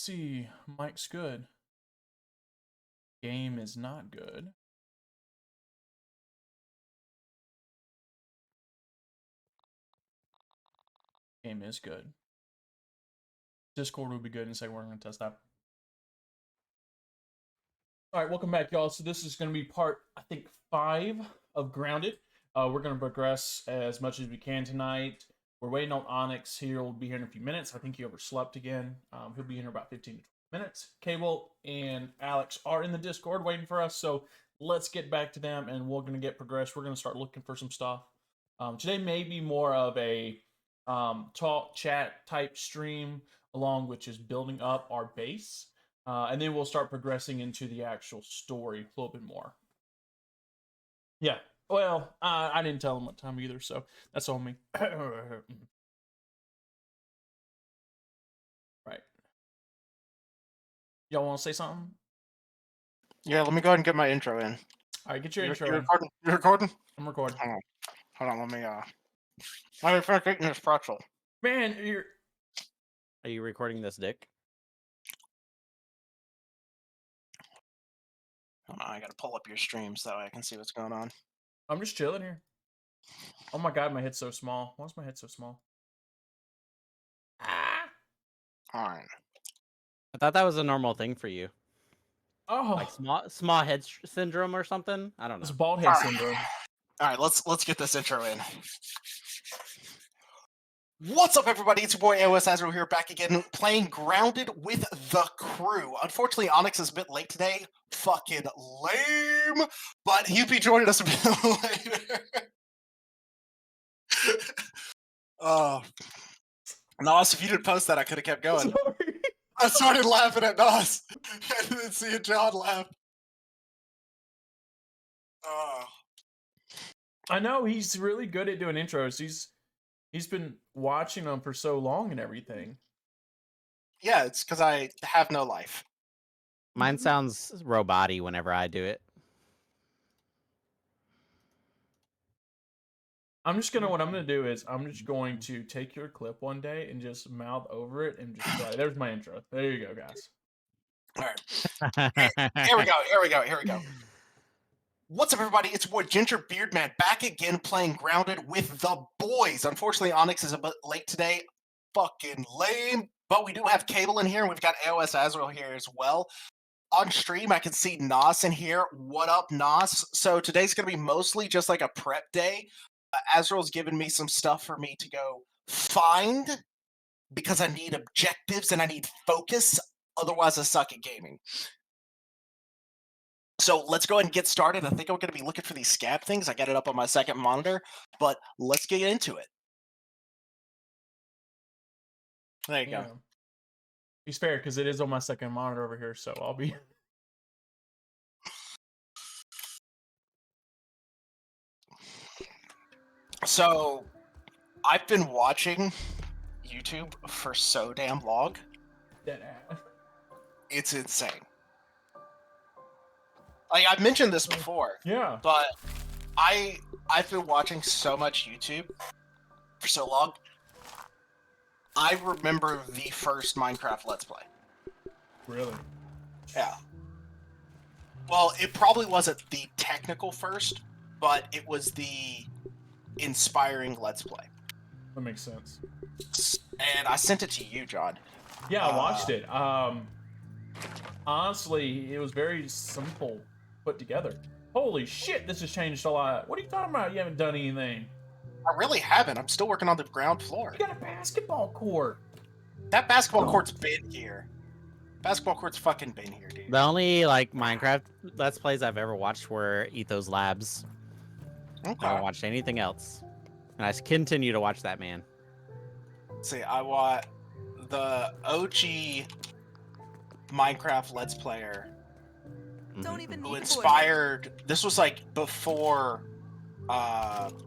see. Mic's good. Game is not good. Game is good. Discord would be good and say we're going to test that. All right, welcome back, y'all. So this is going to be part, I think, 5 of Grounded. We're going to progress as much as we can tonight. We're waiting on Onyx here. We'll be here in a few minutes. I think he overslept again. He'll be here in about 15 to 20 minutes. Cable and Alex are in the Discord waiting for us, so let's get back to them, and we're going to get progressed. We're going to start looking for some stuff. Today may be more of a talk, chat type stream, along with just building up our base. And then we'll start progressing into the actual story a little bit more. Yeah. Well, I didn't tell him what time either, so that's on me. Right. Y'all want to say something? Yeah, let me go ahead and get my intro in. All right, get your intro You're in. recording? You're recording? I'm recording. Hold on, let me finish eating this pretzel. Man, you're... Are you recording this, Dick? Hold on, I gotta pull up your stream so I can see what's going on. I'm just chilling here. Oh my god, my head's so small. Why is my head so small? Ah! Alright. I thought that was a normal thing for you. Oh! Like small head syndrome or something? I don't know. It's bald head syndrome. Alright, let's get this intro in. What's up, everybody? It's your boy AOS Azrael here, back again, playing Grounded with the crew. Unfortunately, Onyx is a bit late today. Fucking lame! But he'll be joining us a bit later. Nos, if you didn't post that, I could have kept going. Sorry. I started laughing at Nos. I didn't see John laugh. I know, he's really good at doing intros. He's been watching them for so long and everything. Yeah, it's because I have no life. Mine sounds robot-y whenever I do it. What I'm gonna do is I'm just going to take your clip one day and just mouth over it and just like, there's my intro. There you go, guys. All right. Here we go. What's up, everybody? It's your boy Ginger Beardman back again playing Grounded with the boys. Unfortunately, Onyx is a bit late today. Fucking lame. But we do have Cable in here, and we've got AOS Azrael here as well. On stream, I can see Nos in here. What up, Nos? So today's going to be mostly just like a prep day. Azrael's given me some stuff for me to go find because I need objectives and I need focus. Otherwise, I suck at gaming. So let's go ahead and get started. I think I'm going to be looking for these scab things. I got it up on my second monitor, but let's get into it. There you go. He's fair because it is on my second monitor over here, so I'll be... So, I've been watching YouTube for so damn long. It's insane. Like, I've mentioned this before. Yeah. But I've been watching so much YouTube for so long. I remember the first Minecraft Let's Play. Really? Yeah. Well, it probably wasn't the technical first, but it was the inspiring Let's Play. That makes sense. And I sent it to you, John. Yeah, I watched it. Honestly, it was very simple put together. Holy shit, this has changed a lot. What are you talking about? You haven't done anything. I really haven't. I'm still working on the ground floor. You got a basketball court. That basketball court's been here. Basketball court's fucking been here, dude. The only like Minecraft Let's Plays I've ever watched were Ethos Labs. Okay. I haven't watched anything else. And I continue to watch that man. See, I want the OG Minecraft Let's Player Don't even who need inspired. This was like before.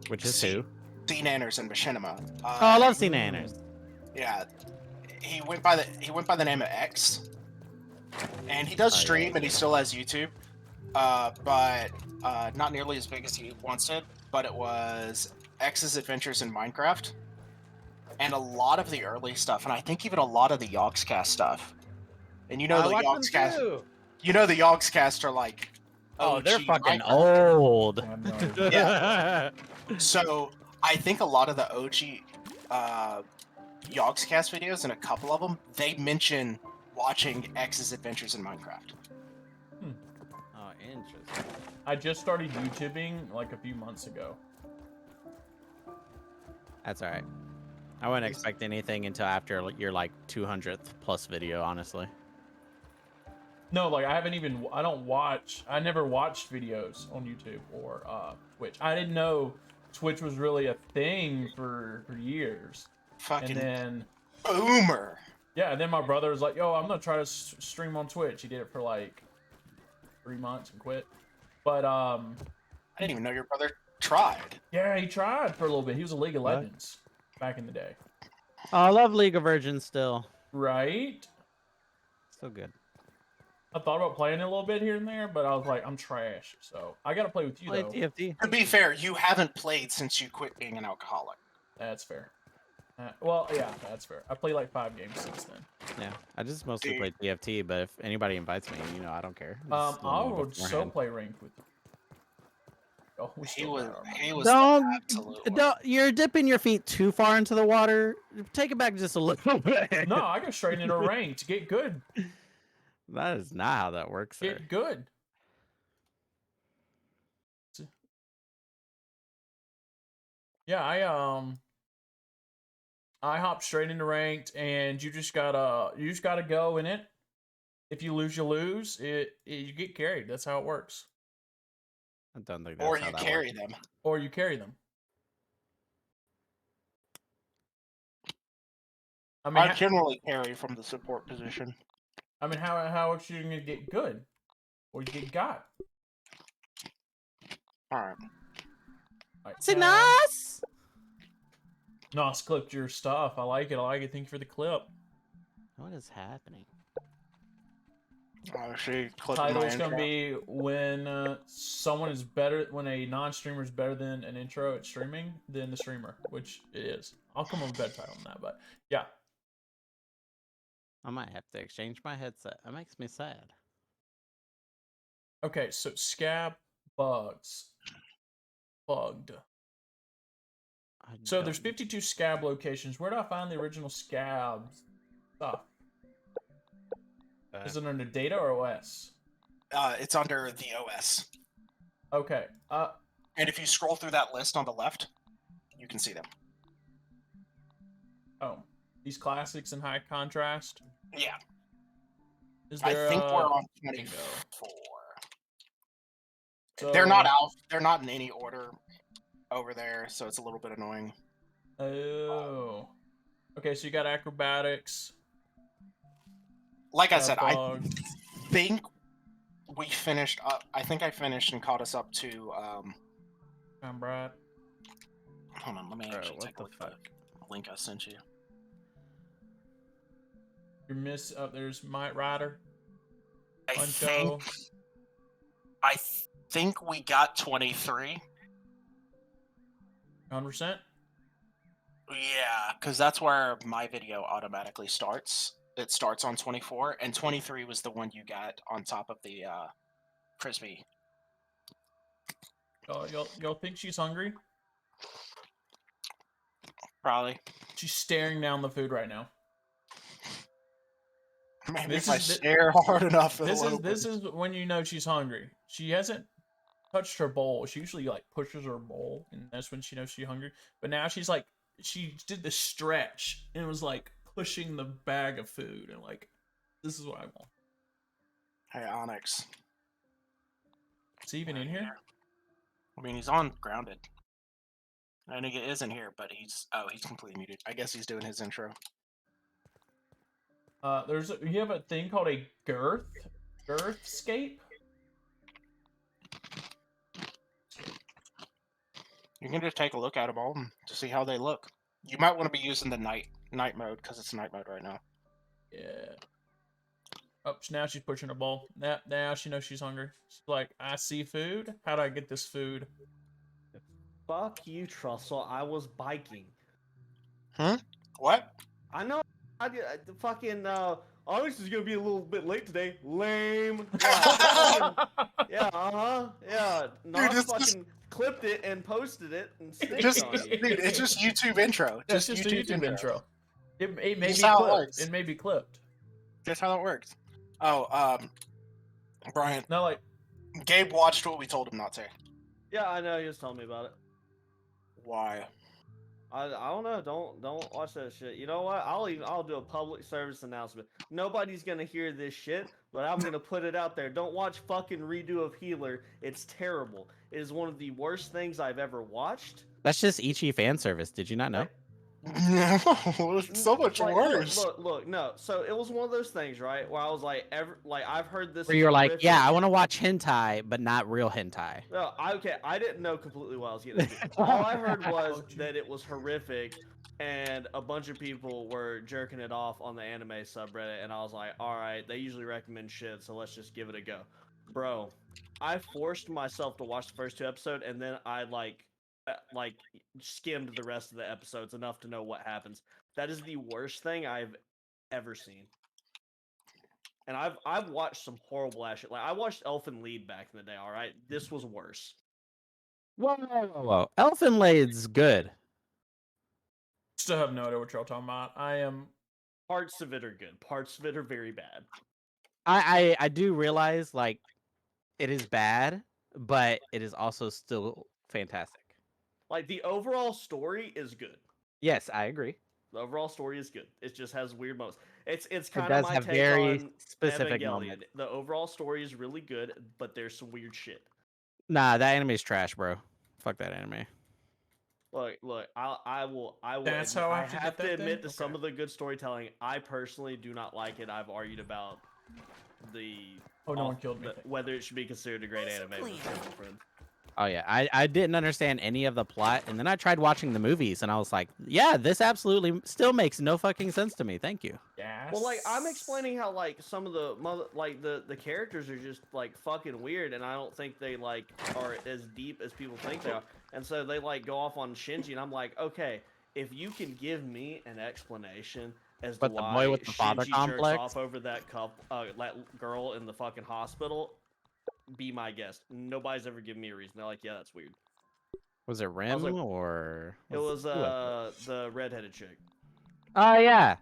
Which is who? Dean Anders and Machinima. Oh, I love seeing Anders. Yeah, he went by the name of X, and he does stream and he still has YouTube, but not nearly as big as he once did. But it was X's Adventures in Minecraft, and a lot of the early stuff, and I think even a lot of the Yogscast stuff, And you know I the watch them Yogscast. too. You know the Yogscast are like. Oh, they're OG fucking Minecraft. old. I have no idea. Yeah. So I think a lot of the OG Yogscast videos, and a couple of them, they mention watching X's adventures in Minecraft. Oh, interesting. I just started YouTubing like a few months ago. That's all right. I wouldn't expect anything until after your like 200th plus video, honestly. No, like I haven't even. I don't watch. I never watched videos on YouTube or Twitch. I didn't know Twitch was really a thing for years. Fucking And then boomer. yeah, and then my brother was like, "Yo, I'm gonna try to stream on Twitch." He did it for like 3 months and quit. But I didn't even know your brother tried. yeah, he tried for a little bit. He was a League of What? Legends back in the day, Oh, I love League of Virgins still. right? So good. I thought about playing it a little bit here and there, but I was like, I'm trash, so I gotta play with you Play though. TFT. To be fair, you haven't played since you quit being an alcoholic. That's fair. Well, yeah, that's fair. I played like 5 games since then. Yeah, I just mostly Dude. play TFT, but if anybody invites me, you know, I don't care. Just let me I know would so beforehand. play ranked with you. Oh, we He still was. got our He money. was. Don't, Absolutely. don't. You're dipping your feet too far into the water. Take it back just a little bit. No, I go straight into ranked. Get good. That is not how that works, sir. Get good. Yeah, I hopped straight into ranked, and you just gotta go in it. If you lose, you lose. You get carried. That's how it works. I don't think that's Or how you that carry works. them. Or you carry them. I mean, I generally carry from the support position. how are you gonna get good? Or you get got? All right. Like, See, nice. Nos clipped your stuff. I like it. I like it. Thank you for the clip. What is happening? Oh, she clipped my Title's intro. gonna be when someone is better, when a non-streamer is better than an intro at streaming than the streamer, which it is. I'll come up with a better title on that, but yeah. I might have to exchange my headset. That makes me sad. Okay, so scab bugs. Bugged. So there's 52 scab locations. Where do I find the original scab stuff? Is it under data or OS? It's under the OS. Okay. And if you scroll through that list on the left, you can see them. Oh, these classics in high contrast. Yeah. Is I there? think we're on bingo. 24. So, They're not out. They're not in any order over there, so it's a little bit annoying. Oh. Okay, so you got acrobatics. Like I said, I Bugged. think we finished up. I think I finished and caught us up to. I'm Brad. Hold on, let me Bro, actually what take a the look at the link I sent you. Your miss up there's Might Rider. I think we got 23. 100%. Yeah, because that's where my video automatically starts. It starts on 24, and 23 was the one you got on top of the crispy. Y'all think she's hungry? Probably. She's staring down the food right now. Maybe This if I is the- stare hard enough, This it'll is when you know she's hungry. She hasn't touched her bowl. She usually like pushes her bowl, and that's when she knows she's hungry. But now she's like, she did the stretch and was like pushing the bag of food, and like, this is what I want. Hey, Onyx. Is he even in here? I mean, he's on grounded. I think it isn't here, but he's completely muted. I guess he's doing his intro. You have a thing called a girthscape. You can just take a look at them all to see how they look. You might want to be using the night mode because it's night mode right now. Yeah. Oh, now she's pushing her bowl. Now she knows she's hungry. She's like, I see food. How do I get this food? Fuck you, Trussell. I was biking. What? I know. The fucking Onyx is gonna be a little bit late today. Lame. Yeah, yeah. Knox it's fucking just- clipped it and posted it and snitched Just, on you. dude, it's just YouTube intro. That's Just just a YouTube intro. It may Just be how it clipped. works. It may be clipped. That's how that works. Oh, Brian, Now, like, Gabe watched what we told him not to. Yeah, I know. He was telling me about it. Why? I don't know. Don't watch that shit. You know what? I'll do a public service announcement. Nobody's gonna hear this shit, but I'm gonna put it out there. Don't watch fucking Redo of Healer. It's terrible. It is one of the worst things I've ever watched. That's just Ichi fan service. Did you not know? No, it's so much Like, worse. Look, no. So it was one of those things, right? Where I was like, I've heard this. Where is you're like, horrific. yeah, I want to watch hentai, but not real hentai. No, I didn't know completely what I was getting into. All I heard was that it was horrific, and a bunch of people were jerking it off on the anime subreddit, and I was like, all right, they usually recommend shit, so let's just give it a go. Bro, I forced myself to watch the first 2 episodes, and then I like skimmed the rest of the episodes enough to know what happens. That is the worst thing I've ever seen. And I've watched some horrible ass shit. Like I watched Elfen Lied back in the day. All right, this was worse. Whoa. Elfen Lied's good. still have no idea what y'all talking about. I am. Parts of it are good. Parts of it are very bad. I do realize like it is bad, but it is also still fantastic. Like the overall story is good. Yes, I agree. The overall story is good. It just has weird moments. It's It kind of does my have take very on specific Evangelion. moments. The overall story is really good, but there's some weird shit. Nah, that anime's trash, bro. Fuck that anime. Look. I will. That's admit, how I I have to have get to that admit then? to some Okay. of the good storytelling. I personally do not like it. I've argued about the Oh, no one killed me. whether it should be considered a great Nice anime. and with clean. my girlfriend. Oh yeah, I didn't understand any of the plot, and then I tried watching the movies, and I was like, yeah, this absolutely still makes no fucking sense to me. Thank you. Yes. Well, like I'm explaining how like some of the characters are just like fucking weird, and I don't think they like are as deep as people think they are, and so they like go off on Shinji, and I'm like, okay, if you can give me an explanation as to But the why boy with the father Shinji complex? jerks off over that that girl in the fucking hospital, be my guest. Nobody's ever given me a reason. They're like, yeah, that's weird. Was it Rim like- or? It was who the redheaded chick. Oh yeah,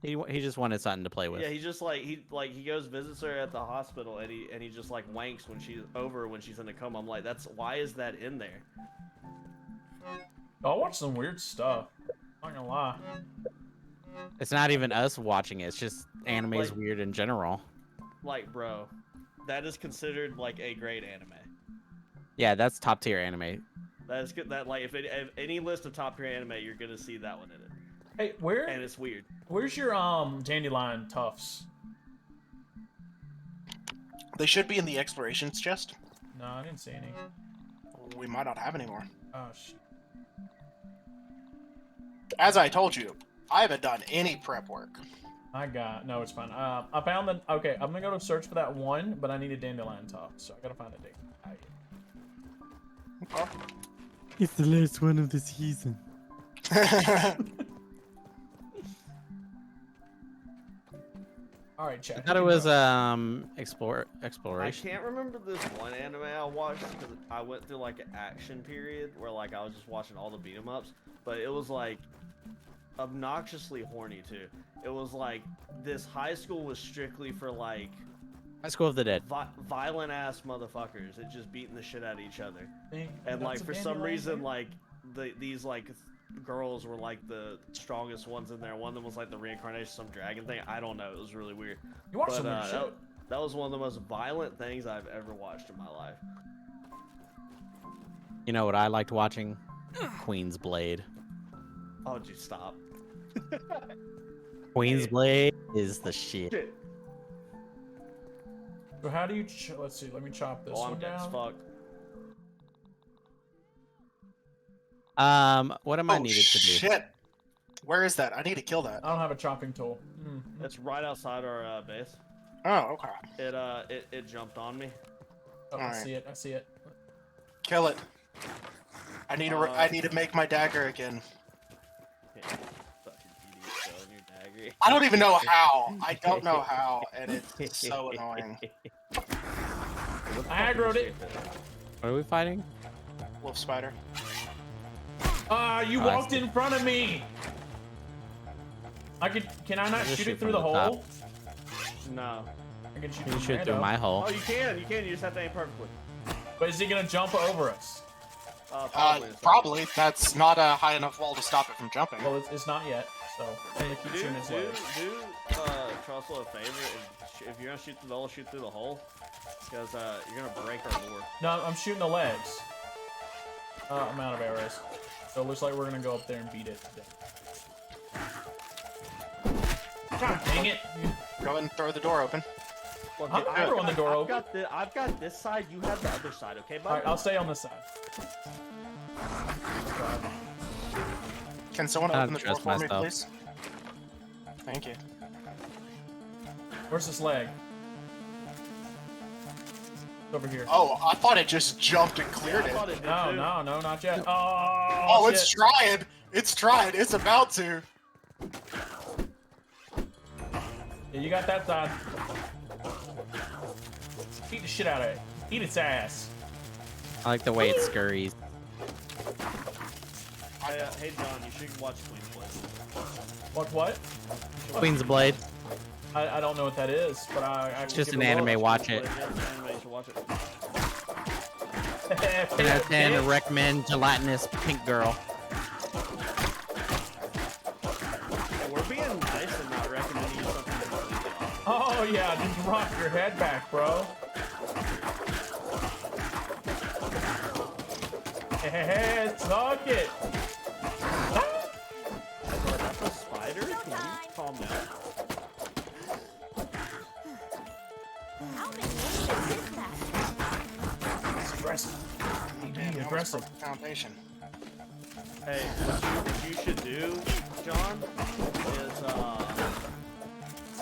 he just wanted something to play with. Yeah, he just he goes visits her at the hospital and he just like wanks when she's in a coma. I'm like, why is that in there? I'll watch some weird stuff. Not gonna lie. It's not even us watching it. It's just anime is Like- weird in general. Like, bro, that is considered like a great anime. Yeah, that's top tier anime. That is good. That like if any list of top tier anime, you're gonna see that one in it, Hey, and it's weird. where's your dandelion tufts? They should be in the explorations chest. No, I didn't see any. We might not have any more. Oh shit. As I told you, I haven't done any prep work. No, it's fine. I found the. Okay, I'm gonna go to search for that one, but I need a dandelion tuft, so I gotta find a dandelion. It's the last one of the season. All right, chat. I thought it was I exploration. can't remember this one anime I watched because I went through like an action period where like I was just watching all the beat 'em ups, but it was like obnoxiously horny too. It was like this high school was strictly for like High School of the Dead. violent ass motherfuckers that just beating the shit out of each other. Think And that's like a for some dandelion reason there? like these like girls were like the strongest ones in there. One of them was like the reincarnation of some dragon thing. I don't know. It was really weird. You watch But some weird shit. that was one of the most violent things I've ever watched in my life. You know what I liked watching? Queen's Blade. Oh, dude, stop. Queen's Blade is the shit. Shit. So how do you? Let's see. Let me chop this Oh, I'm one dead as down. fuck. What am I Oh needed to do? shit! Where is that? I need to kill that. I don't have a chopping tool. It's right outside our base. Oh, okay. It jumped on me. Oh, I Alright. see it. I see it. Kill it. I need to. I need to make my dagger again. Yeah, fucking idiot, selling your I don't even know how. I don't know how, and it's so annoying. I aggroed it. What are we fighting? Wolf spider. You Oh, I walked see. in front of me. Can I not Just shoot shoot it through from the the top. hole? No. I can shoot You from shoot there, through though. my hole. Oh, you can. You just have to aim perfectly. But is he gonna jump over us? Probably. Probably. That's not a high enough wall to stop it from jumping. Well, it's not yet. So I'm gonna keep shooting his Do legs. Trussell a favor. If you're gonna shoot through the hole, shoot through the hole. Because you're gonna break our door. No, I'm shooting the legs. I'm out of arrows. So it looks like we're gonna go up there and beat it. God dang it! Go ahead and throw the door open. Look, I'm throwing the door open. I've got this side. You have the other side. Okay, bud? All right, I'll stay on this side. Can someone I open the door trust for me, myself. please? Thank you. Where's this leg? It's over here. Oh, I thought it just jumped and cleared I it. thought it did No, too. no, not yet. Oh, it's shit. trying. It's trying. It's about to. Yeah, you got that side. Eat the shit out of it. Eat its ass. I like the way it scurries. Hey, John, you should watch Queen's Blade. What? Queen's Blade. I don't know what that is, but I actually Just give an it a look. anime. Watch it. Yeah, it's an anime, you should watch it. 10 out of 10 to recommend gelatinous pink girl. Hey, we're being nice and not recommending you something completely awful. Oh yeah, just rock your head back, bro. Hey, suck it. That's a spider? Can you calm down? How many inches is that? It's aggressive. Damn, you almost Aggressive. broke the foundation. Hey, what you should do, John, is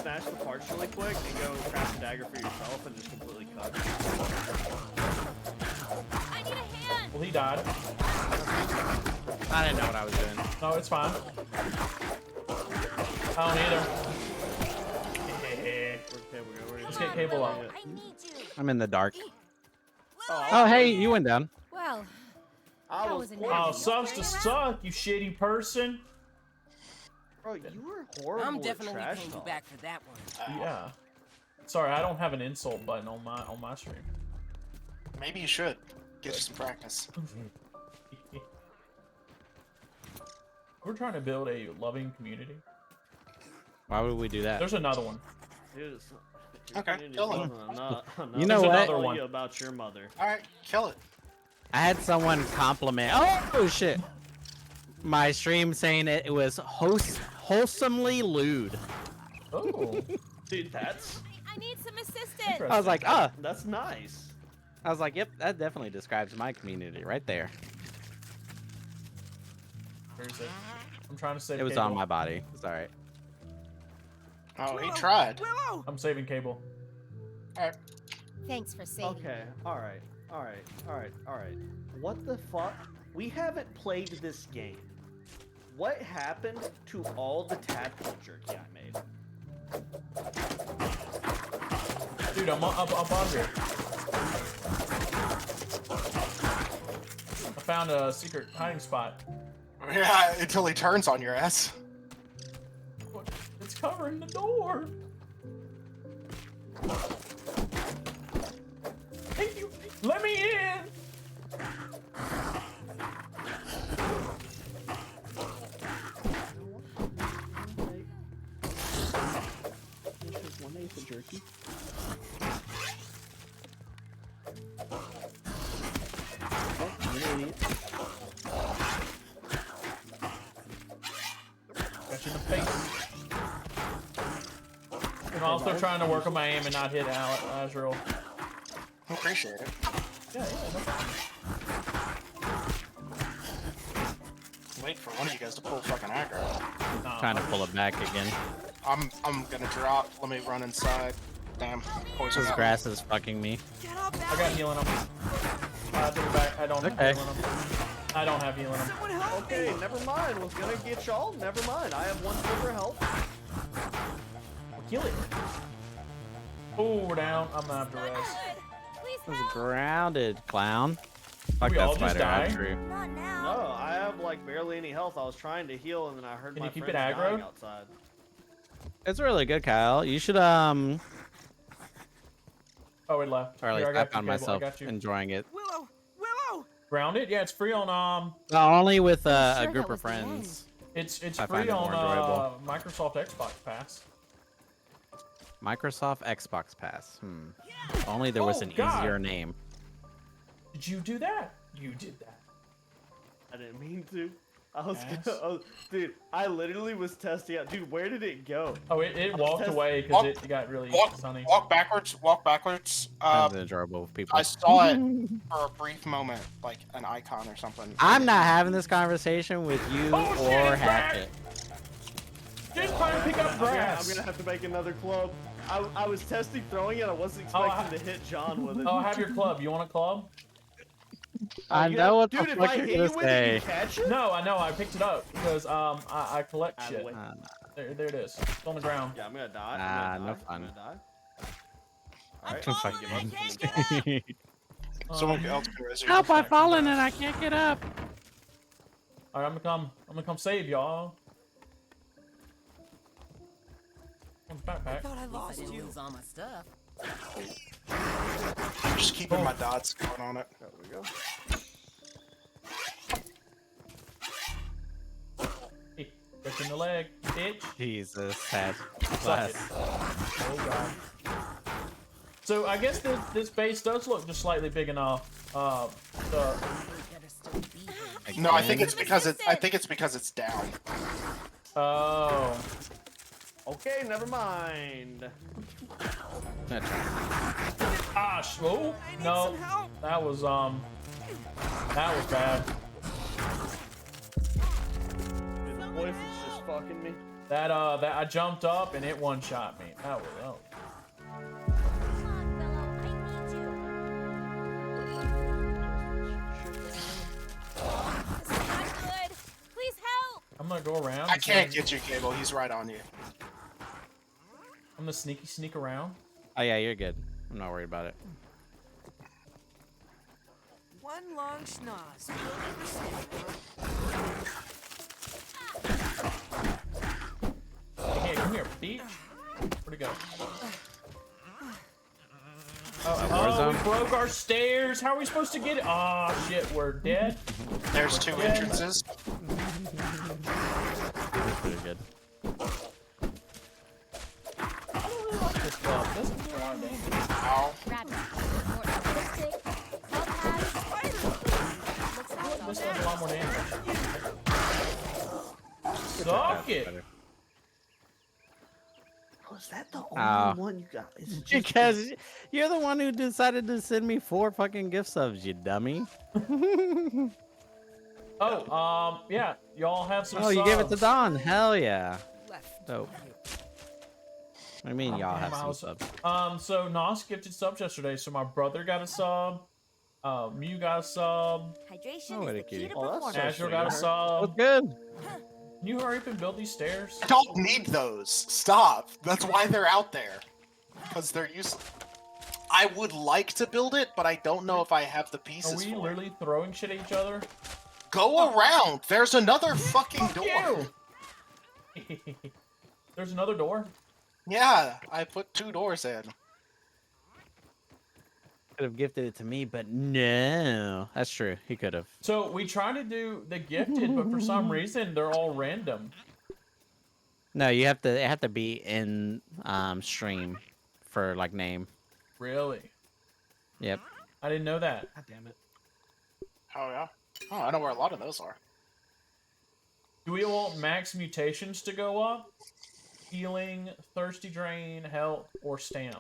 smash the parts really quick and go craft a dagger for yourself and just completely cut. I need a hand. Well, he died. I didn't know what I was doing. No, it's fine. I don't either. Let's get Cable up. I need you. I'm in the dark. Oh, Oh, hey, you went down. Well, I that was was a pointing. Oh, sucks to suck, you shitty person. Bro, you were horrible I'm at definitely trash paying you talk. back for that one. Yeah. Sorry, I don't have an insult button on my stream. Maybe you should. Get you some practice. We're trying to build a loving community. Why would we do that? There's another one. Dude, Okay, kill him. You know There's what? another one. You about your mother. Alright, kill it. I had someone compliment. Oh shit! My stream saying it was wholesomely lewd. Oh. Dude, that's I need some assistance. I was like, ah. that's nice. I was like, yep, that definitely describes my community right there. Where is it? I'm trying to save It was Cable. on my body. It's all right. Oh, he tried. Willow! I'm saving Cable. Thanks for saving. Okay, alright. What the fuck? We haven't played this game. What happened to all the tadpole jerky I made? Dude, I'm up under. I found a secret hiding spot. Yeah, until he turns on your ass. It's covering the door. Thank you. Let me in. Jerky. Got you in the face. I'm also trying to work on my aim and not hit Azrael. Appreciate it. Yeah, no problem. Wait for one of you guys to pull fucking aggro. Nah. Trying to pull it back again. I'm gonna drop. Let me run inside. Damn. Poison. This grass is fucking me. Get up, I got healing him. I take it back. I don't Okay. have healing him. I don't have healing him. Someone help Okay, me! never mind. Was gonna get y'all. Never mind. I have one silver health. Kill it. Oh, we're down. I'm gonna have to Not rest. good. Please I was help. grounded, clown. Fuck we that all just spider. die? True. Not now. No, I have like barely any health. I was trying to heal, and then I heard Can my you keep it friends dying aggroed? outside. It's really good, Kyle. You should Oh, it left. or at Here, least I I got you, found Cable. I myself got you. enjoying it. Grounded? Yeah, it's free on Only with I'm a sure group that of was the end. friends. it's I free find it on more enjoyable. Microsoft Xbox Pass. Microsoft Xbox Pass. Only there was Oh, an God. easier name. Did you do that? You did that. I didn't mean to. I was, Ass. dude. I literally was testing out. Dude, where did it go? Oh, it walked test- away because it got really sunny. Walk backwards. Walk backwards. That's enjoyable with people. I saw it for a brief moment, like an icon or something. I'm not having this conversation with you Oh, shit, or it's back! Hatchet. Just trying to pick up I'm grass. gonna have to make another club. I was testing throwing it. I wasn't Oh, expecting to hit John with it. Oh, have your club. You want a club? I You know what dude, the if fuck I you're hit gonna you with it, you say. catch it? No, I know. I picked it up because I collect Out of the shit. way. There it is. It's on the ground. Yeah, I'm gonna die. Nah, I'm no gonna die. fun. I'm gonna die. Alright, Don't I'll fuck give you. up. I can't get up. Someone else can resume. Help! I've Back fallen to and I can't get up. All right, I'm gonna come save y'all. Backpack. Thought I lost didn't you. lose all my stuff. I'm just keeping my dots going on it. There we go. Hey, kick in the leg, bitch. Jesus, Hatch. Suck it. Oh god. So I guess this base does look just slightly big enough. We better still be here. No, I think it's because it's down. Oh. Okay, never mind. Ah, oh no. That was bad. Dude, the voice is just fucking me. That I jumped up and it one shot me. That was Come on, fellow. I need you. This is not good. Please help. I'm gonna go around. I can't get you, Cable. He's right on you. I'm gonna sneak around. Oh yeah, you're good. I'm not worried about it. One long schnoz. Hey, come here, bitch. Where'd it go? Oh, we broke our stairs. How are we supposed to get it? Oh shit, we're dead. There's two entrances. That's pretty good. I don't really like this club. It doesn't do a lot of damage. Ow. Rabbit. More artistic. Club has. Looks like This all does a lot more damage. Suck That's it. better. Oh, is that the only Ow. one you got? Is it just Because you're the one who decided to send me 4 fucking gift subs, you dummy. Oh, yeah. Y'all have some. Oh, you gave it to subs. Don. Hell yeah. Left. Dope. I mean, y'all have some Mouse. subs. So Nos gifted subs yesterday. So my brother got a sub. Mew got a sub. Hydration Oh, is what the a key cutie. to Oh, that's performance. so Azure sweet. got a What's sub. good? Can you hurry up and build these stairs? I don't need those. Stop. That's why they're out there. Because they're useless. I would like to build it, but I don't know if I have the Are pieces we for it. literally throwing shit at each other? Go around. There's another fucking Fuck door. you! There's another door. Yeah, I put 2 doors in. Could have gifted it to me, but no. That's true. He could have. So we tried to do the gifted, but for some reason they're all random. No, you have to. It have to be in stream for like name. Really? Yep. I didn't know that. God damn it. Oh, yeah? Oh, I know where a lot of those are. Do we want max mutations to go up? Healing, thirsty drain, health, or stam?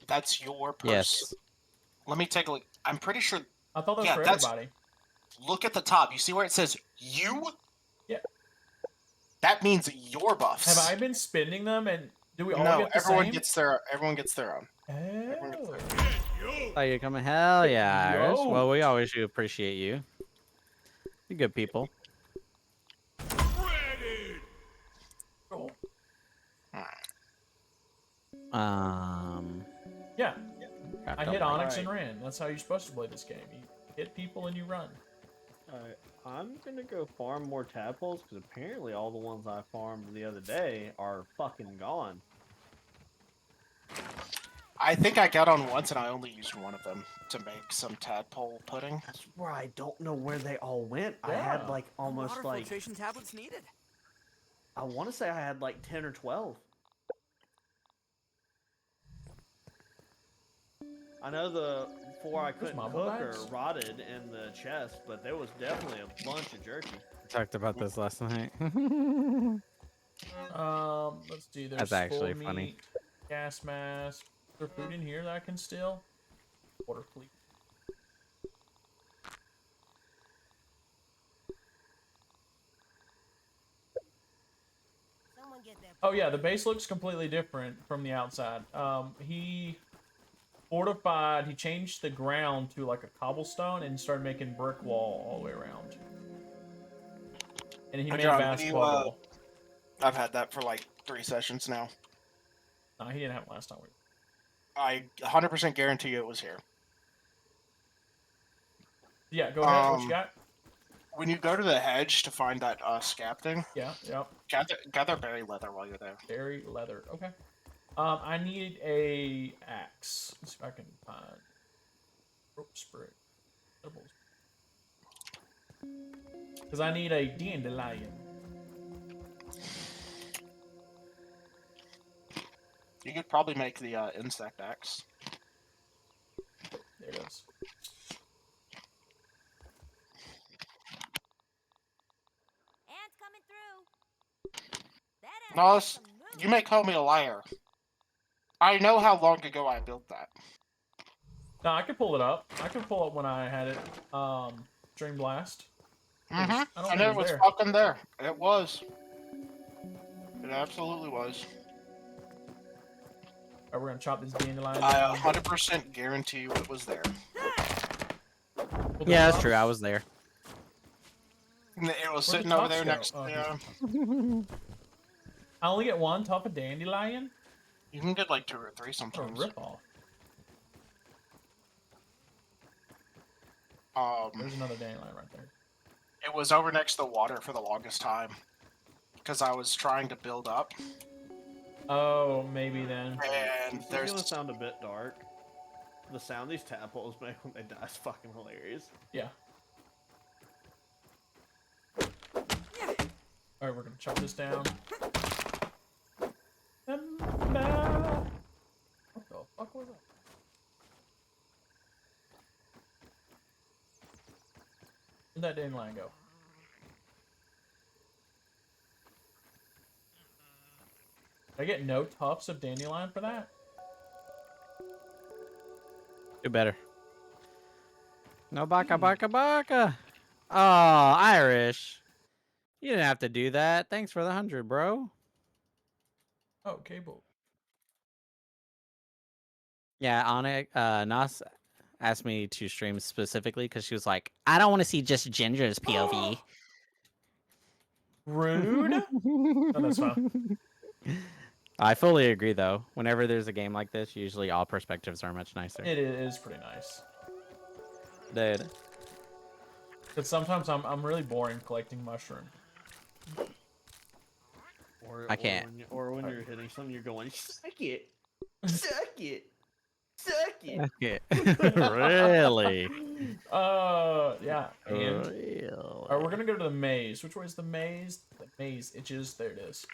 That's your purse. Yes. Let me take a look. I'm pretty sure. I thought that was Yeah, for that's- everybody. Look at the top. You see where it says you? Yeah. That means your buffs. Have I been spending them, and do we all No, get the everyone same? gets their. Everyone gets their own. Oh. Oh, you're coming? Hell yeah, Iris. Yo. Well, we always do appreciate you. You're good people. Oh. Yeah, craft I a hit light. Onyx and Alright. ran. That's how you're supposed to play this game. You hit people and you run. Alright, I'm gonna go farm more tadpoles because apparently all the ones I farmed the other day are fucking gone. I think I got on once and I only used one of them to make some tadpole pudding. That's where I don't know where they all went. I had Yeah. like almost Water like filtration tablets needed. I want to say I had like 10 or 12. I know the 4 I couldn't marble cook bags? are rotted in the chest, but there was definitely a bunch of jerky. We talked about this last night. Let's see. There's That's actually full funny. meat, gas mask. Is there food in here that I can steal? Water, please. Someone get that. Oh yeah, the base looks completely different from the outside. He fortified. He changed the ground to like a cobblestone and started making brick wall all the way around. And he Hey, made John, a what do you, basketball goal. I've had that for like 3 sessions now. No, he didn't have it last time. I 100% guarantee you it was here. Yeah, go ahead. What you got? When you go to the hedge to find that scab thing, Yeah, yep. gather berry leather while you're there. Berry leather. Okay. I need a axe. Let's see if I can find rope spray. Because I need a dandelion. You could probably make the insect axe. There it is. Ants coming through. That ant No, makes some moves. you may call me a liar. I know how long ago I built that. No, I could pull it up. I could pull up when I had it. Dream Blast. Mm-hmm. I don't I think know it it was was there. fucking there. It was. It absolutely was. Alright, we're gonna chop this dandelion I down. 100% guarantee you it was there. Pull the Yeah, that's tops. true. I was there. It was the sitting over tops there go? next. Oh, Yeah. I only get one top of dandelion? You can get like 2 or 3 What a sometimes. ripoff. There's another dandelion right there. It was over next to the water for the longest time. Because I was trying to build up. Oh, maybe then. And This is there's. gonna sound a bit dark. The sound these tadpoles make when they die is fucking hilarious. Yeah. Alright, we're gonna chop this down. What the fuck was that? Where'd that dandelion go? Did I get no tufts of dandelion for that? Do better. No baka baka baka. Oh, Irish. You didn't have to do that. Thanks for the 100, bro. Oh, cable. Yeah, Onyx, Nas asked me to stream specifically because she was like, I don't want to see just Ginger's POV. Rude? Oh, that's fine. I fully agree, though. Whenever there's a game like this, usually all perspectives are much nicer. It is pretty nice. Dude. Because sometimes I'm really boring collecting mushrooms. Or, I can't. Or when you're hitting something, you're going, suck it, suck it, suck it. Okay. Really? Yeah. And Really? all right, we're gonna go to the maze. Which way is the maze? The maze itches. There it is.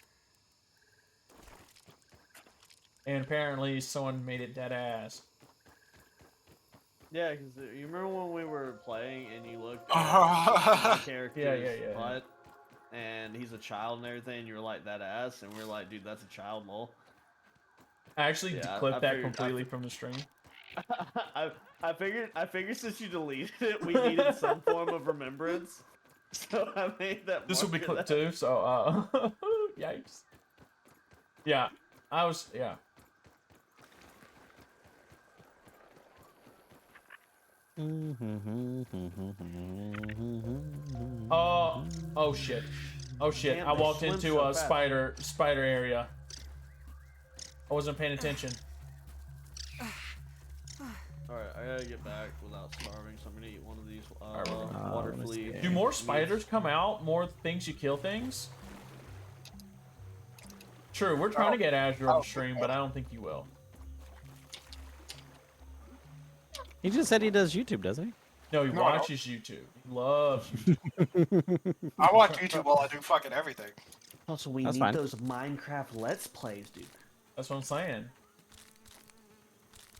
And apparently someone made it dead ass. Yeah, because you remember when we were playing and you looked at the character's yeah. butt and he's a child and everything, and you were like, that ass, and we are like, dude, that's a child mole. I actually Yeah, clipped I that figured- completely from the stream. I figured since you deleted it, we needed some form of remembrance. So I made that. This will be marker clipped that- too, so yikes. Yeah. Yeah. Oh shit. Oh shit. Damn, I they walked swim into so a fast. spider area. I I wasn't paying attention. Alright, I gotta get back without starving, so I'm gonna eat one of these Alright, water let's flea. see. Do more meats. spiders come out? More things you kill things? True, we're trying to get Azure on stream, but I don't think you will. He just said he does YouTube, doesn't he? No, he No, I don't. watches YouTube. He loves YouTube. I watch YouTube while I do fucking everything. Also, we That's need fine. those Minecraft Let's Plays, dude. That's what I'm saying.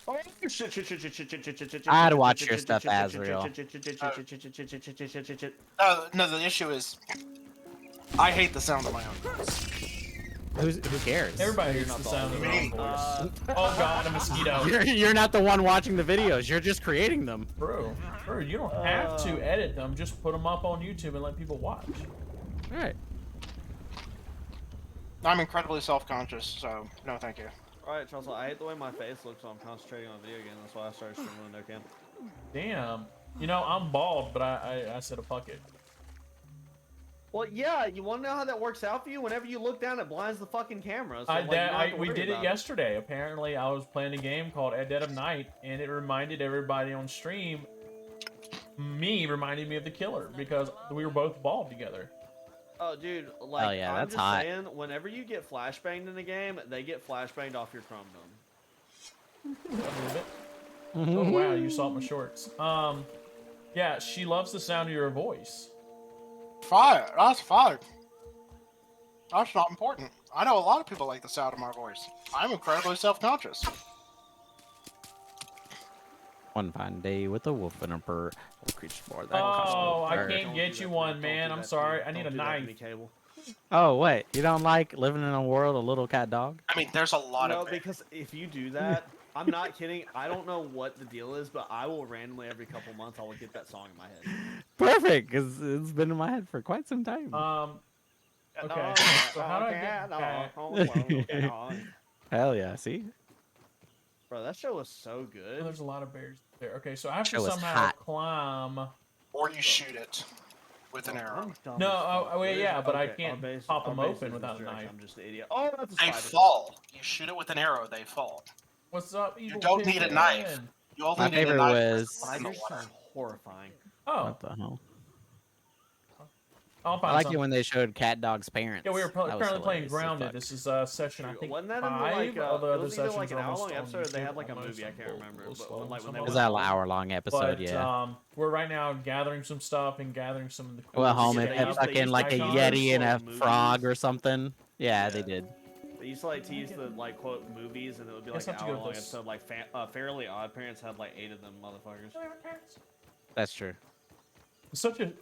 Oh, shit. I'd watch your stuff, Azrael. No, the issue is, I hate the sound of my own voice. Who cares? Everybody hears the sound of their own voice. Oh god, a mosquito. You're not the one watching the videos. You're just creating them. Bro, you don't have to edit them. Just put them up on YouTube and let people watch. All right. I'm incredibly self-conscious, so no thank you. Alright, Charles, I hate the way my face looks, so I'm concentrating on video game. That's why I started streaming with no cam. Damn. You know, I'm bald, but I said a fuck it. Well, yeah, you want to know how that works out for you? Whenever you look down, it blinds the fucking camera. So, like, you don't have to We worry did it about yesterday. Apparently, I was playing a game called At Dead of Night, and it reminded everybody on stream. Reminded me of the killer because we were both bald together. Oh, dude, like, Oh, yeah, I'm that's just hot. saying, whenever you get flashbanged in the game, they get flashbanged off your Chrome Dome. A little bit. Oh wow, you saw my shorts. Yeah, she loves the sound of your voice. Fire. That's fire. That's not important. I know a lot of people like the sound of my voice. I'm incredibly self-conscious. One fine day with a wolf and a purr. Will creatures more than Oh, I purr. can't Don't get do you that to one, me. man. Don't do I'm that sorry. to me. I need Don't a do that to knife. me, Cable. Oh wait, you don't like living in a world of little cat dog? I mean, there's a lot No, of it. because if you do that, I'm not kidding. I don't know what the deal is, but I will randomly every couple months I will get that song in my head. Perfect, because it's been in my head for quite some time. Okay. So how do I get back? Hell yeah, see? Bro, that show was so Oh, good. there's a lot of bears there. Okay, so I have to Show is somehow hot. climb. Or you shoot it with an arrow. No, wait, yeah, but I can't pop them open without a direction. knife. I'm just an idiot. Oh, that's a They spider. fall. You shoot it with an arrow, they fall. What's up, evil don't need a chicken? knife. You only My need favorite a knife was- for the Spiders water. sound horrifying. Oh, What the hell? I'll I find like some. it when they showed Cat Dog's parents. Yeah, we were That was currently playing hilarious as Grounded. fuck. This is session, I think, Wasn't that in the, 5. like, All the it other was either sessions like an are almost hour-long on episode or they YouTube, had like a almost. movie, I can't We'll- remember, we'll but slow when, like, some when they of It was them. went that hour-long episode, But yeah. we're right now gathering some stuff and gathering some of the. Well, coolest home, Yeah, it they had used- stuff. they fucking used like a icons, Yeti and a like, movies. frog or something. Yeah, they Yeah. did. They used to like tease the like quote movies, and it would be like Guess an I have to go with hour-long this. episode. Like Fairly Odd Parents had like 8 of them motherfuckers. That's true.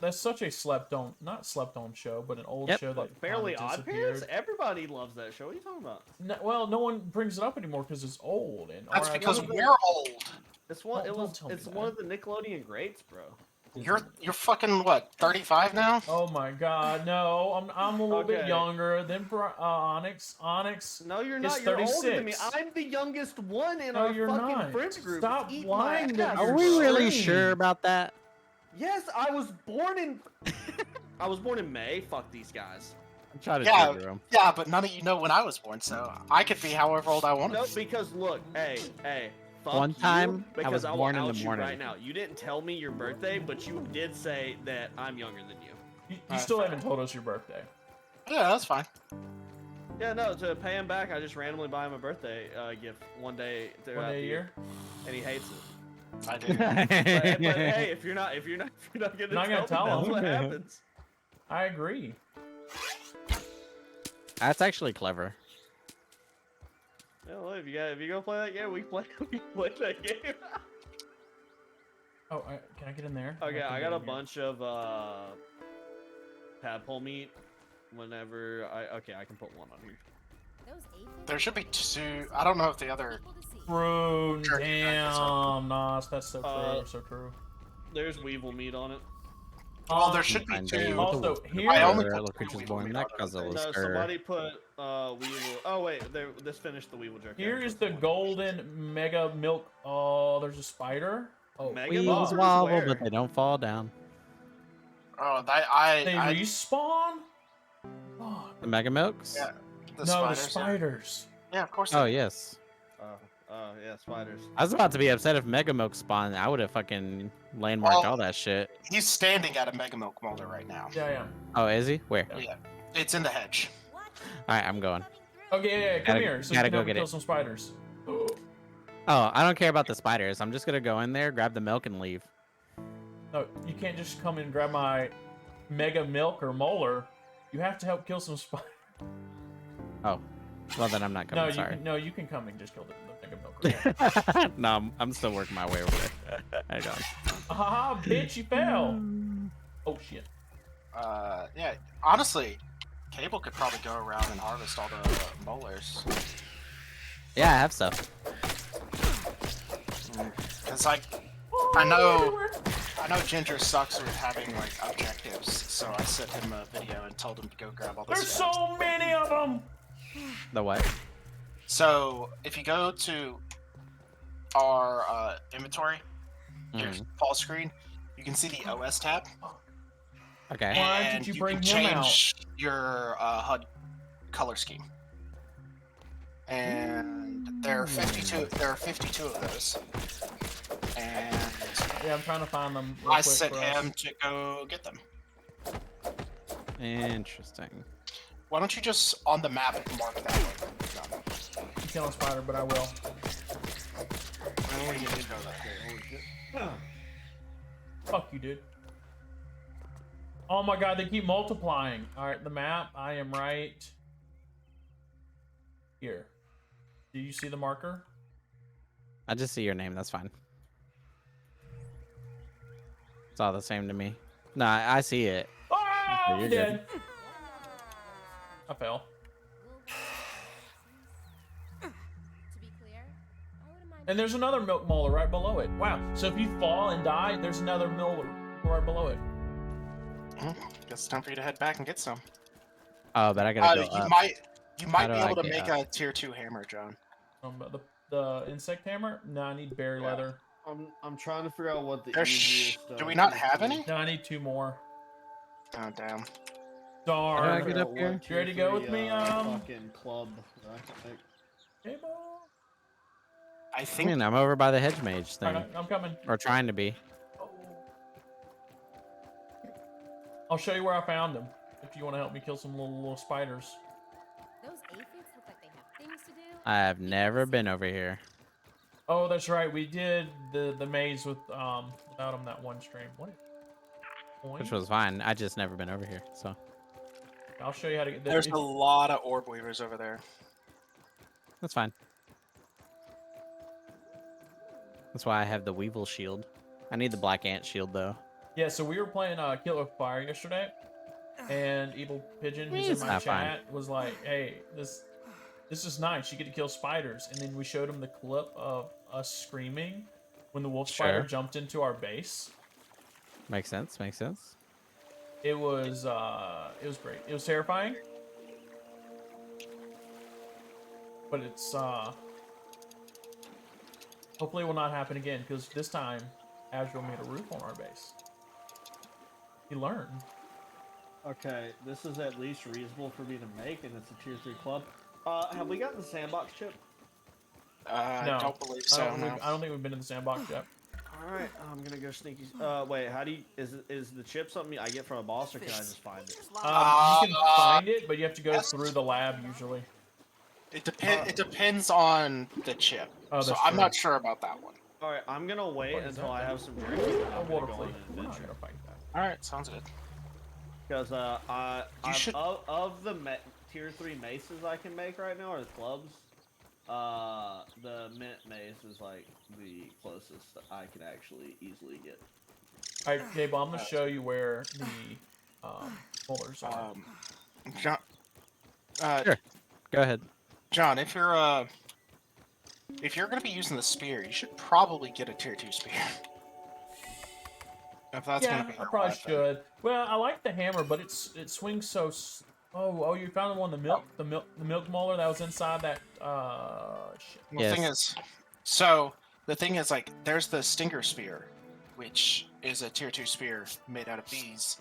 That's such a not slept on show, but an old Yep. show that But Fairly kinda Odd Parents, disappeared. everybody loves that show. What are you talking about? Well, no one brings it up anymore because it's old. And That's RIP. because we're old. It's one. Don't tell me It's that. one of the Nickelodeon greats, bro. You're fucking what? 35 now? Oh my god, no! I'm a little bit Okay. younger than Onyx. Onyx. No, you're It's not. You're older than me. 36. I'm the youngest one in No, our you're fucking not. friends group. Stop Eat lying my to ass. Are You're we really strange. sure about that? Yes, I was born in. I was born in May. Fuck these guys. I'm trying to Yeah. trigger 'em. Yeah, but none of you know when I was born, so I could be however old I want No, to. because look, hey. Fuck One you, time, I because was will born in the out you morning. right now. You didn't tell me your birthday, but you did say that I'm younger than you. You still haven't told us your birthday. Yeah, that's fine. Yeah, no. To pay him back, I just randomly buy him a birthday gift one day throughout One day the a year. and he hates it. I do. But hey, if you're not gonna Not gonna tell tell me, that's him. what happens. I agree. That's actually clever. Yeah, well, if you go play that game, we can play that game. Oh, can I get in there? Okay, can I get got a in here. bunch of tadpole meat. Whenever I can put one on here. Those aphids There should be 2. I don't know if the other. people to see. True. Sure, Damn, Nos, that's so true. So true. There's weevil meat on it. Well, there should be Fine 2. day with a Also, wolf and a here- I purr. only Little put creatures 3 born weevil that meat cause a on it. little No, stir. somebody put weevil. Oh wait, this finished the weevil jerky. Here is the golden mega milk. Oh, there's a spider. Oh, Mega Wheels Milk? wobble, Where? but they don't fall down. Oh, they respawn. Oh, The Mega Milks? Yeah, the no, spiders. the spiders. Yeah, of course. Oh they do. yes. Yeah, spiders. I was about to be upset if Mega Milk spawned. I would have fucking landmarked Well- all that shit. He's standing at a Mega Milk Molder right now. Yeah, I am. Oh, is he? Where? Yeah. Yeah, it's in the hedge. Watch All right, I'm going. coming through. Okay, yeah, come Gotta- here. So you gotta can go help me get kill it. some spiders. Oh, I don't care about the spiders. I'm just gonna go in there, grab the milk, and leave. No, you can't just come and grab my mega milk or molar. You have to help kill some spiders. Oh, well then I'm not coming. No, you Sorry. can, no, you can come and just kill the mega milk. Yeah. No, I'm still working my way over there. I don't. Haha, bitch, you fell. Oh shit. Yeah. Honestly, Cable could probably go around and harvest all the molars. Yeah, I have stuff. Cause like, I know Ginger sucks with having like objectives, so I sent him a video and told him to go grab all this. There's so many of them. The what? So if you go to our inventory, your Mhm. fall screen, you can see the OS tab. Okay. Why did and you you bring can him out? change your HUD color scheme. And there are 52. There are 52 of those. And Yeah, I'm trying to find them. Real I quick sent for us. him to go get them. Interesting. Why don't you just on the map mark that way? No. I'm killing a spider, but I will. I don't need to go that way. Fuck you, dude. Oh my god, they keep multiplying. Alright, the map, I am right here. Do you see the marker? I just see your name. That's fine. It's all the same to me. No, I see it. Oh, Okay, I'm you're dead. I fell. To be clear, I wouldn't mind. And there's another milk molar right below it. Wow. So if you fall and die, there's another molar right below it. Guess it's time for you to head back and get some. Oh, but I gotta go You up. you might do be I able to get make a tier 2 hammer, John. The insect hammer? No, I need berry Yeah. leather. I'm trying to figure out what the There's easiest. do we not is have to- any? No, I need 2 more. Oh damn. How do I Darn. get figure up out here? what You ready to go with tier me, 3, fucking club that I can make. Hey, boy. I I think mean, I'm over by the hedge mage thing, Alright, I'm coming. or trying to be. I'll show you where I found them. If you want to help me kill some little spiders. Those aphids look like they have things to do. I have never been over here. Oh, that's right. We did the maze without them that one stream. What? Which was fine. I just never been over here, so I'll show you how to get there's a lot of orb weavers over there. that's fine. That's why I have the Weevil shield. I need the Black Ant shield though. Yeah, so we were playing Kill with Fire yesterday, and Evil Pigeon, who's in It's my not fine. chat, was like, "Hey, this is nice. You get to kill spiders." And then we showed him the clip of us screaming when the wolf spider Sure. jumped into our base. Makes sense. Makes sense. It was great. It was terrifying, but it's hopefully it will not happen again, because this time Azrael made a roof on our base. He learned. Okay, this is at least reasonable for me to make, and it's a tier 3 club. Have we gotten the Sandbox chip? No. I don't believe so. No. I don't think we've been in the sandbox yet. All right, I'm gonna go sneaky. Wait, how do you? Is the chip something I get from a boss, or can I just find it? You can find it, but you have to go through the lab usually. It depends on the chip. Oh, so that's I'm true. not sure about that one. All right, I'm gonna wait What is until that I then? have some drink. A I'm water gonna go on plate. an We're not adventure. gonna fight that. All right, sounds good. Because You should- of the tier 3 maces I can make right now, or the clubs, the mint mace is like the closest that I can actually easily get. All right, Cable, I'm gonna show you where the molars are. John, Sure. Go ahead. John, if you're gonna be using the spear, you should probably get a tier 2 spear. If that's Yeah, gonna be I your probably weapon. should. Well, I like the hammer, but it swings so. Oh, you found the one, the milk molar that was inside that. Shit. The thing is, like, there's the stinger spear, which is a tier 2 spear made out of bees.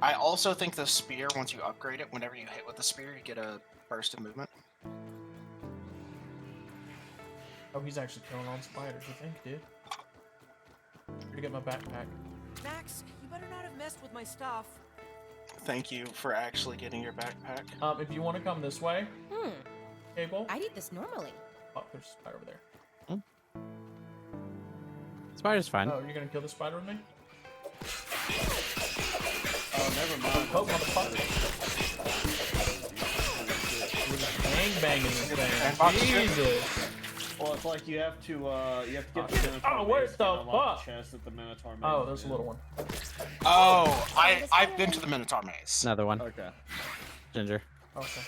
I also think the spear, once you upgrade it, whenever you hit with the spear, you get a burst of movement. Oh, he's actually killing all the spiders, I think, dude. Here to get my backpack. Max, you better not have messed with my stuff. Thank you for actually getting your backpack. If you want to come this way, Cable. I'd eat this normally. Oh, there's a spider over there. Spider's fine. Oh, you're gonna kill the spider with me? Oh, never mind. Oh, motherfucker. Bang banging this thing. Jesus. Well, it's like you have to get the Minotaur. Oh, where's mace the and unlock fuck? the chest at the Minotaur mace. Oh, there's a little one. Oh, I've been to the Minotaur maze. Another one. Okay. Ginger. Okay.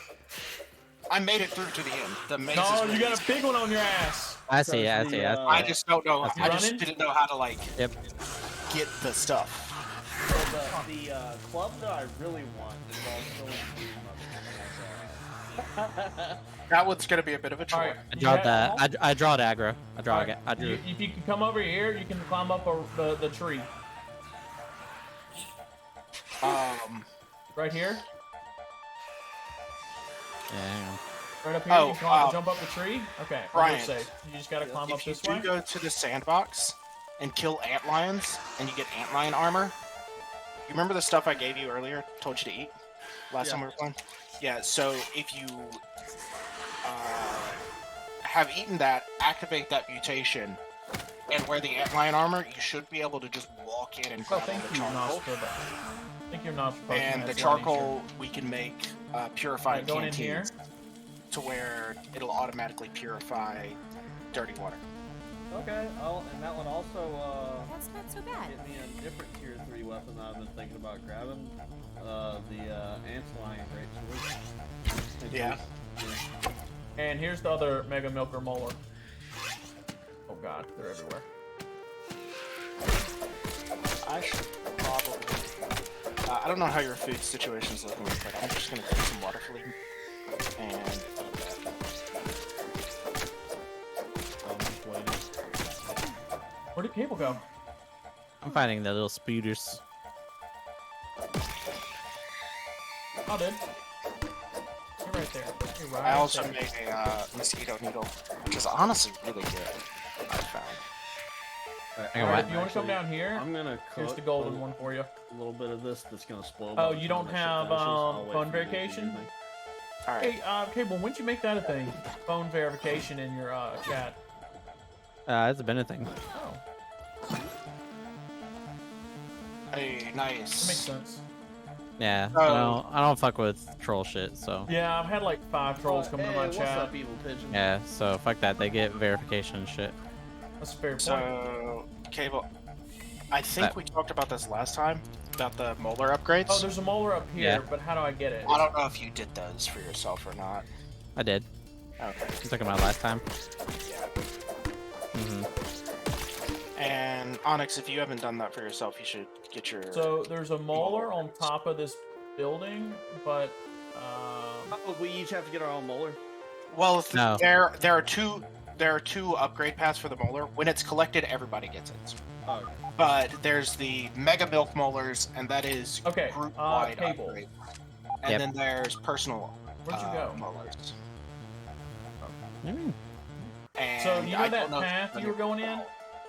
I made it through to the end. The maze No, is you really got easy. a big one on your ass. I see. I the, see. I just don't know. That's I just running? didn't know how to like Yep. get the stuff. Well, the club that I really want involves killing the That one's gonna be a bit of a chore. Alright. I drawed that. I draw the aggro. I draw. Alright, I drew. If you can come over here, you can climb up the tree. Right here. Yeah. Hang on. Right up here. Oh, you can jump up the tree. Okay. Brian, You're safe. You just gotta climb up If you this do way. go to the sandbox and kill antlions, and you get antlion armor, you remember the stuff I gave you earlier? Told you to eat last time we were playing. Yeah. So if you have eaten that, activate that mutation, and wear the antlion armor, you should be able to just walk in and Oh, grab all thank the you, Nos, charcoal. for that. I think you're not supposed to. And the that's a lot charcoal we can make purified going in here. canteens to where it'll automatically purify dirty water. Okay. Oh, and that one also That's not so bad. get me a different tier 3 weapon that I've been thinking about grabbing. The Antlion Great Sword. Yeah. And here's the other Mega Milker Molar. Oh god, they're everywhere. I should probably. I don't know how your food situation's looking, but I'm just gonna take some water for you. And I'm just waiting. Where did Cable go? I'm finding the little speeders. Oh, dude. You're right there. You're right I also there. made a mosquito needle, which is honestly really good. I found. I got Alright, what? if you want to come down here, I'm gonna cook here's the golden a one for you. little bit of this that's gonna spoil. Oh, by the you time don't this shit have, finishes. I'll wait phone for you to do your vacation? thing. Alright. Hey, Cable, when'd you make that a thing? Phone verification in your chat. It's been a thing. Oh, Hey, that makes nice. sense. Yeah. Oh. I don't fuck with troll shit. So Yeah, I've had like 5 trolls come hey, into my what's chat. up, evil pigeon? yeah. So fuck that. They get verification and shit. That's a fair point. So, Cable, I think That- we talked about this last time about the molar upgrades. Oh, there's a molar up here, Yeah. but how do I get it? I don't know if you did those for yourself or not. I did. Okay. I'm talking about last time. Yeah. And Onyx, if you haven't done that for yourself, you should get your. So there's a molar on top of this building, but Oh, we each have to get our own molar. Well, No. there are two upgrade paths for the molar. When it's collected, everybody gets it. Oh, okay. But there's the Mega Milk Molars, and that is Okay, group-wide Cable. upgrade. And Yep. then there's personal where'd you go? molars. Mm. And So you know I that don't know if path you've you were done going in?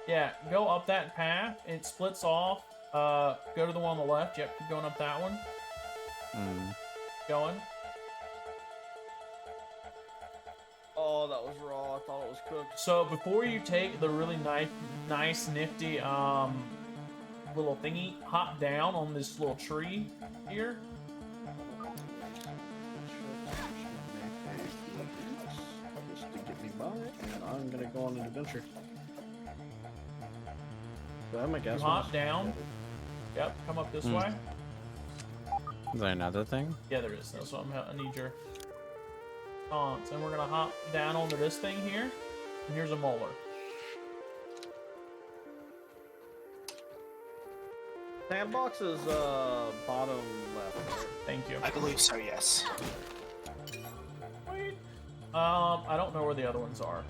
Yeah, go up that path. It splits off. Go to the one on the left. Yep, keep going up that one. Mm. Going. Oh, that was raw. I thought it was cooked. So before you take the really nice, nifty little thingy, hop down on this little tree here. Just to get me by, and I'm gonna go on an adventure. Do I have my gas You hop mask? down. Yep, come up this Hmm. way. Is there another thing? Yeah, there is. So I need your taunts, and we're gonna hop down onto this thing here. And here's a molar. Sandbox is bottom left. Right? Thank you. I believe so, yes. Wait. I don't know where the other ones are.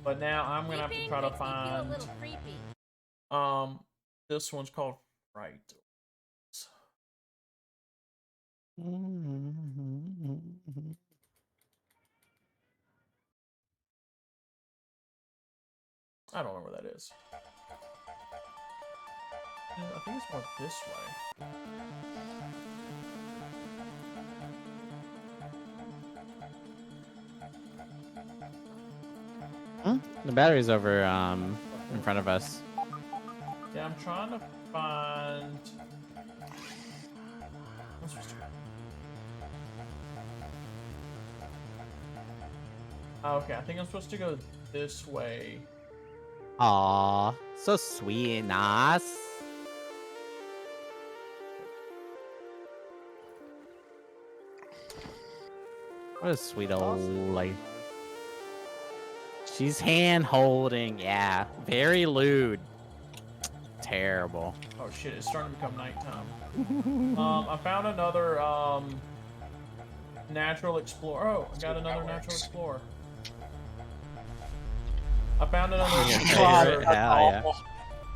But now I'm gonna have to try to Creeping makes me feel a find. little creepy. This one's called Right. I don't know where that is. I think it's more this way. The battery's over in front of us. Yeah, I'm trying to find. What's this? Okay, I think I'm supposed to go this way. Aw, so sweet and nice. What a sweet old lady. She's hand holding, yeah. Very lewd. Terrible. Oh shit, it's starting to become nighttime. I found another natural explorer. Oh, I got another natural explorer. I found another explorer. Hell yeah.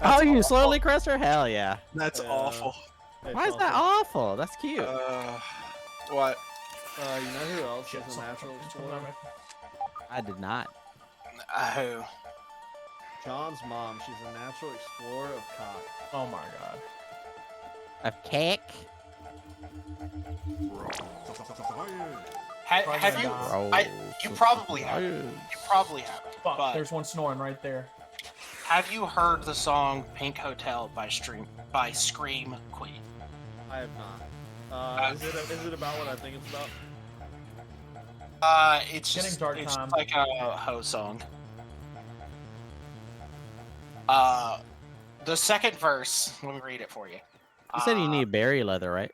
Oh, you slowly cross her? Hell yeah. That's Yeah. awful. Why is that awful? That's cute. What? You know who else Shit, is a something- natural something explorer? on my- I did not. Who? John's mom. She's a natural explorer of cock. Oh my god. A cake? Have you? You probably have. You probably have. Fuck, But there's one snoring right there. have you heard the song "Pink Hotel" by Scream Queen? I have not. Is it about what I think it's about? It's Getting just dark it's time. like a hoe song. The second verse. Let me read it for you. You said you need berry leather, right?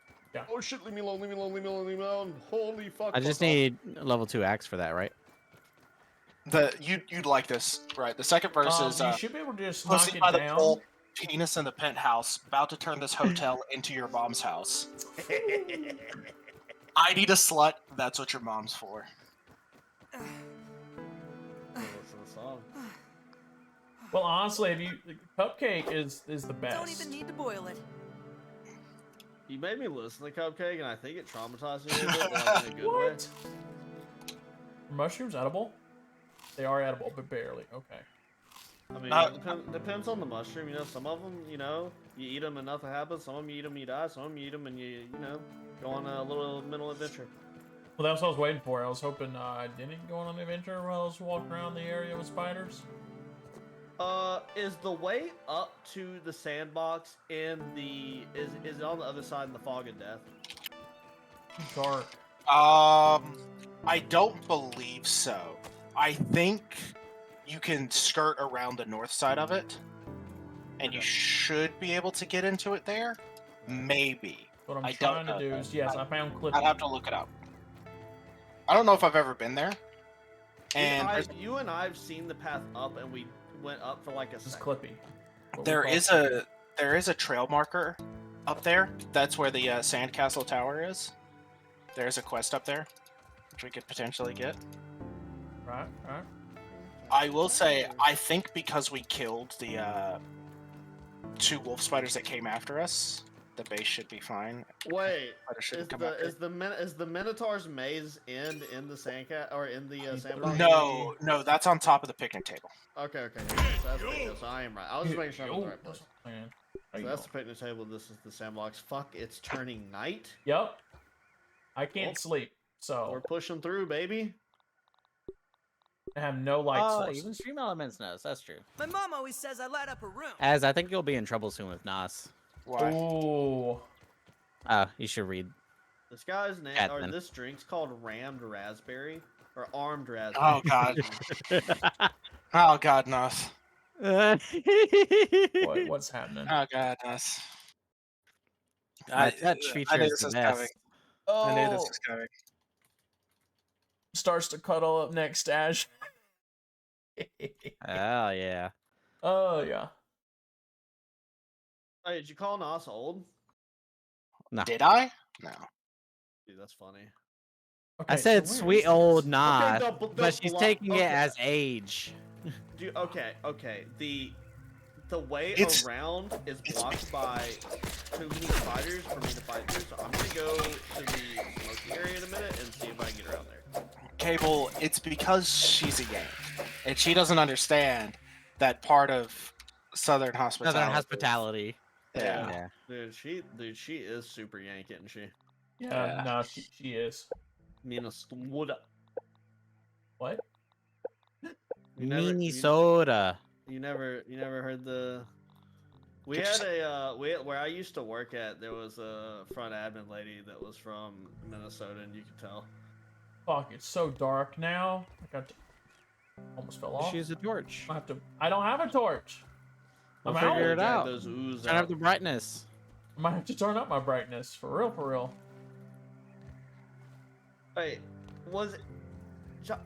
Oh shit! Leave me alone! Leave me alone! Leave me alone! Leave me alone! Holy fuck! I just fuck off. need a level 2 axe for that, right? You'd like this, right? The second verse is You should be able to just pussy knock it by the down. pole, penis in the penthouse, about to turn this hotel into your mom's house. I need a slut. That's what your mom's for. Listen to the song. Well, honestly, if you Cupcake is the best. Don't even need to boil it. You made me listen to Cupcake, and I think it traumatized me a little bit, but like in a good way. What? Are mushrooms edible? They are edible, but barely. Okay. I mean, it depends on the mushroom. You know, some of them, you eat them and nothing happens. Some of them you eat them, you die. Some of them you eat them and you go on a little mental adventure. Well, that's what I was waiting for. I was hoping I didn't go on an adventure while I was walking around the area with spiders. Is the way up to the sandbox in the is it on the other side in the fog of death? Dark. I don't believe so. I think you can skirt around the north side of it, and you should be able to get into it there. Maybe. What I'm I trying don't to do know. is, yes, I found Clippy. I'd have to look it up. I don't know if I've ever been there. And You and I have seen the path up, and we went up for like a This is second. Clippy. What we there call is a trail marker up there. That's where the Sandcastle Tower is. There's a quest up there, which we could potentially get. Right. I will say, I think because we killed the 2 wolf spiders that came after us, the base should be fine. Wait, Spider shouldn't come after. is the Minotaur's maze end in the sandcat or in the sandbox? No, that's on top of the picnic table. Okay. So that's the so I am right. I was just making sure I'm in the right place. Man. So that's the picnic table. This is the sandbox. Fuck, it's turning night. Yep. I can't Well, sleep, so We're pushing through, baby. I have no light Oh, source. even Stream Elements knows. That's true. My mom always says I light up her room. As I think you'll be in trouble soon with Nas. Why? Ooh. You should read. This guy's name or Catman. this drink's called Rammed Raspberry or Armed Raspberry. Oh god. Oh god, Nuss. What's happening? Oh god, Nuss. My touch I feature knew is this the was best. coming. Oh, I knew this was coming. starts to cuddle up next to Ash. Oh yeah. Oh yeah. Hey, did you call Nos old? No. Did I? No. Dude, that's funny. I Okay, said so where sweet is old this? Nas, the but she's block- taking it okay. as age. Okay. The way It's- around is blocked by too many spiders for me to fight through. So I'm gonna go to the smoking area in a minute and see if I can get around there. Cable, it's because she's a Yank, and she doesn't understand that part of Southern hospitality. Southern hospitality. Yeah. Dude, she is super yank, isn't she? Yeah, no, she is. Minnesota. What? Minnesota. You never heard the. We had where I used to work at. There was a front admin lady that was from Minnesota, and you could tell. Fuck, it's so dark now. Almost fell off. She has a torch. I don't have a torch. We'll I'm figure out. it out. Those ooze Turn out. up the brightness. I might have to turn up my brightness for real. Wait, was it?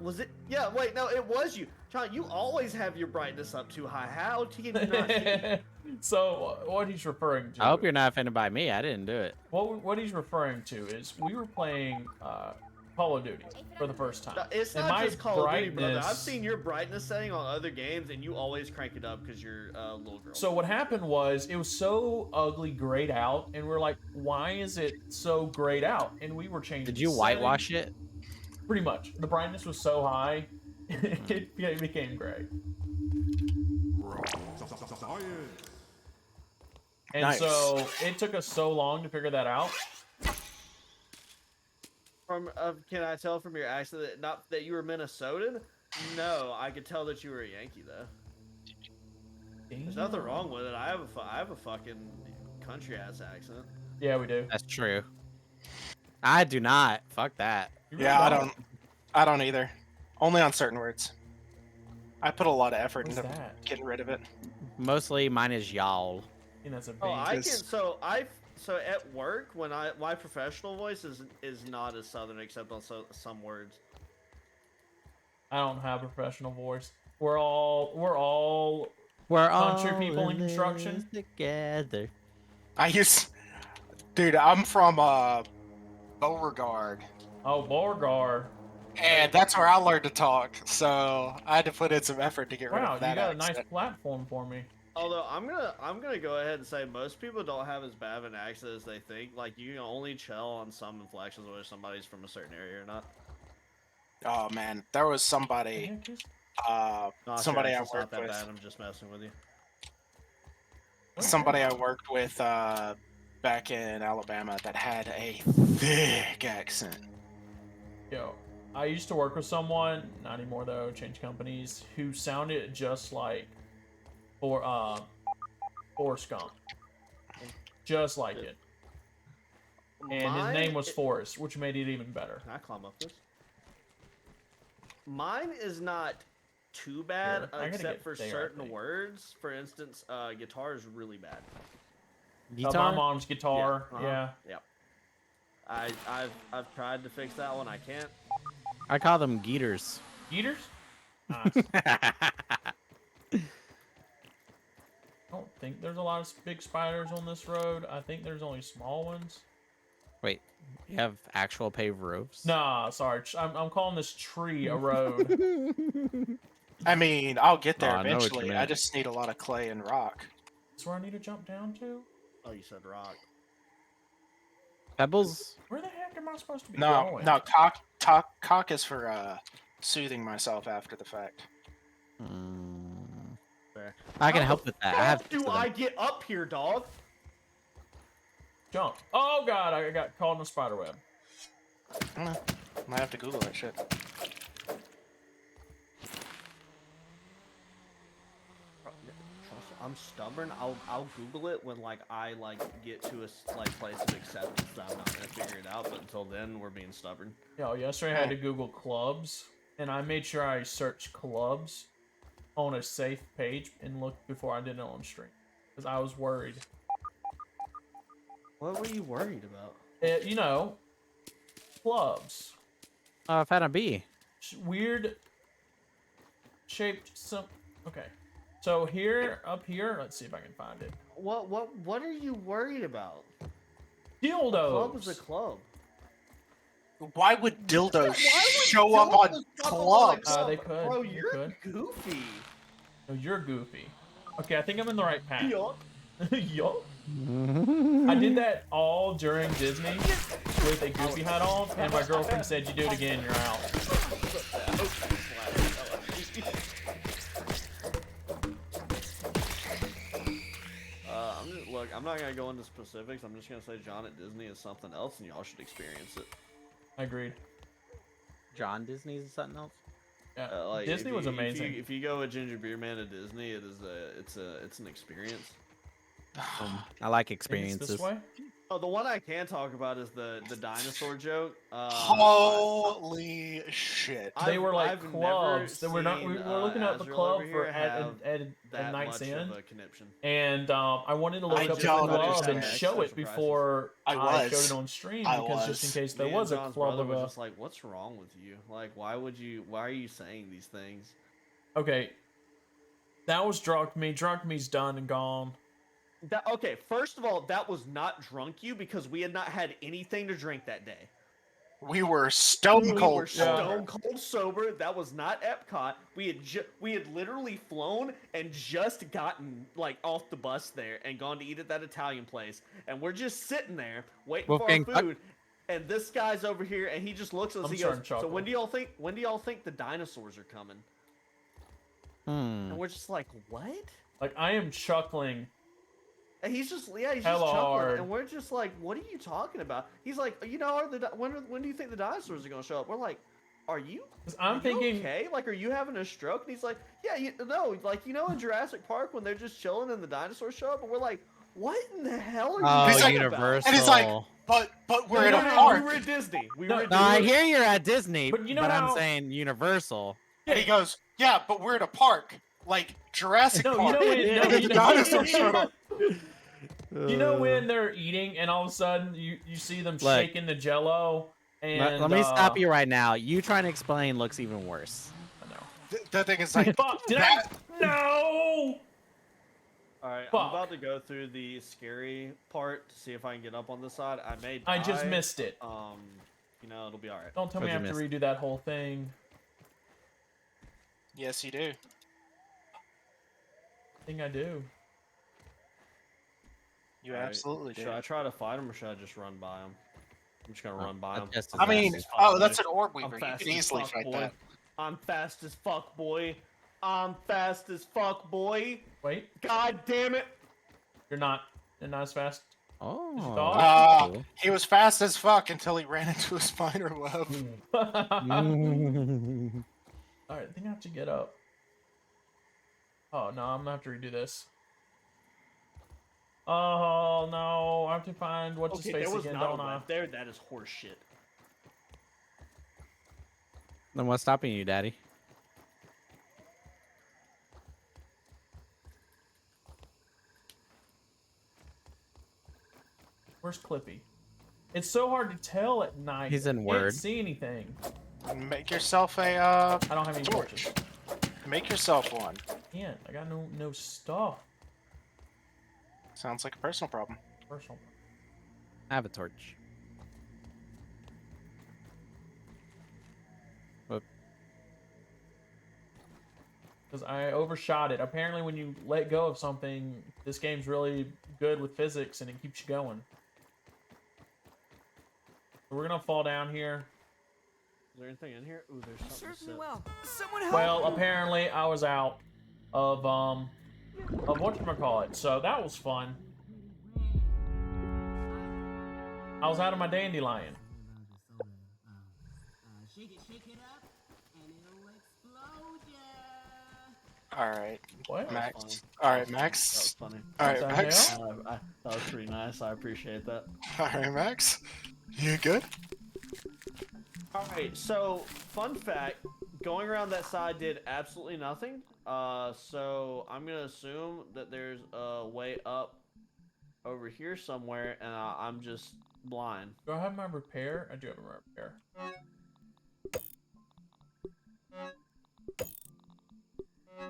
Was it? Yeah. Wait, no, it was you, John. You always have your brightness up too high. How can you not see? So what he's referring to? I hope you're not offended by me. I didn't do it. What he's referring to is we were playing Call of Duty for the first time. No, it's And not my just Call of Duty, brother. I've brightness- seen your brightness setting on other games, and you always crank it up because you're a little girl. So what happened was it was so ugly grayed out, and we're like, why is it so grayed out? And we were changing. Did you whitewash it? Pretty much. The brightness was so high, it became gray. And Nice. so it took us so long to figure that out. From can I tell from your accent that not that you were Minnesotan? No, I could tell that you were a Yankee though. There's nothing wrong with it. I have a fucking country ass accent. Yeah, we do. That's true. I do not. Fuck that. You really Yeah, I don't either. Only on certain words. I put a lot of effort What's into that? getting rid of it. Mostly mine is y'all. I think that's a Oh, I can. Just- So at work when my professional voice is not as southern except on some words. I don't have a professional voice. We're all We're Country all people in this construction? together. Dude, I'm from Beauregard, Beauregard. and that's where I learned to talk. So I had to put in some effort to get rid Wow, of you that got a nice accent. platform for me. Although I'm gonna go ahead and say most people don't have as bad of an accent as they think. Like you can only tell on some inflections whether somebody's from a certain area or not. Oh man, there was somebody, No, somebody your I accent's not worked that with. bad. I'm just messing with you. Somebody I worked with back in Alabama that had a thick accent. Yo, I used to work with someone, not anymore though, changed companies, who sounded just like Forrest Gump. Just like it. And his name was Forrest, which made it even better. Can I climb up this? Mine is not too bad, Here, I gotta except get for there, I certain think. words. For instance, guitar is really bad. My Guitar? mom's guitar, uh-huh, yeah. Yep. I've tried to fix that one. I can't. I call them geeters. Eaters? Nice. I don't think there's a lot of big spiders on this road. I think there's only small ones. Wait, you have actual paved roads? Nah, sorry. I'm calling this tree a road. I mean, I'll get there Oh, I know what you eventually. I meant. just need a lot of clay and rock. That's where I need to jump down to? Oh, you said rock. Pebbles? Where the heck am I supposed to be No, going? no, cock is for soothing myself after the fact. Fair. I can How help the with that. I fuck have do I get up here, dog? Jump. Oh god, I got caught in a spider web. I don't know. Might have to Google that shit. I'm stubborn. I'll Google it when I get to a place of acceptance that I'm not gonna figure it out. But until then, we're being stubborn. Yo, yesterday I had to Google clubs, and I made sure I searched clubs on a safe page and looked before I did it on stream. Because I was worried. What were you worried about? You know, clubs. Oh, I found a bee. Weird shaped some. Okay. So here, up here, let's see if I can find it. What are you worried about? Dildos. Club is a club. Why would dildos Why would show up on dildos clubs. They could. Bro, They you're could. goofy. No, you're goofy. Okay, I think I'm in the right path. Yuck. Yo. I did that all during Disney with a goofy hat on, and my girlfriend said, "You do it again, you're out." Look, I'm not gonna go into specifics. I'm just gonna say John at Disney is something else, and y'all should experience it. I agreed. John Disney's is something else. Yeah, Like, Disney was amazing. If you go with Ginger Beer Man to Disney, it's an experience. I like Think it's experiences. this way? Oh, the one I can talk about is the dinosaur joke. Holy shit! They were like I've never clubs. They were not. We seen, were looking at the Azrael club over for here at have that night's much end, of a conniption. and I wanted to look I up the don't club understand and that. show it Special prices. before I showed was. it on stream I because just in was. case there Me and was a John's club brother of was a. just like, "What's wrong with you? Like, why are you saying these things?" Okay, that was drunk me. Drunk me's done and gone. Okay, first of all, that was not drunk you because we had not had anything to drink that day. We were stone We cold. were stone cold sober. That was not Epcot. We had literally flown and just gotten like off the bus there and gone to eat at that Italian place, and we're just sitting there waiting for Wolfgang our Puck. food. And this guy's over here, and he just looks at us. I'm He starting goes, to "So chuckle. when do y'all think the dinosaurs are coming?" And we're just like, "What?" Like I am chuckling. And he's just Hella chuckling, hard. and we're just like, "What are you talking about?" He's like, "You know, when do you think the dinosaurs are gonna show up?" We're like, "Are you? 'Cause I'm are you thinking. okay? Like, are you having a stroke?" And he's like, "Yeah, no, like in Jurassic Park when they're just chilling and the dinosaurs show up." And we're like, "What in the hell are you Oh, He's like- talking Universal. And he's like, but we're No, in no, a no, about?" park. We were at Disney. We No, were at No, I Disney. hear you're at Disney, But you know I'm how- saying Universal. And he goes, yeah, but we're in a park. Like Jurassic No, you Park. know when. No, And you the know, dinosaurs showed up. you know when they're eating and all of a sudden you see them Look. shaking the Jello and. Let me stop you right now. You trying to explain looks even worse. I know. The thing is like, Fuck! Did that- I? No! All right, Fuck. I'm about to go through the scary part to see if I can get up on this side. I may. I just die. missed it. It'll be all right. Don't tell me I What'd have you to redo that whole thing. yes, you do. I think I do. You All right, absolutely do. Should I try to fight him or should I just run by him? I'm just gonna run by him. I mean, fast as fuck, oh, that's boy. an orb I'm weaver. You fast can as easily fuck, fight boy. that. I'm fast as fuck, boy. I'm fast as fuck, boy. Wait, God damn it. you're not. You're not as fast. Oh. dog? cool. He was fast as fuck until he ran into a spider web. Alright, I think I have to get up. Oh no, I'm gonna have to redo this. Oh no, I have to find what's his Okay, face there was again, not don't a I? web there. That is horseshit. Then what's stopping you, Daddy? Where's Clippy? It's so hard to tell at night. He's in I Word. can't see anything. Make yourself a I don't have any torch. torches. Make yourself one. I can't. I got no stuff. Sounds like a personal problem. Personal. I have a torch. Because I overshot it. Apparently, when you let go of something, this game's really good with physics and it keeps you going. So we're gonna fall down here. Is there anything in here? Ooh, there's something. Serves to me sip. well. Someone help! Well, apparently I was out of whatchamacallit, so that was fun. I was out of my dandelion. Shake it up, and it'll explode ya. All right, What? Funny. Max. All right, That was Max. funny. All right, What the Max. hell? That was pretty nice. I appreciate that. All right, Max. You good? All right. So, fun fact: going around that side did absolutely nothing. So I'm gonna assume that there's a way up over here somewhere, and I'm just blind. Do I have my repair? I do have my repair.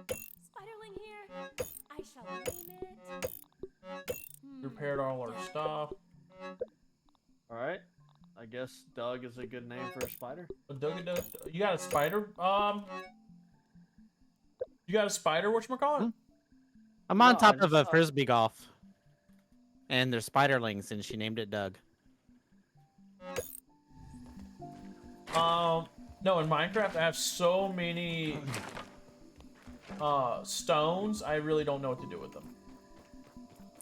Spiderling here. I shall name it. Repaired all our stuff. All right. I guess guess Doug is a good name for a spider. You got a spider? You got a spider? Whatchamacallit? I'm on No, top I of a just- frisbee golf. And there's spiderlings, and she named it Doug. No, in Minecraft I have so many stones, I really don't know what to do with them.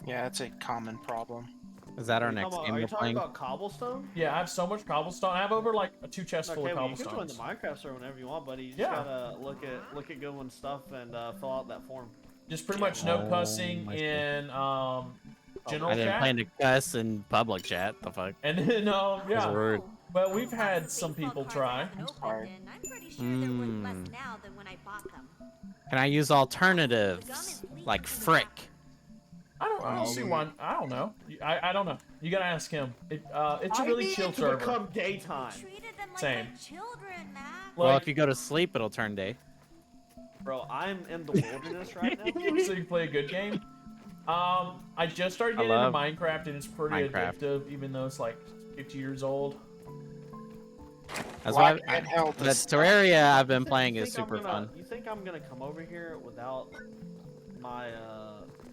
Yeah, it's a common problem. Is that our Are you next talking about- game Are we're you talking playing? about cobblestone? Yeah, I have so much cobblestone. I have over like a 2 chests full Okay, of well, you can join cobblestones. the Minecraft server whenever you want, buddy. You just Yeah. gotta look at good one stuff and fill out that form. Just pretty much no Oh, cussing I see. in general I didn't chat. plan to cuss in public chat. The fuck? And then That's yeah. rude. Well, we've had some people try. Sorry. I'm pretty sure they're worth less Mm. now than when I bought them. Can I use alternatives like frick? I don't see one. I don't know. I don't know. You gotta ask him. It's a really chill to server. become daytime. Treated them like Same. my children, Max. Well, Like- if you go to sleep, it'll turn day. Bro, I'm in the wilderness right now. So you play a good game. I just started getting into love Minecraft and it's pretty Minecraft. addictive, even though it's like 50 years old. That's Why why can't help the this? Terraria I've been You playing think is I'm super gonna- fun. You think I'm gonna come over here without my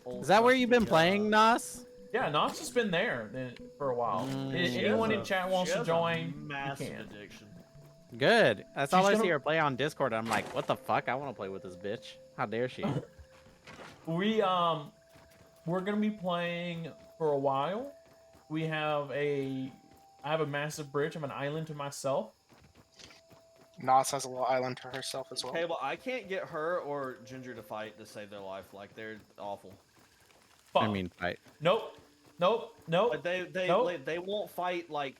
old Is that where you've been trusty, playing, Nas? Yeah, Nox has been there for a while. Mm. Anyone in chat wants she to has a join, you massive can. addiction. Good. That's all She's I gonna- see her play on Discord. I'm like, what the fuck? I want to play with this bitch. How dare she? We're gonna be playing for a while. I have a massive bridge. I have an island to myself. Nos has a little island to herself as well. Okay, well, I can't get her or Ginger to fight to save their life. Like, they're awful. Fuck. I mean, fight. Nope. Like, Nope. they won't fight, like,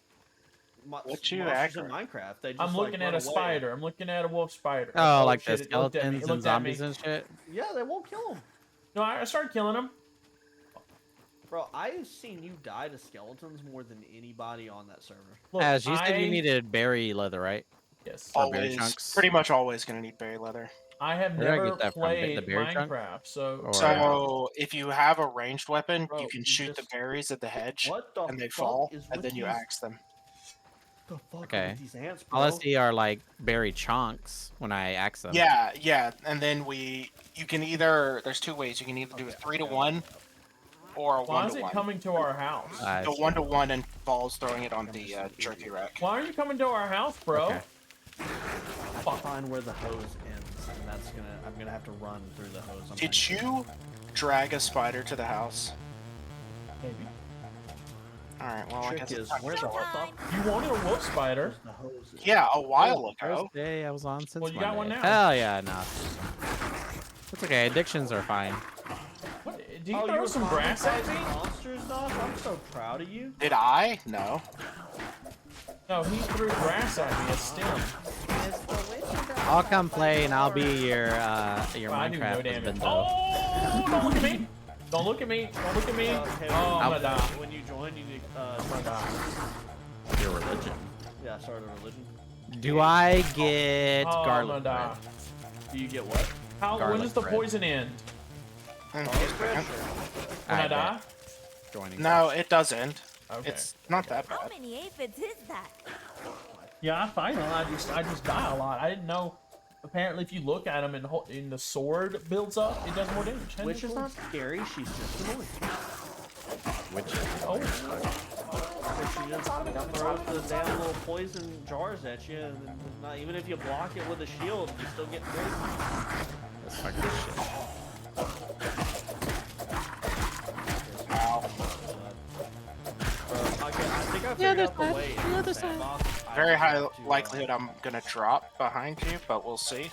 What you monsters in aggro? Minecraft. They just, I'm like, looking run at a away. spider. I'm looking at a wolf spider. Oh, like the shit, it looked at me, skeletons it and looked at me. zombies and shit? Yeah, they won't kill them. No, I started killing them. Bro, I've seen you die to skeletons more than anybody on that server. Look, As you said, I- you needed berry leather, right? Yes. Or berry Always, chunks. pretty much always gonna need berry leather. I have Where do I never get that from? played The berry chunk? Minecraft, so Or- So if you have a ranged weapon, Bro, you can you shoot the just- berries at the hedge, What the and they fuck fall, is and with then you these- axe them. The fuck Okay. with these ants, bro? All I see are like berry chunks when I axe them. Yeah, and then you can either, there's two ways, you can either do a Okay, 3-to-1 or a why is it 1-to-1. coming to our house? I The see. 1-to-1 involves throwing it on the jerky rack. Why are you coming to our house, bro? Okay. Find where the hose ends, and I'm gonna have to run through the hose. I'm Did not- you drag a spider to the house? Maybe. Alright, well I Trick guess is, it's time where to the go. fuck You wanted a wolf spider. is the hose? Yeah, a while ago. First day I was on since Well, you got one Monday. now. Hell yeah, no. It's okay. Addictions are fine. What? Do you Oh, throw were some finally grass at fighting me? monsters, dog? I'm so proud of you. Did I? No. No, he threw grass at me, a stem. I'll come play and I'll be your Well, I do no Minecraft damage. husband though. Oh, don't look at me. Don't look at me. Don't look at me. Okay, Oh, I'm gonna die. when you join, you need I'm gonna die. Your religion. yeah, start a religion. Do I get Oh, I'm garlic gonna die. bread? Do you get what? When Garlic does the bread. poison end? Bread, When I bet. die? Joining. No, it doesn't. Okay. It's not that How bad. many aphids is that? Yeah, I find them. I just die a lot. I didn't know. Apparently, if you look at them and the sword builds up, it does more damage. Isn't Which it is cool? not scary, she's just annoying. Which Oh, She just throws the damn little poison jars at you, and not, even if you block it with a shield, you still get crazy. that's fucking shit. Wow. Okay, I think I figured out the way. the other side. Sandbox. I Very just high have to, likelihood I'm gonna drop behind you, but we'll see.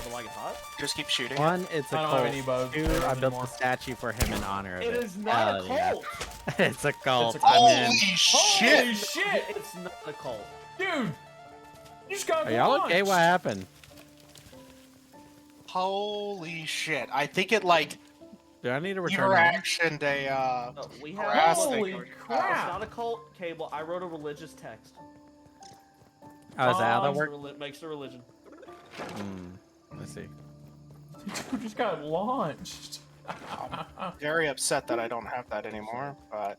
The like it's hot. Just keep shooting. One, it's a I don't cult. have any bows. Two, arrows I built anymore. a statue for him in honor of it. It is not a Hell yeah. cult. It's a cult. It's a cult. I'm in. Holy Holy shit! shit, It's not a cult. dude! You just got Are y'all okay? What happened? Holy shit! I think it like Do I need to return home? interaction day. No, we have Harassing. Holy It's crap! not a cult cable. I wrote a religious text. Oh, is that how that Um, works? Makes a religion. Let's see. Dude just got launched. Very upset that I don't have that anymore, but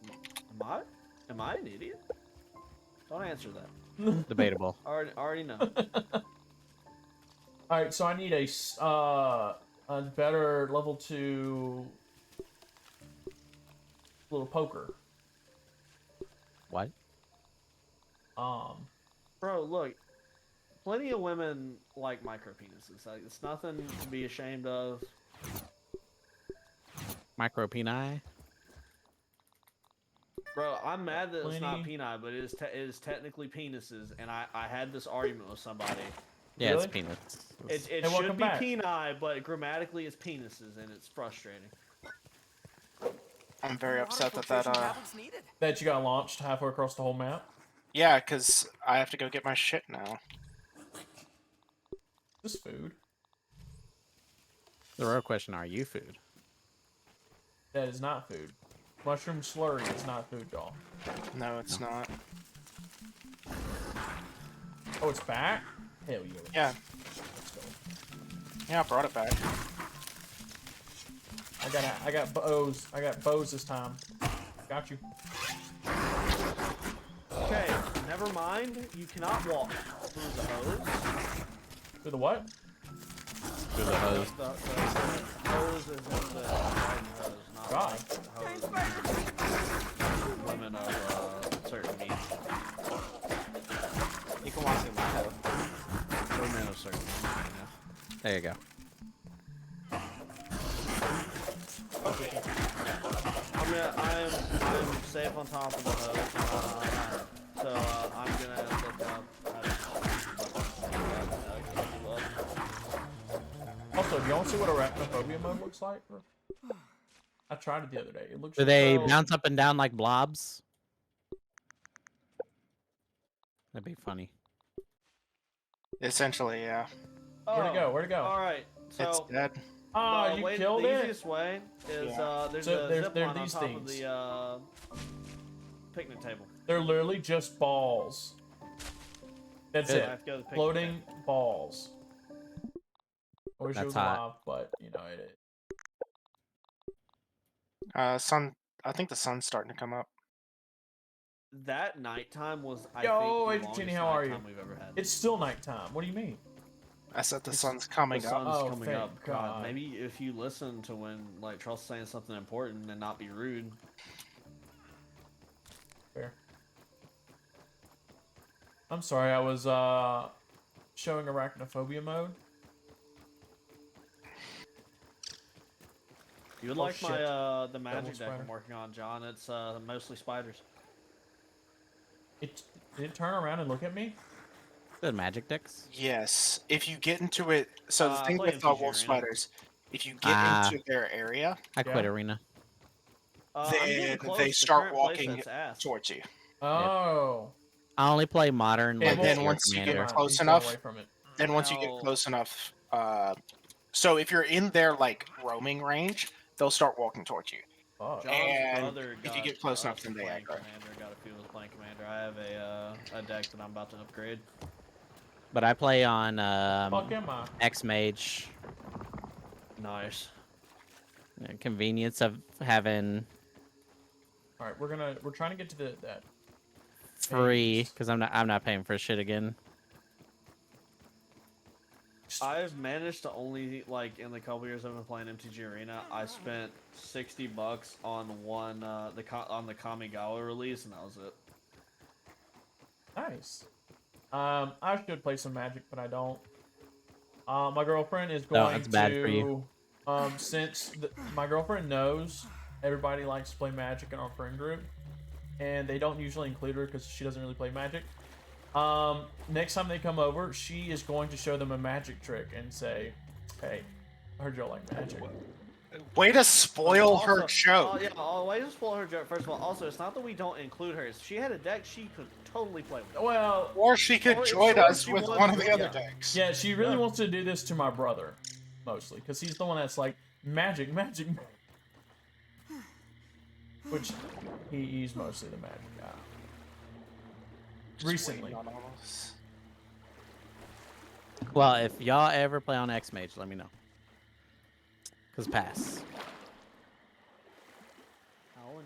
Am I? Am I an idiot? Don't answer that. Debatable. Already know. All right, so I need a better level 2 little poker. What? Bro, look. Plenty of women like micro penises. Like, it's nothing to be ashamed of. Micro peni? Bro, I'm mad that it's not Plenty. peni, but it is technically penises, and I had this argument with somebody. Yeah, Really? it's penis. It Hey, should welcome be back. peni, but grammatically it's penises, and it's frustrating. I'm very upset That you got launched halfway across the whole map. Yeah, because I have to go get my shit now. This food. The real question, are you food? That is not food. Mushroom slurry is not food, y'all. No, it's not. Oh, it's back? Hell yeah. Yeah. Let's go. Yeah, I brought it back. I got bows. I got bows this time. Got you. Okay, never mind. You cannot walk through the hose. Through the what? Through the hose. The hose is in the garden hose, not God. like the hose. Women of certain means. You can walk through my house. Women of certain means, you know. There you go. I'm safe on top of the hose, so I'm gonna look up. Also, do y'all see what arachnophobia mode looks like? I tried it the other day. It looks Do they so... bounce up and down like blobs? That'd be funny. Essentially, yeah. Where'd it go? Where'd it go? All right, It's so dead. Oh, you killed the it? easiest way is there's So a there's- zip there are line on these top things. of the picnic table. They're literally just balls. That's So I it. have to go to the picnic Floating table. balls. I wish it That's was hot. alive, but, you know, it... Sun. I think the sun's starting to come up. That nighttime was, I Yo, think, the Adrian, longest how are nighttime you? we've ever had. It's still nighttime. What do you mean? I said the It's- sun's coming the up. sun's Oh, coming thank up. God. Maybe if you listen to when like Charles saying something important and not be rude. Fair. I'm sorry, I was showing arachnophobia mode. You would Oh, like shit. my the magic Double deck spider. I'm working on, John. It's mostly spiders. Did it turn around and look at me? The magic decks? Yes. If you get into it, so the I thing play with MTG wolf Arena. spiders, if you get Ah. into their area, I quit Yeah. arena. I'm then getting close. they The start current walking playset's ass. towards you. Oh. I only play modern Yeah, like then Zero once you get Commander. close he's going enough, away from it. Then once you get Now- close enough, so if you're in their like roaming range, they'll start walking towards you. Fuck. John's And brother if you got get close enough, us then they playing aggro. Commander. Got a few with playing Commander. I have a deck that I'm about to upgrade. But I play on Fuck am I? X Mage. Nice. Convenience of having All right, we're trying to get to that. free Phase. because I'm not paying for shit again. I've managed to only like in the couple years I've been playing MTG Arena, I spent $60 on one on the Kamigawa release, and that was it. Nice. I should play some Magic, but I don't. My girlfriend is No, going that's bad to. for you. Since my girlfriend knows everybody likes to play Magic in our friend group, and they don't usually include her because she doesn't really play Magic. Next time they come over, she is going to show them a magic trick and say, "Hey, I heard y'all like Magic." Way to spoil Also- her show. Yeah, way to spoil her joke. First of all, also it's not that we don't include her. If she had a deck, she could totally play with it. Well, Or she could Or- join or us she with wants one of to, the other yeah. decks. yeah, she really Yeah. wants to do this to my brother, mostly, because he's the one that's like Magic, Magic, which he's mostly the Magic guy. Just Recently. waiting on all this. Well, if y'all ever play on X Mage, let me know. Cause pass. How in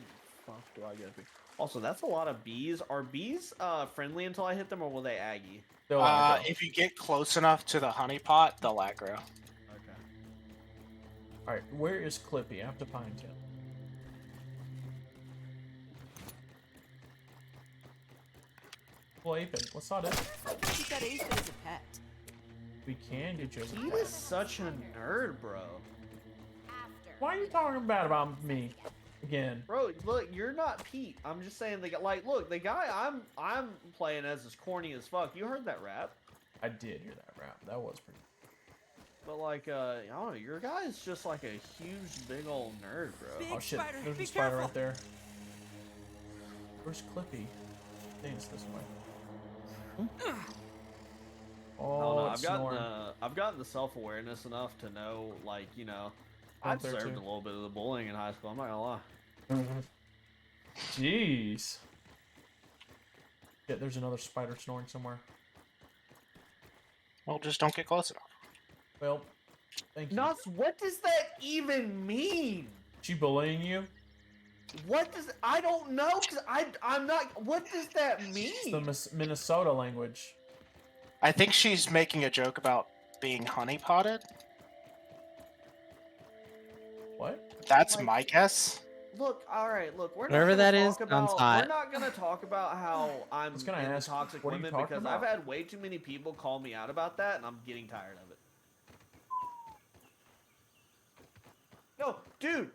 fuck do I get? Also, that's a lot of bees. Are bees friendly until I hit them, or will they aggy? They'll aggro. If you get close enough to the honey pot, they'll aggro. Okay. All right, where is Clippy? I have to find him. Well, Apen, let's not it. Keep that aphid as a pet. We can get you as a He pet. is such a nerd, bro. After. Why are you talking bad about me again? Bro, look, you're not Pete. I'm just saying, look, the guy I'm playing as is corny as fuck. You heard that rap, I did hear that rap. That was pretty. but like, I don't know, your guy is just like a huge, big old nerd, bro. Big Oh shit! spider, There's be a spider careful. right there. Where's Clippy? I think it's this way. I don't Oh, know, it's snoring. I've gotten the self-awareness enough to know, like, you know, I'm I've there served too. a little bit of the bullying in high school. I'm not gonna lie. Jeez. Yeah, there's another spider snoring somewhere. Well, just don't get close enough. Well, thank you. Nuts, what does that even mean? She bullying you? What does I don't know because I'm not. What does that mean? It's the Minnesota language. I think she's making a joke about being honey potted. What? That's Like- my guess. Look, all right, look, we're Whatever not gonna that is, talk sounds about. hot. We're not gonna talk about how I'm was gonna into ask, toxic what are you women talking because about? I've had way too many people call me out about that, and I'm getting tired of it. No, dude,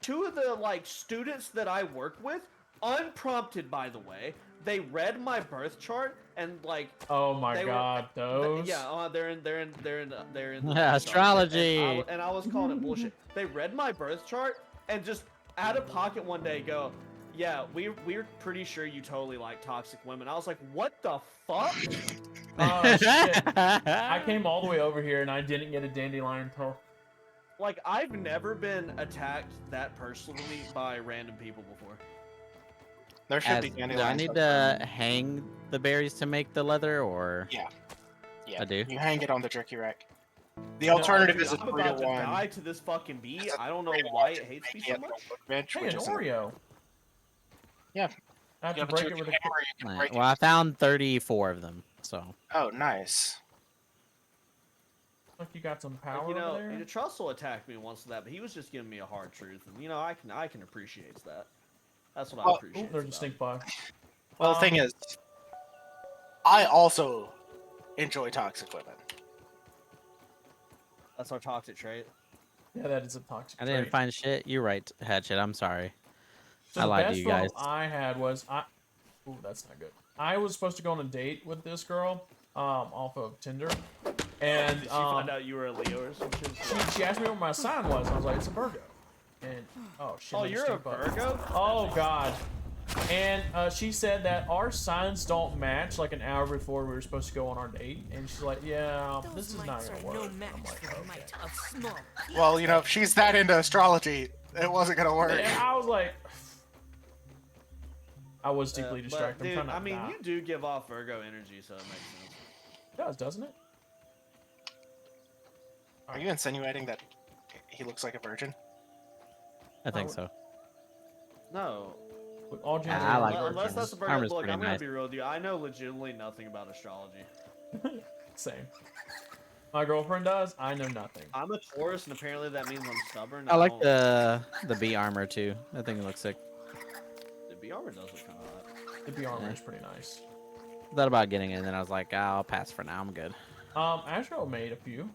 two of the like students that I work with, unprompted by the way, they read my birth chart and like Oh my They were- god, those? yeah, they're in the Astrology. and I was calling it bullshit. They read my birth chart and just out of pocket one day go, yeah, we're pretty sure you totally like toxic women. I was like, what the fuck? Oh shit. I came all the way over here and I didn't get a dandelion pearl. Like, I've never been attacked that personally by random people before. There should As- be do I dandelions need outside. to hang the berries to make the leather, or? Yeah. I do. You hang it on the jerky rack. The alternative Dude, is a I'm 3 about to to 1. die to this fucking bee. It's a I don't know 3 to why 1 it hates me make so it on much. the workbench, Hey, which an is Oreo. Yeah. I have You to have a break it two-inch with a. hammer, you can Right, break well, I found 34 of them, so. Oh, nice. Like you got some power Like, you know, over there. Trussell attacked me once for that, but he was just giving me a hard truth, and you know, I can appreciate that. That's what I Well- Ooh, appreciate. there's a stink bug. Well, the thing is, I also enjoy toxic women. That's our toxic trait. Yeah, that is a toxic I didn't trait. find shit. You're right, Hatchet. I'm sorry. So I the lied to best you guys. one I had was Ooh, that's not good. I was supposed to go on a date with this girl, off of Tinder, and Did she find out you were a Leo or some shit? she asked me what my sign was. And I was like, it's a Virgo. And oh shit. Oh, another you're a stink bug. Virgo? Oh god. And she said that our signs don't match like an hour before we were supposed to go on our date. And she's like, yeah, Those this is not mites gonna are work. no I'm match like, for the okay. might of small. Well, you know, if she's that into astrology, it wasn't gonna work. And I was like, I was deeply But, distracted. dude, I'm trying I to mean, die. you do give off Virgo energy, so it makes sense. It does, doesn't it? Are you insinuating that he looks like a virgin? I think Oh. so. No. With all genders, I like Unless virgins. that's a Virgo. Armor's Look, pretty I'm gonna nice. be real with you. I know legitimately nothing about astrology. Same. My girlfriend does. I know nothing. I'm a Taurus, and apparently that means I'm stubborn. I like don't- the bee armor too. That thing looks sick. The B armor does look kind of hot. The B armor Yeah. is pretty nice. Thought about getting it, and then I was like, I'll pass for now. I'm good. Astro made a few.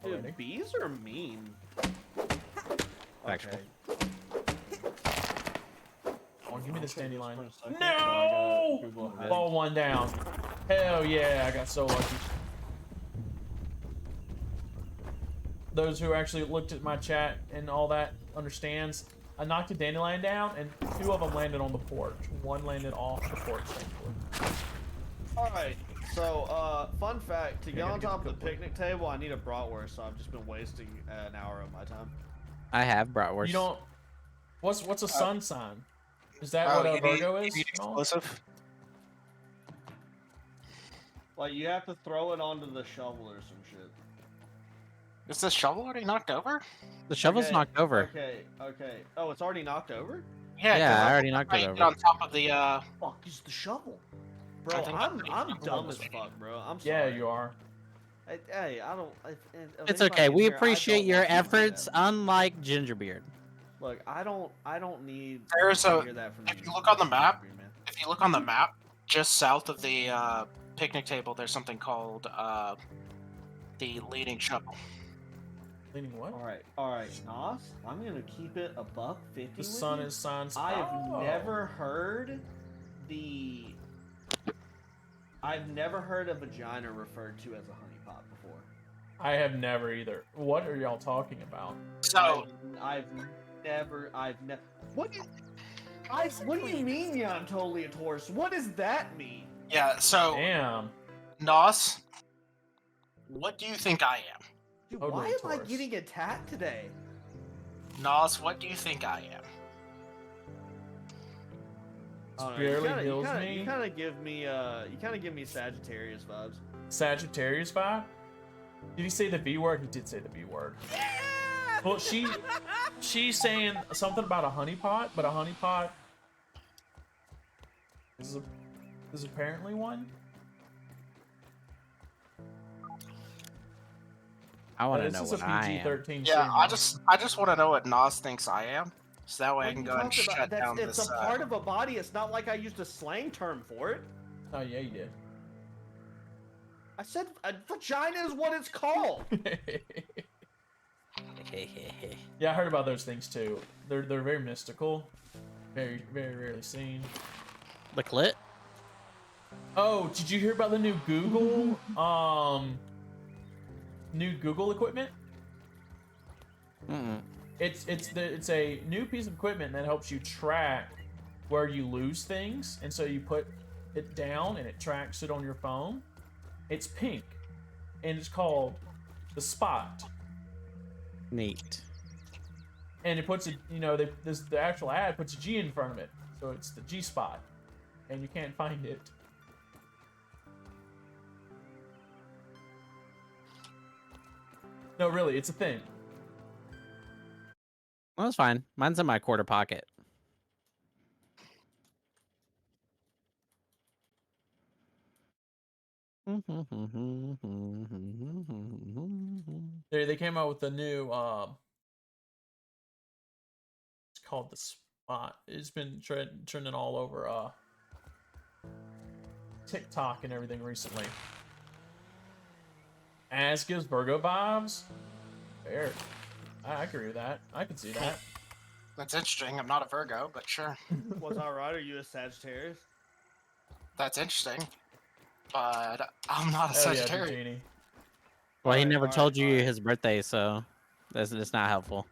already. Dude, bees are mean. Factual. Okay. Oh, give me this dandelion. Just for a second. No! I gotta Google it. Ball one down. Hell yeah, I got so lucky. Those who actually looked at my chat and all that understands. I knocked a dandelion down, and 2 of them landed on the porch. 1 landed off the porch, thankfully. Alright, so, fun fact, to Yeah, get gotta on get top the of the good picnic table, I need a bratwurst, so I've just been wasting an hour of my time. I have bratwurst. You don't. What's a sun sign? Is that Oh, what a you need- Virgo you is? need at all? explosive? Like, you have to throw it onto the shovel or some shit. Is the shovel already knocked over? The shovel's Okay, knocked over. Okay. Oh, it's already knocked over? Yeah, Yeah, 'cause I I'm already knocked it right over. on top of the. Fuck is the shovel, I bro? think I'm dumb as fuck, bro. I'm Yeah, sorry. you are. Hey, I don't. Of It's anybody okay. in We here, I appreciate don't your want you to do that. efforts, unlike Gingerbeard. Look, I don't need There's to a. hear that from If you. you look on the map, Gingerbeard man. if you look on the map, just south of the picnic table, there's something called the leading shovel. Leaning what? All right, Nos. I'm gonna keep it a buck 50 The with sun you. is signs. I have Oh. never heard the. I've never heard a vagina referred to as a honeypot before. I have never either. What are y'all talking about? So I've never. What do you mean? Yeah, I'm totally a Taurus. What does that mean? yeah, so Damn. Nos, what do you think I am? Dude, Totally why am I Taurus. getting attacked today? Nos, what do you think I am? I don't know, Barely heals you me. kind of give me Sagittarius vibes. Sagittarius vibe? Did he say the V word? He did say the V word. Well, she's saying something about a honeypot, but a honeypot is apparently one. I want to This know is a what I am. PG-13 Yeah, stream, I just want to know what Nos thinks I am, so that way I What can are go you ahead and talking shut about? down It's this. a part of a body. It's not like I used a slang term for it. Oh yeah, you did. I said a vagina is what it's called. Yeah, I heard about those things too. They're very mystical, very rarely seen. The clit? Oh, did you hear about the new Google equipment? Mm-mm. It's a new piece of equipment that helps you track where you lose things, and so you put it down and it tracks it on your phone. It's pink, and it's called the Spot. Neat. And it puts it, the actual ad puts a G in front of it, so it's the G Spot, and you can't find it. No, really, it's a thing. Well, that's fine. Mine's in my quarter pocket. They came out with a new it's called the Spot. It's been trending all over TikTok and everything recently. As gives Virgo vibes. Fair. I agree with that. I can see that. That's interesting. I'm not a Virgo, but sure. Was I right? Are you a Sagittarius? That's interesting. But I'm not a Hell yeah, Sagittarius. Genie. Well, he Alright, never alright, told you alright. his birthday, so that's not helpful.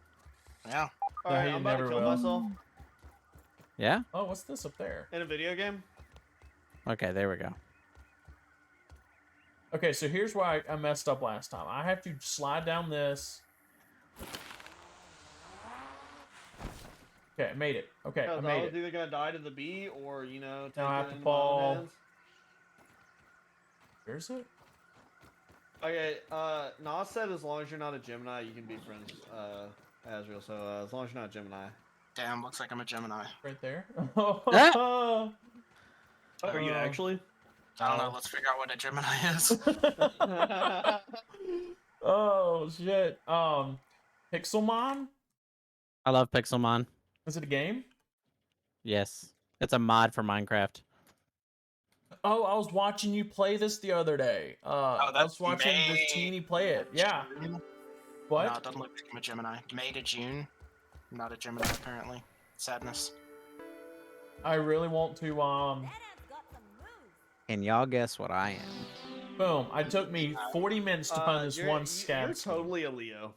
Yeah. No, Alright, he I'm about to never kill will. myself Yeah? Oh, what's this up there? in a video game. Okay, there we go. Okay, so here's why I messed up last time. I have to slide down this. Okay, I made it. Okay, I Because I made was it. either gonna die to the bee or take Now I have it to in fall. my own hands. Where's it? Okay, Nas said as long as you're not a Gemini, you can be friends, Azrael. So as long as you're not a Gemini. Damn, looks like I'm a Gemini. Right there. Oh, are you actually? I don't know. Let's figure out what a Gemini is. Oh shit. Pixelmon? I love Pixelmon. Is it a game? Yes. It's a mod for Minecraft. Oh, I was watching you play this the other day. I was that's watching this May. teeny play it. Yeah. June? What? No, it doesn't look like I'm a Gemini. May to June. I'm not a Gemini, apparently. Sadness. I really want to That ad's got some moves. And y'all guess what I am? boom. It took me 40 minutes to find this one You're scab. totally a Leo.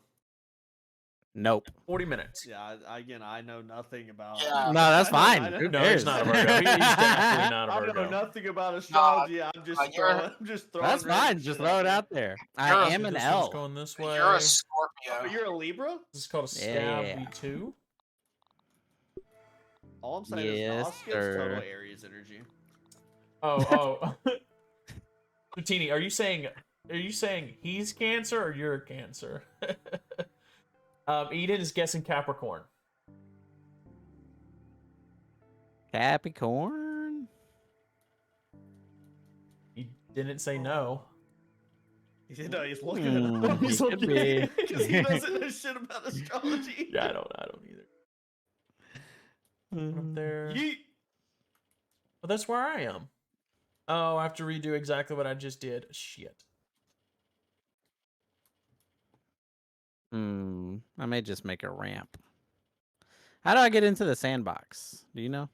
Nope. 40 minutes. Yeah, again, I know nothing about. Yeah. No, that's fine. I know- Who No, cares? he's not a Virgo. He's definitely not a I know Virgo. nothing about astrology. I'm just you're- throwing. I'm just throwing. That's random fine. Just shit throw it there. out there. You're I a- am an This one's L. going this way. You're a Oh, Scorpio. you're a Libra. This is called a scab Yeah. V2. All I'm saying Yes, is Nos gets sir. total Aries energy. Oh. So, Teeny, are you saying he's Cancer or you're Cancer? Eden is guessing Capricorn. Capricorn. He didn't say no. He said, no, he's looking it up. He He's could looking be. because he doesn't know shit about astrology. Yeah, I don't either. Up there. Yeet. But that's where I am. Oh, I have to redo exactly what I just did. Shit. I may just make a ramp. How do I get into the sandbox? Do you know?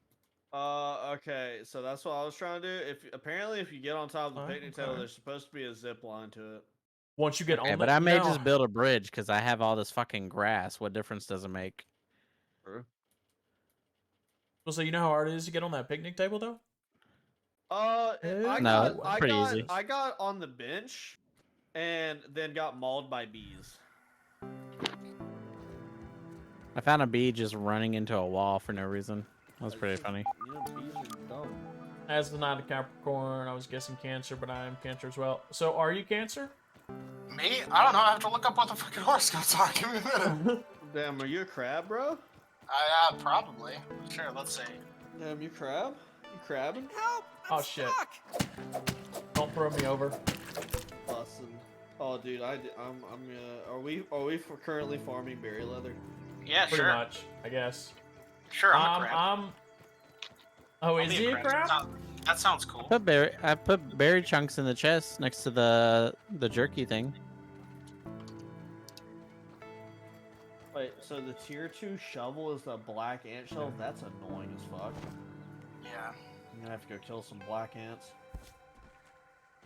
Okay, so that's what I was trying to do. If you get on top of the Oh, picnic table, okay. there's supposed to be a zip line to it. Once you get Okay, on but the, I may no. just build a bridge because I have all this fucking grass. What difference does it make? True. So you know how hard it is to get on that picnic table, though? No, pretty easy. I got on the bench, and then got mauled by bees. I found a bee just running into a wall for no reason. That was pretty funny. You know, bees are dumb. As the not a Capricorn, I was guessing Cancer, but I am Cancer as well. So are you Cancer? Me? I don't know. I have to look up what the fucking horoscopes are. Give me a minute. Damn, are you a crab, bro? Probably. Sure, let's see. Damn, you crab? You crabbing? Help! Oh shit! Don't throw me over. Bussin'. Oh, dude, I'm are we currently farming berry leather? Yeah, Pretty sure. much, I guess. Sure, I'm a crab. Oh, I'll is be he a crab? That sounds cool. I put berry chunks in the chest next to the jerky thing. Wait, so the tier 2 shovel is the black ant shell? That's annoying as fuck. Yeah. I'm gonna have to go kill some black ants.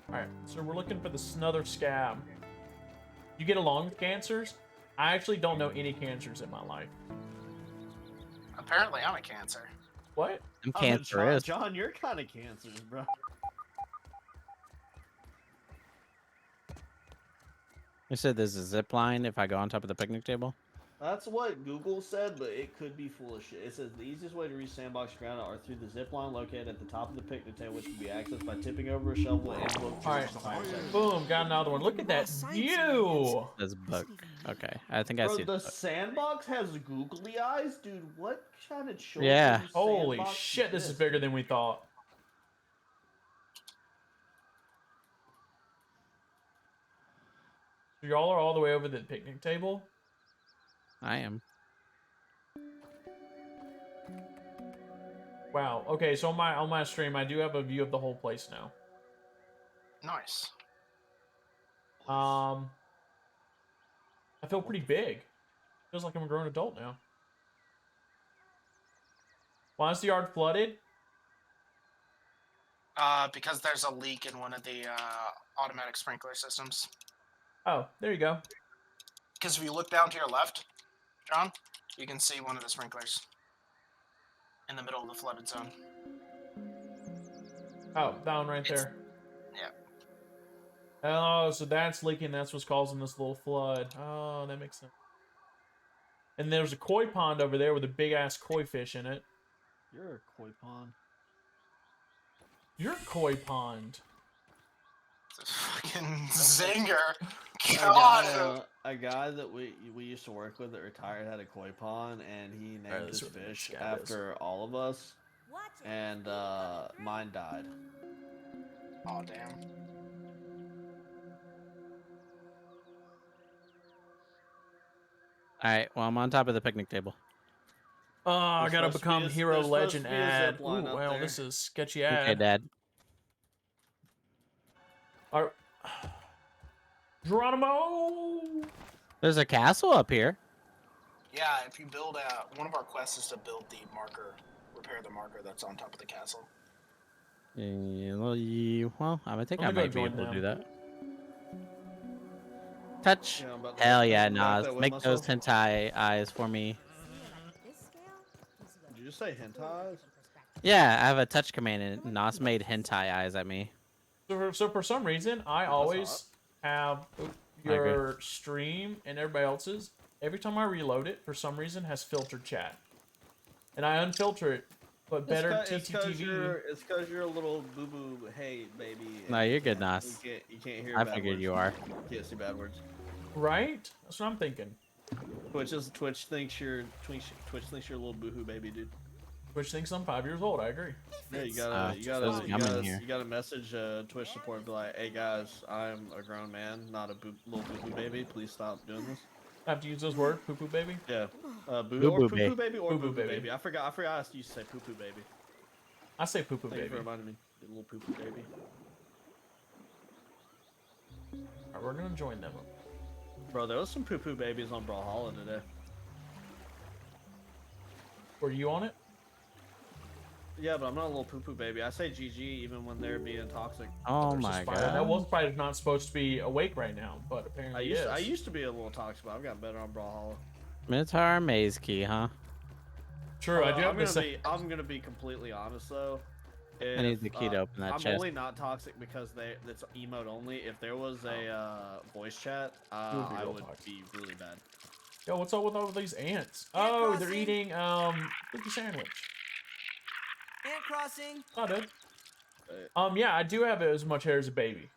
Alright, so we're looking for the Snother Scab. You get along with cancers? I actually don't know any cancers in my life. Apparently, I'm a Cancer. What? I'm Oh, cancerous. John, you're kind of cancerous, bro. You said there's a zip line if I go on top of the picnic table? That's what Google said, but it could be full of shit. It says the easiest way to reach Sandbox ground are through the zip line located at the top of the picnic table, which can be accessed by tipping over a shovel and float Alright, to the fire section. boom, got another one. Look at that view! There's a book. Okay, I think I Bro, see the the book. Sandbox has googly eyes? Dude, what kind of children Yeah. Holy Sandbox shit, this is this? bigger than we thought. So y'all are all the way over the picnic table? I am. Wow. Okay, so on my stream, I do have a view of the whole place now. Nice. I feel pretty big. Feels like I'm a grown adult now. Why is the yard flooded? Because there's a leak in one of the automatic sprinkler systems. Oh, there you go. Because if you look down to your left, John, you can see one of the sprinklers in the middle of the flooded zone. Oh, down right there. Yeah. Oh, so that's leaking. That's what's causing this little flood. Oh, that makes sense. And there's a koi pond over there with a big ass koi fish in it. You're a koi pond. You're a koi pond. Fucking zinger. God. A guy that we used to work with that retired had a koi pond, and he named this his is what the fish scab is. after all of us, Watch it. and mine died. Oh, damn. Alright, well, I'm on top of the picnic table. Oh, I There's gotta supposed to become be a- hero there's supposed legend to be a ad. zip Ooh, line up well, there. this is sketchy Okay, ad. Dad. Alright. Geronimo! There's a castle up here. Yeah, if you build one of our quests is to build the marker, repair the marker that's on top of the castle. Yeah, well, I think I'm I gonna might go be join able to do them. that. Touch. Yeah, I'm about to Hell make yeah, that- Nas. that with Make those myself. hentai eyes for me. See it like this scale gives you a Did you just say hentai eyes? perspective. Yeah, I have a touch command and Nas made hentai eyes at me. So for some reason, I always have your stream and everybody else's. Every time I reload it, for some reason, has filtered chat. And I unfilter it, but better It's because TTTV. you're a little boo boo. Hey, baby. No, you're good, Nas. You can't hear. I bad figured words. you are. You can't see bad words. Right? That's what I'm thinking. Twitch thinks you're a little boohoo baby, dude. Twitch thinks I'm 5 years old. I agree. Yeah, you doesn't come in here. gotta message Twitch support and be like, hey guys, I'm a grown man, not a little boo boo baby. Please stop doing this. I have to use those words, poo poo baby. Yeah, Boo or boo poo baby. poo baby or Boo boo boo boo baby. baby. I forgot. I used to say poo poo baby. I say poo poo Thank you baby. for reminding me. The little poo poo baby. Alright, we're gonna join them. Bro, there was some poo poo babies on Brawlhalla today. Were you on it? Yeah, but I'm not a little poo poo baby. I say GG even when they're being toxic. Oh Versus my Spider. god. That wolf spider's not supposed to be awake right now, but apparently I is. used to be a little toxic, but I've gotten better on Brawlhalla. Minotaur maze key, huh? True, I do have I'm to gonna say. I'm gonna be completely honest though. I need the key to open that I'm chest. only not toxic because that's emote only. If there was a voice chat, You would be I real would toxic. be really bad. Yo, what's up with all these ants? Oh, they're eating cookie sandwich. Ant crossing. Oh, dude. Yeah, I do have as much hair as a baby.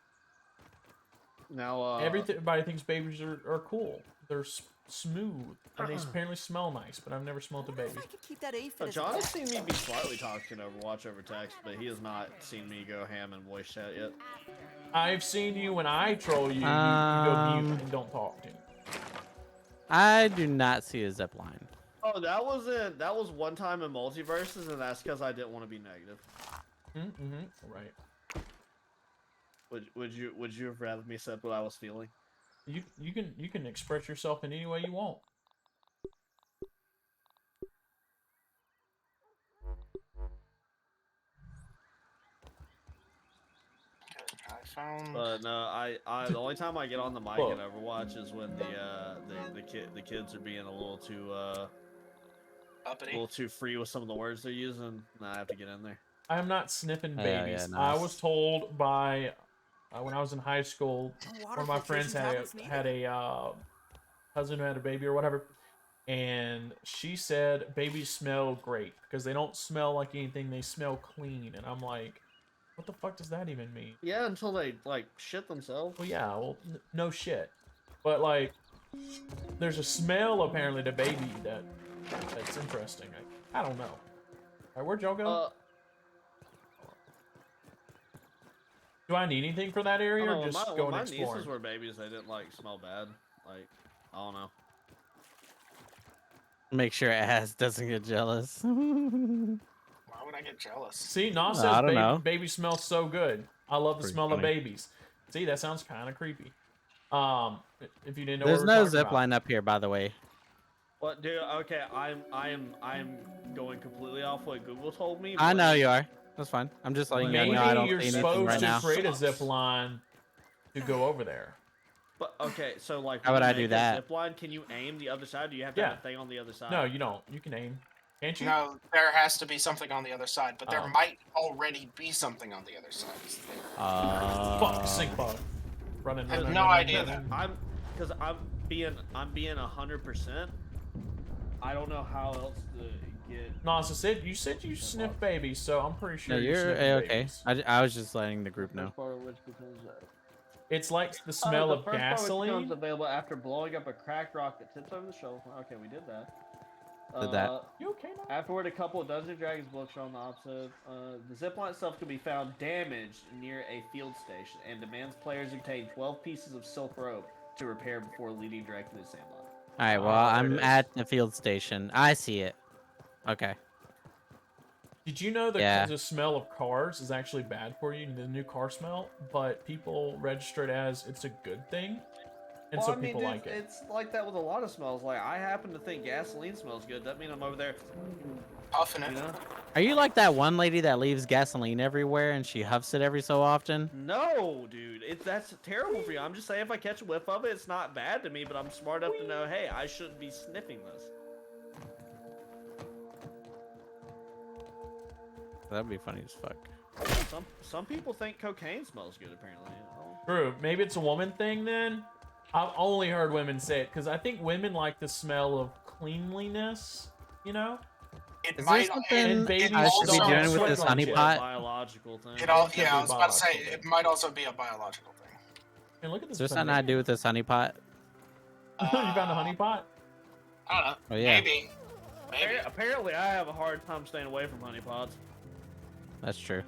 Now, Everybody thinks babies are cool. They're smooth, and they apparently smell nice. But I've never smelled a baby. If I could keep that aphid as a John has pet. seen me be slightly toxic in Overwatch over text, but he has not seen me go ham in voice chat yet. I've seen you when I troll you. You go mute and don't talk to me. I do not see a zip line. Oh, that was one time in multiverses, and that's because I didn't want to be negative. Mm-hmm. Right. Would you have rather me said what I was feeling? You can express yourself in any way you want. I found. But no, I the only time I get on the mic in Overwatch is when the kids are being a little Uppity. too free with some of the words they're using, and I have to get in there. I am not sniffing Yeah, babies. yeah, I nice. was told by when I was in high school, one of my friends had a cousin who had a baby or whatever, and she said babies smell great because they don't smell like anything. They smell clean, and I'm like, what the fuck does that even mean? Yeah, until they like shit themselves. Well, yeah, well, no shit, but like, there's a smell apparently to baby that's interesting. I don't know. All right, where'd y'all go? Do I need anything for that area, or just go and my explore? nieces were babies, they didn't like smell bad. Like, I don't know. Make sure ass doesn't get jealous. Why would I get jealous? See, Nas I says don't know. baby smells so good. I love the Pretty smell of funny. babies. See, that sounds kind of creepy. If you didn't know, There's what no we're talking zip about. line up here, by the way. But dude, okay, I'm going completely off what Google told me. I but- know you are. That's fine. I'm just letting you Maybe know I don't you're see anything supposed right to now. create a zip line to go over there. But okay, so like, How when would you I do make a that? Zip line, can you aim the other side? Do you have to Yeah. have a thing on the other side? No, you don't. You can aim. Can't you? No, there has to be something on the other side, but there Oh. might already be something on the other side. Fuck, sync bug. Running. I have running, no running, idea running. Because I'm being 100%. I don't know how else to get. Nas, you said you sniff babies, so I'm pretty sure No, you're you're sniffing okay. babies. I was just letting the group know. It's like the smell of becomes gasoline. available after blowing up a cracked rock that tips over the shelf. Okay, we did that. Did that. You okay now? Afterward, a couple of Dungeons & Dragons books are on the opposite. The zipline itself can be found damaged near a field station and demands players obtain 12 pieces of silk rope to repair before leading directly to the sandbox. All right. Well, there I'm it is. at the field station. I see it. Okay. Did you know that Yeah. the smell of cars is actually bad for you, the new car smell, but people register it as it's a good thing, and so people dude, like it. it's like that with a lot of smells. Like, I happen to think gasoline smells good. Doesn't mean I'm over there, Puffing you it. know? Are you like that one lady that leaves gasoline everywhere and she huffs it every so often? No, dude, that's terrible for you. I'm just saying, if I catch a whiff of it, it's not bad to me, but I'm smart enough to know, hey, I shouldn't be sniffing this. That'd be funny as fuck. Some people think cocaine smells good, apparently. True. Maybe it's a woman thing then. I've only heard women say it because I think women like the smell of cleanliness. You know. It Is there might. something And babies I should be don't doing with sweat this like honey shit. pot? Biological thing. It all. Could be Yeah, I was about to say biological. it might also be a biological thing. And look at Is this. there something I do with this honey pot? You found a honey pot? I don't know. Oh, yeah. Maybe. Maybe. Apparently, I have a hard time staying away from honeypots. That's true.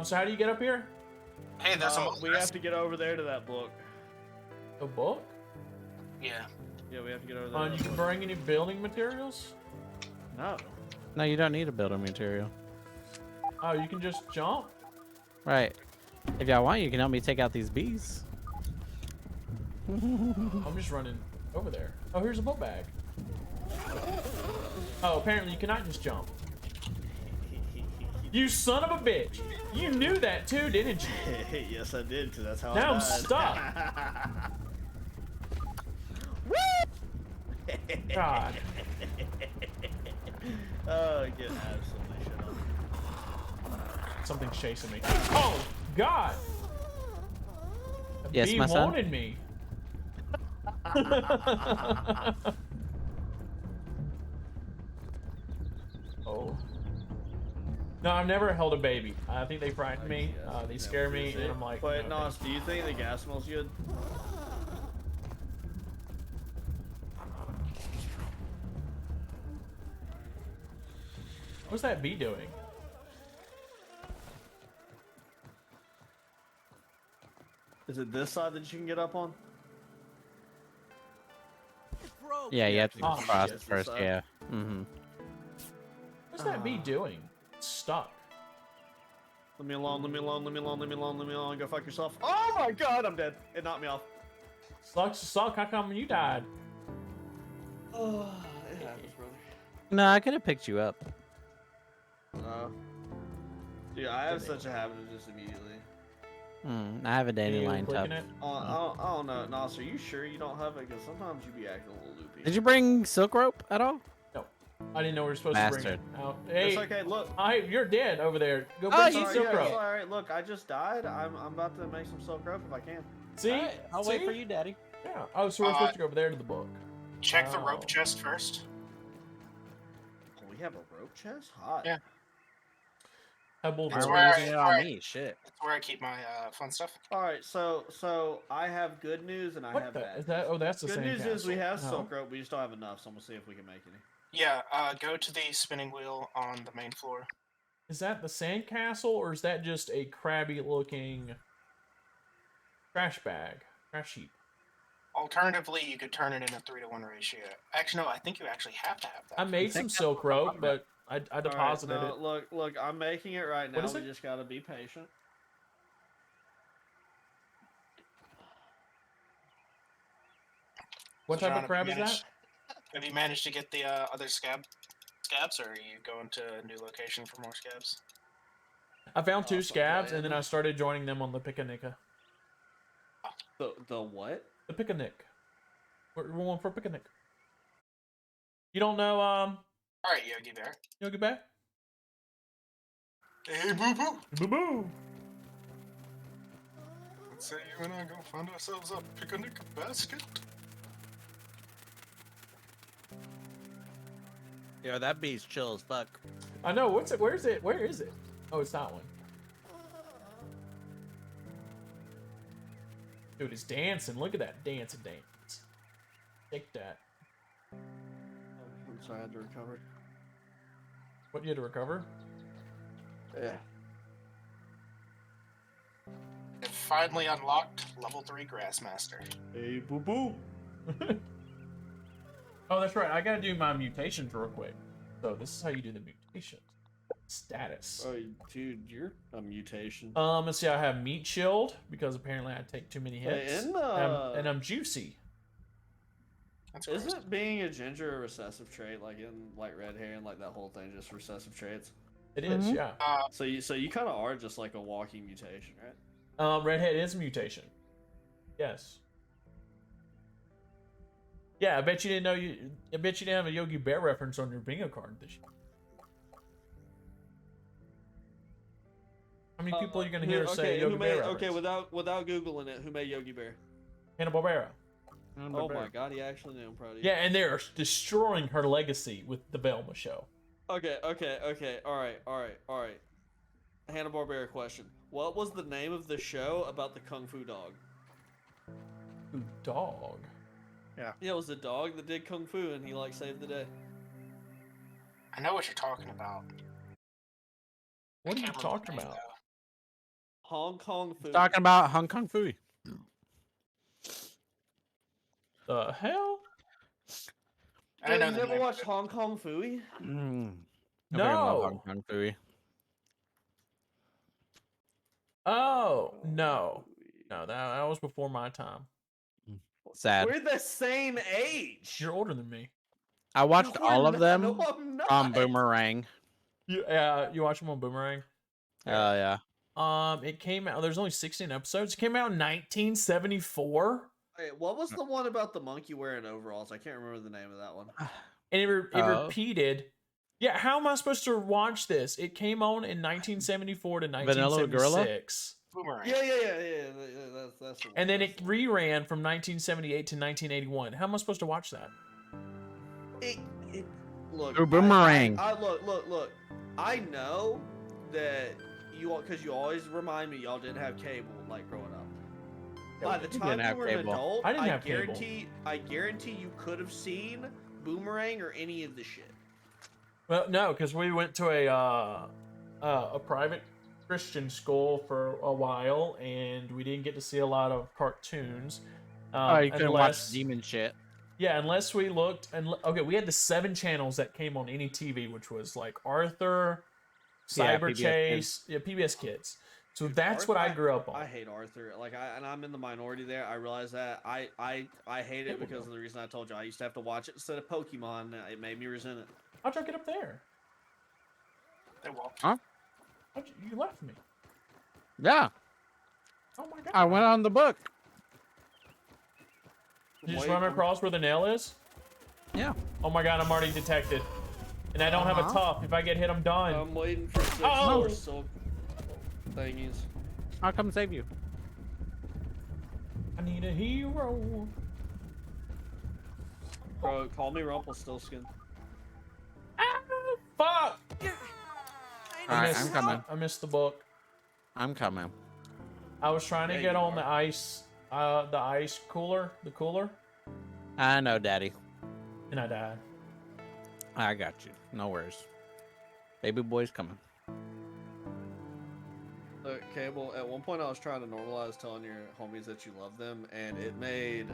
So how do you get up here? Hey, there's a We have to get over there to that book. A book? Yeah. Yeah, we have to get over there. And to you that can book. bring any building materials? No. No, you don't need a building material. Oh, you can just jump? Right. If y'all want, you can help me take out these bees. I'm just running over there. Oh, here's a book bag. Oh, apparently you cannot just jump. You son of a bitch! You knew that too, didn't you? Yes, I did, because that's how Now I I'm died. stuck. God. Oh, get absolutely shit on. Something's chasing me. Oh, God! A Yes, bee my son? wanted me. Oh. No, I've never held a baby. I think they frighten me. They scare me, and I'm like, Wait, no, Nos, do you think the gas smells good? what's that bee doing? Is it this side that you can get up on? Yeah, you have to Oh, cross shit. first. Yeah. Mm-hmm. What's that bee doing? It's stuck. Let me alone, let me alone, let me alone, let me alone, let me alone. Go fuck yourself. Oh my god, I'm dead. It knocked me off. Sucks to suck. How come you died? Oh, it happens, brother. No, I could have picked you up. Dude, I have such a habit of just immediately. I have a Can you dandelion click tub. in it? I don't know. Nos, are you sure you don't have it? Because sometimes you be acting a little loopy. Did you bring silk rope at all? No. I didn't know we were supposed to bring it out. Hey, It's okay, look. you're dead over there. Go Oh, bring you some Sorry, silk yeah, rope. it's alright. Look, I just died. I'm about to make some silk rope if I can. See? I'll See? wait for you, Daddy. Yeah. Oh, so we're supposed to go over there to the book. Check the Oh. rope chest first. Oh, we have a rope chest? Hot. Yeah. Pebble It's Why rope. are where we using it where on I- me? Shit. That's where I keep my fun stuff. Alright, so I have good news and I What have the? bad Is that? news. Oh, that's the Good same news is we castle. have No. silk rope, we just don't have enough, so I'm gonna see if we can make any. Yeah, go to the spinning wheel on the main floor. Is that the sand castle, or is that just a crabby-looking trash bag, trash heap? Alternatively, you could turn it in a 3-to-1 ratio. Actually, no, I think you actually have to have that. I made some silk rope, but I deposited Alright, no, it. look, I'm making it right now. What is We it? just gotta be patient. What So, type John, of crab is that? Have you managed to get the other scabs, or are you going to a new location for more scabs? I found two Oh, scabs, okay. and then I started joining them on the picnic. The what? The picnic. We're going for a picnic. You don't know All right, Yogi Bear. Yogi Bear? Hey, boo boo. Boo boo. Let's say you and I go find ourselves a picnic basket. Yeah, that bee's chill as fuck. I know. What's it? Where is it? Where is it? Oh, it's that one. Dude, it's dancing. Look at that dancing dance. Take that. I'm sorry, I had to recover. What, you had to recover? Yeah. You've finally unlocked level 3 Grassmaster. Hey, boo boo. Oh, that's right. I gotta do my mutations real quick. So this is how you do the mutations. Status. Oh, dude, you're a mutation. Let's see. I have meat shield because apparently I take too many Wait, hits. isn't, And I'm juicy. That's gross. Isn't being a ginger a recessive trait, like in like red hair and like that whole thing, just recessive traits? It is, yeah. So you kind of are just like a walking mutation, right? Redhead is a mutation. Yes. Yeah, I bet you didn't know I bet you didn't have a Yogi Bear reference on your bingo card this year. How many people are you gonna hear say Yogi Bear reference? Okay, without googling it, who made Yogi Bear? Hanna-Barbera. Oh my god, he actually knew. I'm proud of you. Yeah, and they're destroying her legacy with the Velma show. Okay. All right. Hanna-Barbera question. What was the name of the show about the Kung Fu dog? Dog. Yeah, it was the dog that did Kung Fu and he like saved the day. I know what you're talking about. What are you Can't remember talking the name, about? Hong Kong food. Talking about Hong Kong food. The hell? I Dude, know you the never name of watched it. Hong Kong Fooey? I freaking love Hong No. Kong food. Oh no, that was before my time. Sad. We're the same age. You're older than me. I watched No, we're all of not. them No, I'm not. on Boomerang. You watch them on Boomerang? Oh yeah. It came out. There's only 16 episodes. It came out in 1974, Wait, what was the one about the monkey wearing overalls? I can't remember the name of that one. and it Oh. repeated. Yeah, how am I supposed to watch this? It came on in 1974 to Vanilla Gorilla? 1976. Boomerang. Yeah. That's the one. And then that's it the one. reran from 1978 to 1981. How am I supposed to watch that? It look. Through Boomerang. I look. I know that you all, because you always remind me y'all didn't have cable like growing up. By the you time didn't you have were an cable. adult, I didn't have cable. I guarantee you could have seen Boomerang or any of the shit. Well, no, because we went to a private Christian school for a while, and we didn't get to see a lot of cartoons. Oh, you couldn't watch unless- demon shit. Yeah, unless we looked and okay, we had the 7 channels that came on any TV, which was like Arthur, Yeah, Cyber PBS Chase, PBS Kids. So that's what I grew up on. I hate Arthur. And I'm in the minority there. I realize that. I hate it because of the reason I told you. I used to have to watch it instead of Pokemon. It made me resent it. How'd y'all get up there? They walked. You left me. Yeah, Oh my god! I went on the book. You just run across where the nail is? Yeah. Oh my god! I'm already detected, and I don't have a top. If I get hit, I'm done. I'm waiting for 6 Oh! more silk thingies. I'll come save you. I need a hero. Bro, call me Rumpelstiltskin. Ah, fuck! All right, missed- I'm coming. I missed the book. I'm coming. I was trying to Yeah, get you on are. the ice cooler, I know, Daddy. and I died. I got you. No worries. Baby boy's coming. Look, Cable, at one point I was trying to normalize telling your homies that you love them, and it made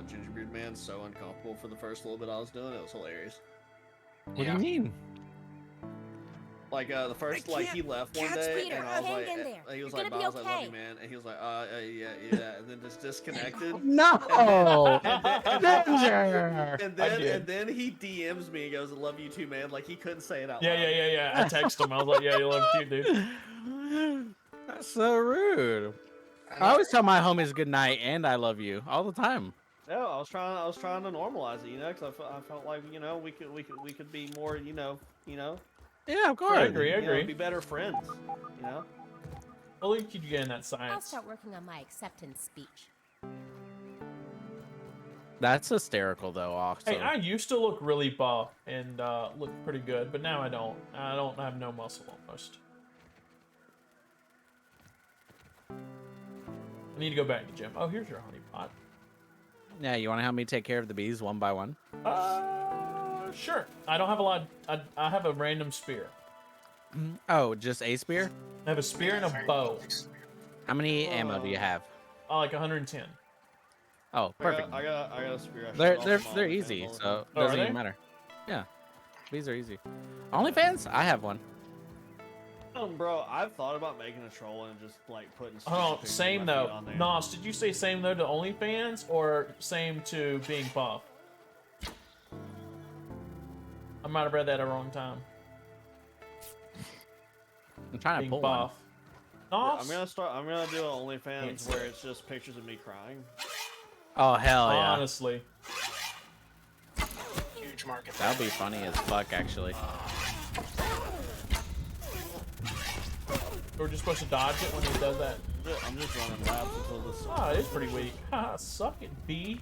Gingerbeard Man so uncomfortable for the first little bit I was doing. It was hilarious. What do you mean? Like the first, like he left one day, Peter, and I was hang like, in there. he was You're like, gonna be Miles, I love okay. you, man, and he was like, yeah, and then just disconnected. No. And Danger. and then he DMs me and goes, "I love you too, man." Like he couldn't say it out loud. Yeah. I texted him. I was like, "Yeah, you love you, dude." That's so rude. I always tell my homies good night and I love you all the time. No, I was trying to normalize it, because I felt like we could be more, Yeah, of course. I agree. be better friends, Well, you keep getting that I'll science. start working on my acceptance speech. That's hysterical, though. Also, Hey, I used to look really buff and look pretty good, but now I don't. I don't have no muscle almost. I need to go back to the gym. Oh, here's your honey pot. yeah, you want to help me take care of the bees one by one? Sure. I don't have a lot. I have a random spear. Oh, just a spear? I have a spear and a bow. How many ammo do you have? Like 110. Oh, perfect. I got a spear. I They're shot they're off they're my easy, handle. so it Oh, are doesn't even they? matter. Yeah, these are easy. OnlyFans? I have one. Bro, I've thought about making a troll and just like putting. Oh, pictures of same my feet though. on there. Nos, did you say same though to OnlyFans or same to being buff? I might have read that at the wrong time. I'm trying to Being pull buff. one. Nos? I'm gonna do an OnlyFans Can't where say. it's just pictures of me crying. Oh hell yeah, Honestly. Huge market. that'll be funny as fuck actually. We're just supposed to dodge it when he does that. I'm just running laps until this. Oh, it is pretty weak. Haha, suck it, B.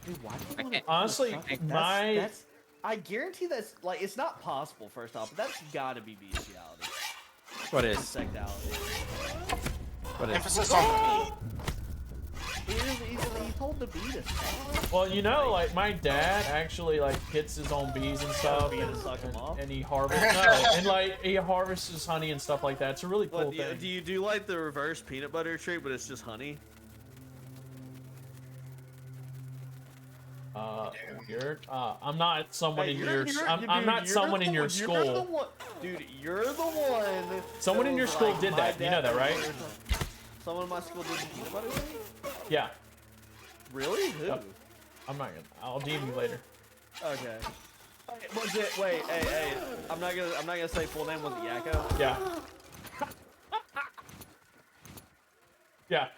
Dude, why do I you can't- Honestly, my that's I guarantee that's like it's not possible. First off, but that's got to be bestiality, What is? insectality. What is? Emphasis on He told the bee to suck. Well, you know, like my dad actually like hits his own bees and stuff, bee to suck 'em off? and he harvests. And like he harvests honey and stuff like that. It's a really cool What, thing. do you do like the reverse peanut butter trick, but it's just honey? Weird. I'm not someone Hey, in you're- your. you're- I'm dude, not you're someone the in your one- You're the school. one, dude. You're the one. Someone that in your was school like, did "My that. You know dad that, right? ordered-" Someone in my school did the peanut butter thing. Yeah. Really? Who? Yep. I'm not gonna. I'll DM you later. Okay. Was it? Wait, hey. I'm not gonna say full name. Was it Yakko? Yeah. Yeah.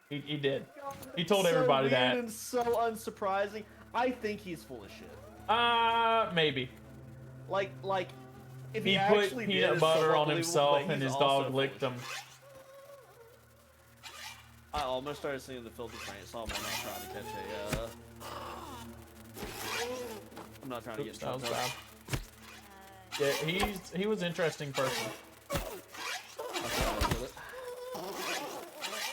He did. He told So everybody weird that. and so unsurprising. I think he's full of shit. Maybe. Like if He he put actually did, peanut it's butter somewhat on believable, himself but and he's his also dog full licked of him. shit. I almost started singing the Filthy Frank song, but I'm not trying to catch a. I'm not trying to Oops, get that was trumped bad. up. Yeah, he was an interesting person.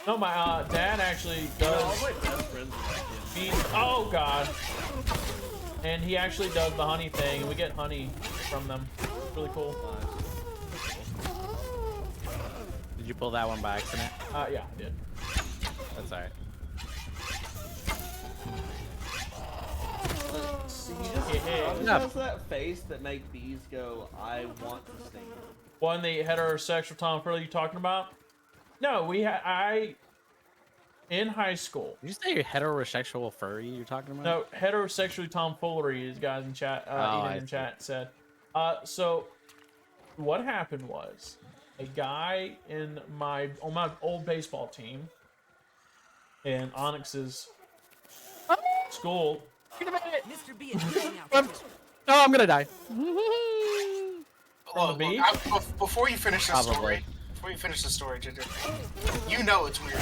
No, my dad actually I was does. like best friends with that kid. Oh god. And he actually does the honey thing, and we get honey from them. It's really cool. Did you pull that one by accident? Yeah, I did. That's alright. He has that face that makes bees go, I want to sting. One, the heterosexual tomfoolery you talking about? No, in high school. Did you say heterosexual furry you're talking about? No, heterosexual tomfoolery, as guys in chat, Eden in chat said. So what happened was a guy on my old baseball team in Onyx's school. Mr. B is reaching out. Oh, I'm gonna die. Look, bee? before you finish the Probably. story, Ginger, you know it's weird.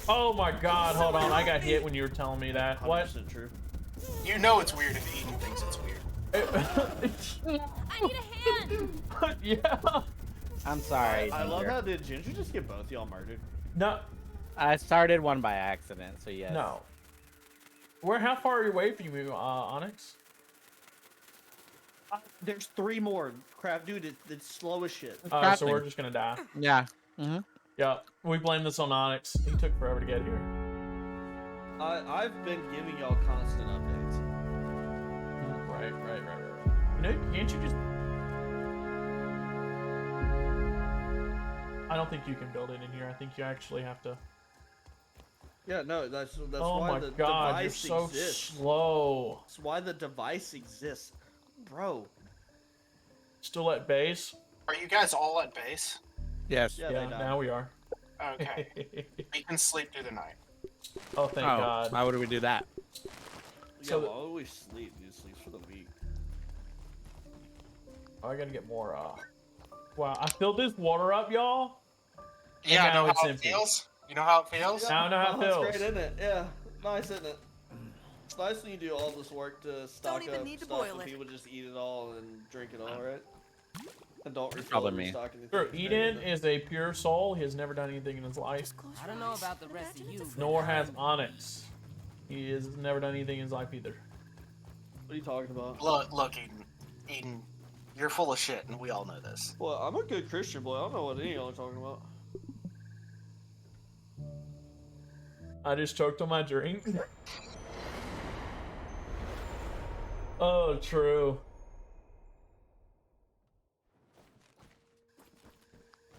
Oh my god, hold on. I got hit when you were telling me that. What? 100% true. You know it's weird if Eden thinks it's weird. I need a hand. Yeah. I'm sorry. I love Ginger. how did Ginger just get both y'all murdered? No. I started one by accident, so yes. No. How far are you away from you, Onyx? There's 3 more. Crap, dude, it's slow as shit. So crafting. we're just gonna die. Yeah. Mm-hmm. Yeah, we blame this on Onyx. He took forever to get here. I've been giving y'all constant updates. Right. You know, can't you just... I don't think you can build it in here. I think you actually have to... Yeah, no, that's Oh why my the god, you're device so exists. slow. That's why the device exists. Bro. Still at base? Are you guys all at base? Yes. Yeah, Yeah, they died. now we are. Okay. We can sleep through the night. Oh, thank Oh, god. why would we do that? Yeah, So- well, I always sleep. Dude, sleeps for the week. Oh, I gotta get more, Wow, I filled this water up, y'all. Yeah, I now know it's how empty. it feels. You know how it feels? Now I know how it That's feels. great, isn't it? Yeah, nice, isn't it? It's nice when you do all this work to stock even up need to stuff boil and it. people just eat it all and drink it all, right? And don't refill Probably and me. restock anything. Sure, Eden is a pure soul. He has never done anything in his life. I don't know about the rest of you. but Nor has Onyx. He has never done anything in his life either. What are you talking about? Look, Eden, you're full of shit, and we all know this. Well, I'm a good Christian boy. I don't know what any of y'all are talking about. I just choked on my drink. Oh, true.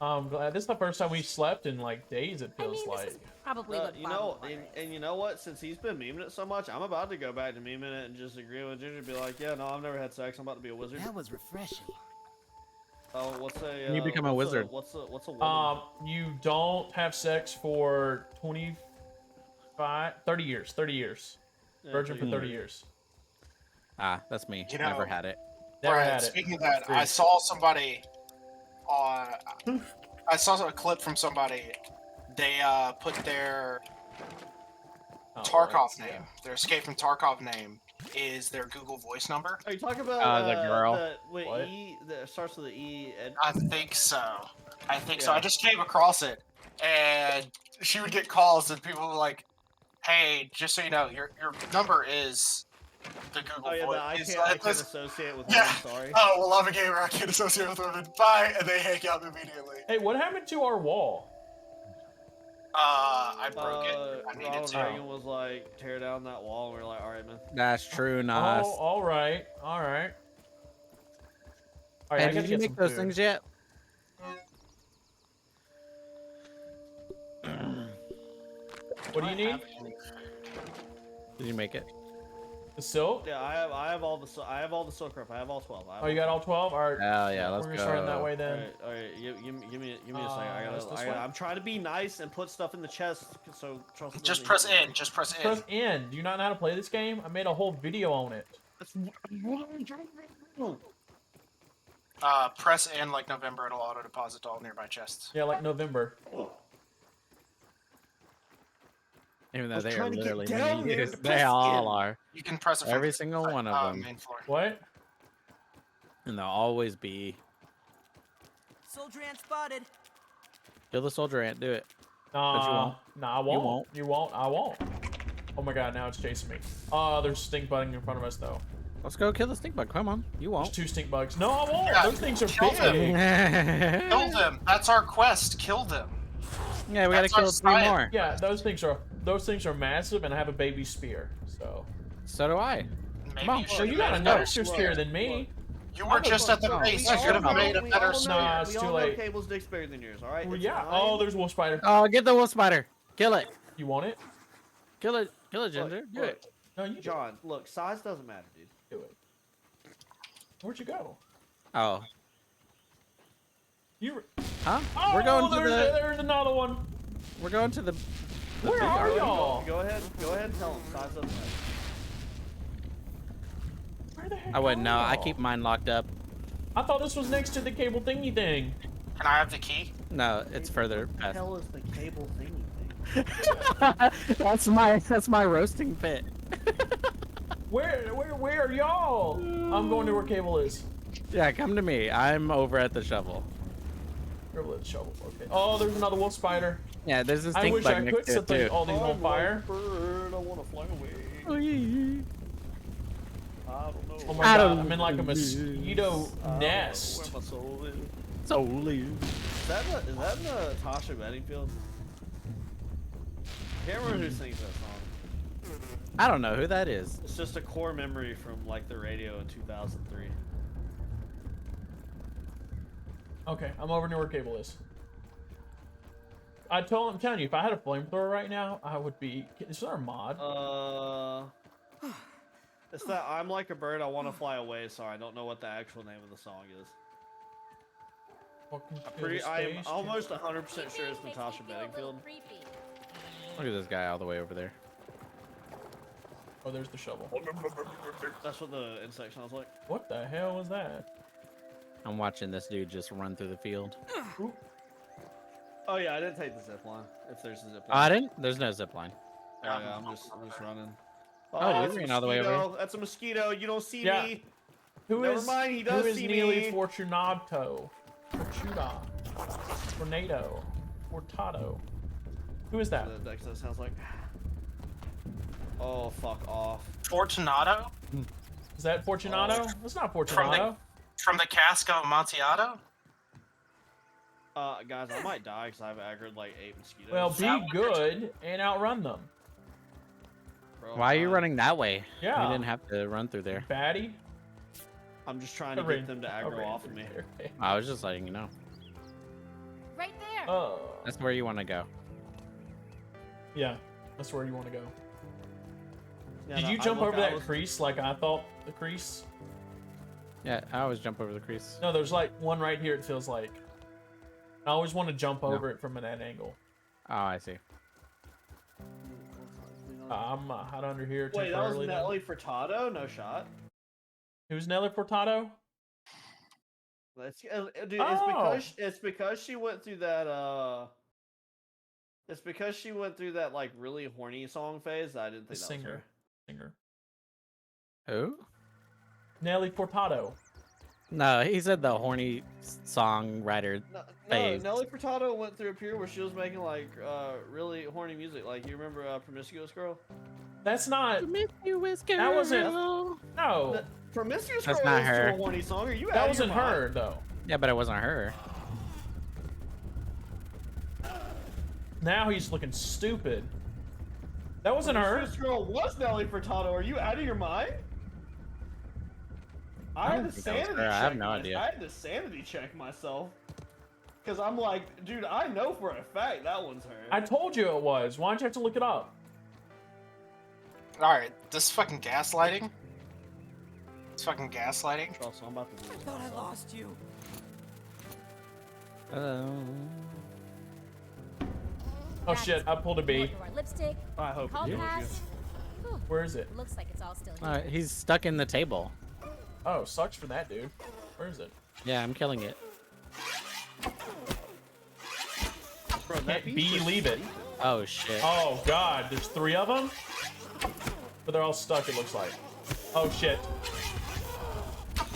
I'm glad. This is the first time we slept in like days, it I feels mean, like. this is probably what You know, Bob and you know what? Since he's been memeing it so much, I'm about to go back to memeing it and just agree with Ginger and be like, yeah, no, I've never had sex. I'm about to be a wizard. That was refreshing. Oh, what's a? When you become a wizard. What's a woman? You don't have sex for 30 years. 30 years. Yeah, Virgin for 30 30 years. Ah, that's me. You know- Never had it. Never Right, had it. speaking of that, Agreed. I saw somebody I saw a clip from somebody. They put their Oh, Tarkov right, name, their Escape from Tarkov name, is their Google Voice number. Are you talking about the girl? Wait, What? E that starts with the E. And, I think so. I think so. Yeah. Uh, I just came across it, and she would get calls, and people were like, "Hey, just so you know, your number is the Google Oh yeah, Voice." I It's, can't it's- associate with yeah. women. Sorry. Oh, well, I'm a gamer. I can't associate with women. Bye, and they hang up immediately. Hey, what happened to our wall? I broke it. I needed Ronald to. Reagan was like, tear down that wall, and we are like, all right, man. That's true, Oh, Nas. all right, all right. All right, Hey, I gotta did you get make some those food. things yet? What do you need? Did you make it? The silk? Yeah, I have all the silk rope. I have all 12. Oh, you got all 12? All right. Hell yeah, let's We're gonna start in that go. way then. All right. Give me a second. It's this way? I'm trying to be nice and put stuff in the chest. So trust me. Just press N. Just press N. Press N. Do you not know how to play this game? I made a whole video on it. Press N like November. It'll auto deposit to all nearby chests. Yeah, like November. Even though was they are trying to get literally down there mean. to They press all in. are. You can press it from Every the single one of them. main floor. What? And they'll always be. Soldier ant spotted. Kill the soldier ant, do it. Nah, you won't. Nah, I won't. You won't. I won't. Oh my god, now it's chasing me. There's stink bugging in front of us though. Let's go kill the stink bug. Come on. You There's won't. 2 stink bugs. No, I won't. Yeah, Those things are kill them. big. Kill them. That's our quest. Kill them. Yeah, we gotta That's our kill 3 science. more. Yeah, those things are massive, and I have a baby spear. So. So do I. Maybe on. you So should you have got a made better. nicer spear than me. You were just at the base. You could have made a better Nah, spear. it's we too all late. know Cable's dick's bigger than yours. All right. Well, It's yeah. fine. Oh, there's wolf spider. Oh, get the wolf spider. Kill it. You want it? Kill it. Kill it, Ginger. Do Look, it. No, you John, look, size doesn't matter, dude. do it. Where'd you go? Oh. You. Huh? Oh, We're going to there's another one. We're going to the. Where are y'all? Go ahead and tell him size doesn't matter. Where the heck I wouldn't know. are I y'all? keep mine locked up. I thought this was next to the cable thingy thing. Can I have the key? No, it's further What the past. hell is the cable thingy thing? that's my roasting pit. Where are y'all? I'm going to where cable is. Yeah, come to me. I'm over at the shovel. Where will it shovel? Okay. Oh, there's another wolf spider. Yeah, there's a I stink wish bug I next could to it set too. all these on fire. Bird, I want to fly away. Oh, yeah. I don't know. Oh my I god, don't I'm in like a know. mosquito I don't know nest. where my soul is. Solely. Is that Natasha Bedingfield? I can't remember who sings that song. I don't know who that is. It's just a core memory from like the radio in 2003. Okay, I'm over near where cable is. I'm telling you, if I had a flamethrower right now, I would be. Is there a mod? It's that I'm like a bird, I want to fly away. Sorry, I don't know what the actual name of the song is. Welcome to the I'm stage. almost 100% sure it's Natasha Bedingfield. Look at this guy all the way over there. Oh, there's the shovel. That's what the insect sounds like. What the hell was that? I'm watching this dude just run through the field. Oh yeah, I didn't take the zip line. If there's a zip Oh, I line. didn't? There's no zip line. Yeah, I'm just running. Oh, you that's a ran all the way over here. mosquito. That's a mosquito. You don't see Yeah. me. Who Never is? mind, he Who does is see Neely me. Fortunato? Fortuna. Tornado. Fortato. Who is that? That sounds like. Oh, fuck off. Fortunato? Is that Fortunato? That's not Fortunato. From the cask of Amontillado? Guys, I might die because I've aggroed like 8 mosquitoes. Well, Is be that what you're good and outrun them. Bro, Why are you I'm- running that way? Yeah. You didn't have to run through there. Batty. I'm just trying to get them to aggro off of me. I was just letting you know. Right there. Oh. That's where you want to go. Yeah, that's where you want to go. Yeah, Did no, you I jump look- over I that was- crease like I thought the crease? Yeah, I always jump over the crease. No, there's like one right here. It feels like. I always want to jump No. over it from that angle. Oh, I see. I'm hot under here Wait, that was temporarily. then. Nelly Furtado? No shot. Who's Nelly Furtado? Dude, Oh. it's because she went through that it's because she went through that like really horny song phase that I didn't The think that was her. singer. Who? Nelly Furtado. No, he said the horny songwriter. No, Phase. Nelly Furtado went through a period where she was making like really horny music. Like you remember Promiscuous Girl? That's not. Promiscuous girl. That wasn't. No, The Promiscuous That's Girl not is her. a horny song. Are you that out of wasn't your mind? her though. Yeah, but it wasn't her. Now he's looking stupid. That wasn't her. Promiscuous Girl was Nelly Furtado. Are you out of your mind? I had don't to think that was sanity her. I check. have no idea. I had to sanity check myself. Cause I'm like, dude, I know for a fact that one's her. I told you it was. Why'd you have to look it up? Alright, this fucking gaslighting. It's fucking gaslighting. Also, I'm about to lose. Thought I lost you. Oh That's shit! I pulled a B. Our lipstick. I hope Call it is. pass. Whew, Where is it? looks like it's all still here. He's stuck in the table. Oh, sucks for that dude. Where is it? Yeah, I'm killing it. Bro, that Can't beat's just believe it. sleeping. Oh shit. Oh god, there's 3 of them? But they're all stuck, it looks like. Oh shit.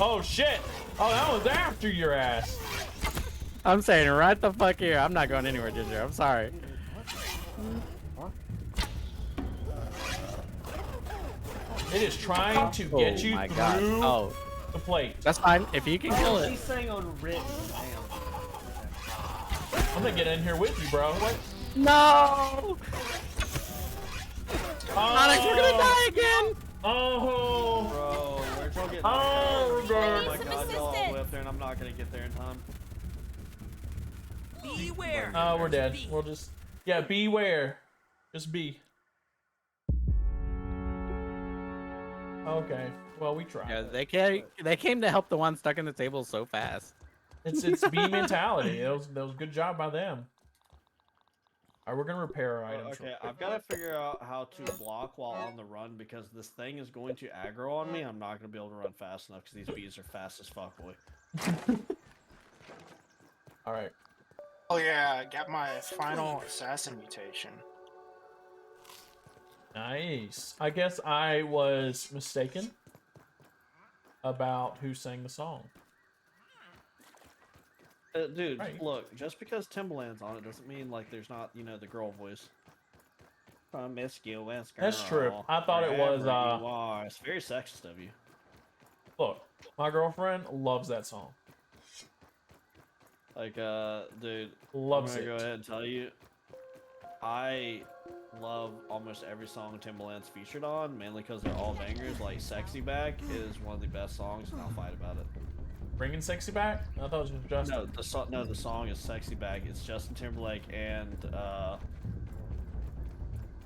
Oh shit! Oh, that was after your ass. I'm saying right the fuck here. I'm not going anywhere, Ginger. I'm sorry. It is trying to get you my god. through Oh, the plate. that's fine. If you can kill He's it. saying unwritten. I'm gonna get in here with you, bro. What? No! Onyx, we're gonna die again! Oh! Bro, where'd y'all get? Oh, Oh God. my Some god, y'all all the way assistance. up there, and I'm not gonna get there in time. Beware. Oh, we're dead. Be- We'll just... Yeah, beware. Just be. Okay. Well, we tried. Yeah, they came to help the one stuck in the table so fast. It's B mentality. That was a good job by them. All right, we're gonna repair our items. Okay, I've got to figure out how to block while on the run because this thing is going to aggro on me. I'm not gonna be able to run fast enough because these bees are fast as fuck, boy. All right. Oh yeah, I got my final assassin mutation. Nice. I guess I was mistaken about who sang the song. Dude, Right. look, just because Timbaland's on it doesn't mean like there's not, you know, the girl voice. Promiscuous girl. That's true. I thought it was, wherever you are. It's very sexist of you. Look, my girlfriend loves that song. Like, dude, Loves I'm gonna it. go ahead and tell you, I love almost every song Timbaland's featured on, mainly because they're all bangers. Like, "Sexy Back" is one of the best songs, and I'll fight about it. Bringing sexy back? I thought it was just No, the song is "Sexy Back." It's Justin Timberlake and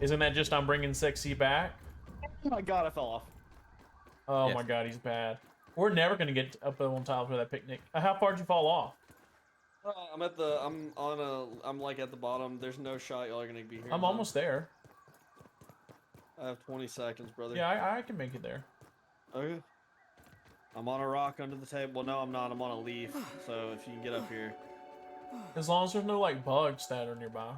Isn't that just I'm bringing sexy back? oh my god, I fell off. Oh Yes. my god, he's bad. We're never gonna get up on top of that picnic. How far did you fall off? I'm like at the bottom. There's no shot y'all are gonna be here. I'm almost there. I have 20 seconds, brother. Yeah, I can make it there. Okay. I'm on a rock under the table. Well, no, I'm not. I'm on a leaf. So if you can get up here. As long as there's no like bugs that are nearby.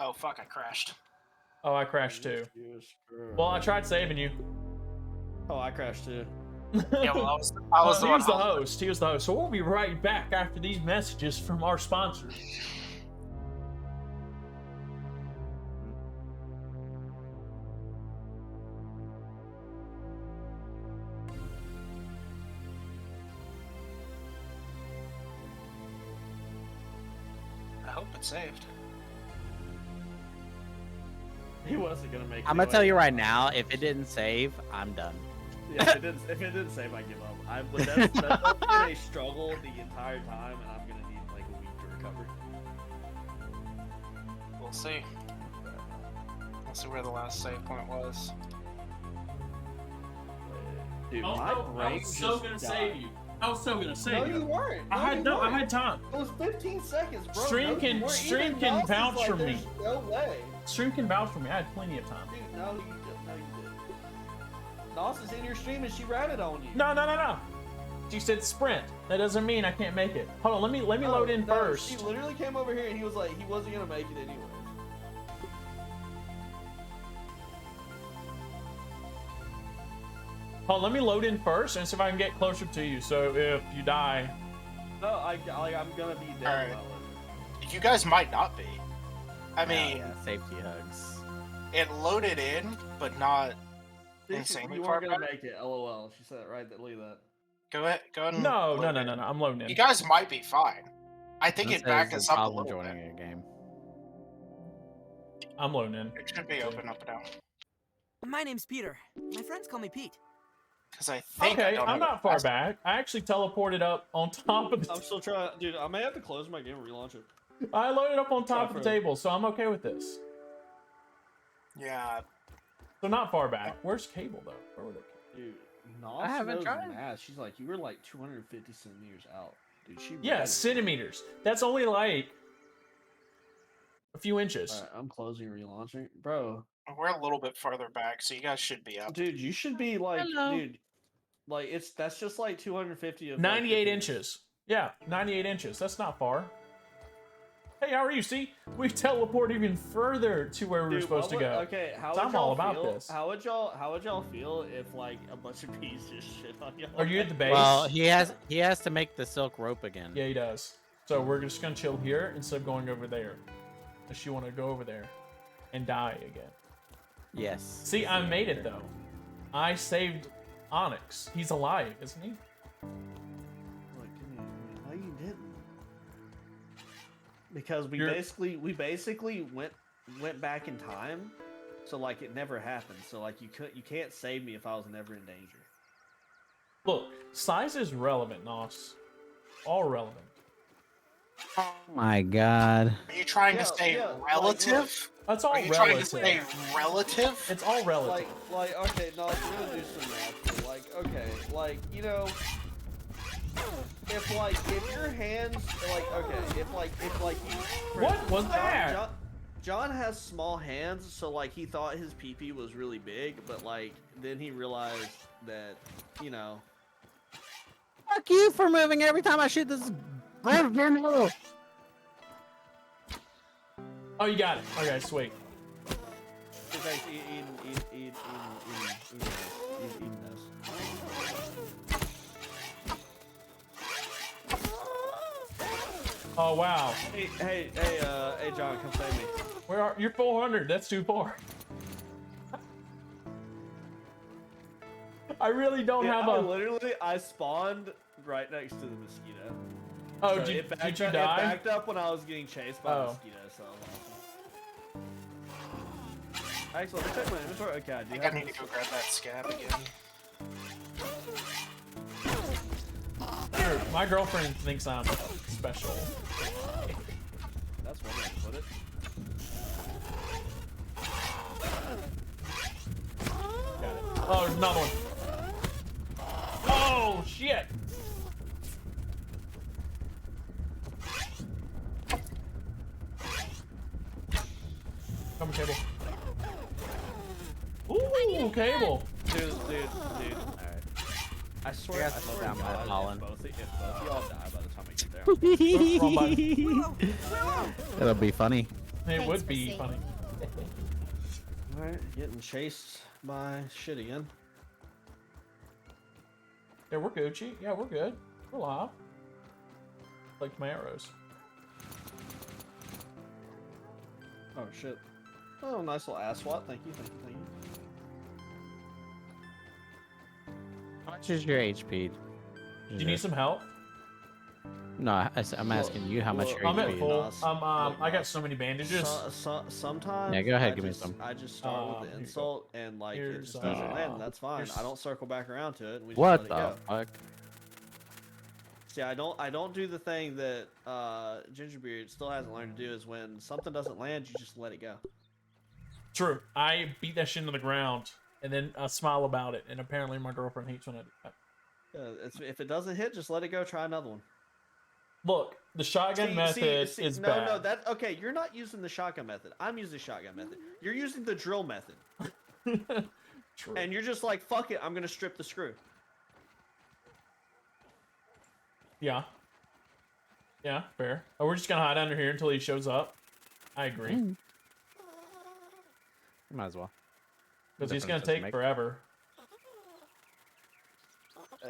Oh fuck, I crashed. Oh, I crashed too. Well, I tried saving you. Oh, I crashed too. Yeah, well, I was the He one. was the host. He was the host. So we'll be right back after these messages from our sponsors. I hope it saved. He wasn't gonna make it. I'm gonna anyway. tell you right now, if it didn't save, I'm done. Yeah, if it didn't save, I give up. But that's been a struggle the entire time, and I'm gonna need like a week to recover. We'll see. We'll see where the last save point was. Dude, Oh, my no, I brain was so just gonna died. save you. I was so gonna No, save you you. weren't. I weren't. had time. It was 15 seconds, bro. Stream No, you can- weren't. Stream Even can Mouse is vouch like, for me. "There's No way. Stream can vouch for me. I had plenty of time. Dude, no, you didn't. No, you didn't. Nos is in your stream and she ratted on you. No. She said sprint. That doesn't mean I can't make it. Hold on, let me No, load in no, first. She literally came over here and he was like, he wasn't gonna make it anyway. Oh, let me load in first and see if I can get closer to you. So if you die, No, I'm gonna be dead. Alright. without living. You guys might not be. I Hell mean, yeah, safety hugs. it loaded in, but not Stacey, insanely you far weren't gonna back. make it. LOL. She said it right. Leave that. Go ahead. Go ahead. And no, load no, no, in. no, no. I'm loading in. You guys might be fine. I think That it backed says us the up a problem little joining bit. a game. I'm loading in. It should be open up now. My name's Peter. My friends call me Pete. Because I think I Okay, don't I'm have not a far password. back. I actually teleported up on top of the. I'm still trying, dude. I may have to close my game and relaunch it. I loaded up on top of Sorry the for- table, so I'm okay with this. Yeah. So not far back. Where's Cable though? Where were they? Dude, I haven't knows tried. math. She's like, you were like 250 centimeters out, dude. She. Yeah, read it. centimeters. That's only like a few inches. All right, I'm closing and relaunching, bro. We're a little bit farther back, so you guys should be up. Dude, you should be like, Hello. dude, like that's just like 250 of 98 like, 50 inches. Yeah, 98 inches. That's not far. Hey, how are you? See, we teleport even further to where we were Dude, supposed to what would- go. Okay, how So would I'm y'all all about feel? this. How would y'all feel if like a bunch of bees just shit on y'all? Are you at the base? Well, he has to make the silk rope again. Yeah, he does. So we're just gonna chill here instead of going over there. Unless you want to go over there and die again. Yes. See, I made it though. I saved Onyx. He's alive, isn't he? Like, why you didn't? Because we You're- basically went back in time, so like it never happened. So like you can't save me if I was never in danger. Look, size is relevant, Nos. All relevant. Oh my god. Are you trying Yeah, to say yeah, like, relative? That's all Are you trying to relative. say relative? It's all relative. Like okay, no, like, we're gonna do some math. Here. Like okay, like you know, if your hands like okay, if you. for What instance, was that? John has small hands, so like he thought his pee-pee was really big, but like then he realized that you know. Fuck you for moving every time I shoot this. Oh, you got it. Okay, sweet. In fact, Eden knows. Oh wow. Hey, John, come save me. Where are you're 400? That's too far. I really don't Yeah, have I spawned right next to the mosquito. Oh, So did it backed you up, die? It backed up when I was getting chased by Oh. a mosquito, so Actually, let me check my inventory. Okay, I do I think have I need to go grab that scab again. Dude, my girlfriend thinks I'm special. That's one way to put it. Got it. Oh, there's another one. Oh shit! Come on, Cable. Ooh, Cable. Dude. Alright. I swear, gotta slow down to by God, Pollen. if y'all die by the time I get there. Wrong button. It'll be funny. It Thanks would for be saving funny. me. Alright, getting chased by shit again. Yeah, we're Gucci. Yeah, we're good. We're alive. Like my arrows. Oh shit. Oh, nice little ass swat. Thank you. How much is your HP? Do you need some help? No, I'm asking you how much Look, your I'm at HP full. is. I got so many bandages. Sometimes. Yeah, go ahead, I give me just- some. I just start with here the you go. insult and like it Here's, just doesn't land. And that's fine. here's- I don't circle back around to it. And we just What let the it go. fuck? See, I don't do the thing that Gingerbeard still hasn't learned to do. Is when something doesn't land, you just let it go. True. I beat that shit into the ground and then I smile about it. And apparently my girlfriend hates when I do that. If it doesn't hit, just let it go. Try another one. Look, the shotgun method is bad. No, that okay. You're not using the shotgun method. I'm using the shotgun method. You're using the drill method, True. and you're just like, fuck it. I'm gonna strip the screw. Yeah. Yeah, fair. Oh, we're just gonna hide under here until he shows up. I agree. Might as well. Because he's Difference gonna doesn't take make- forever.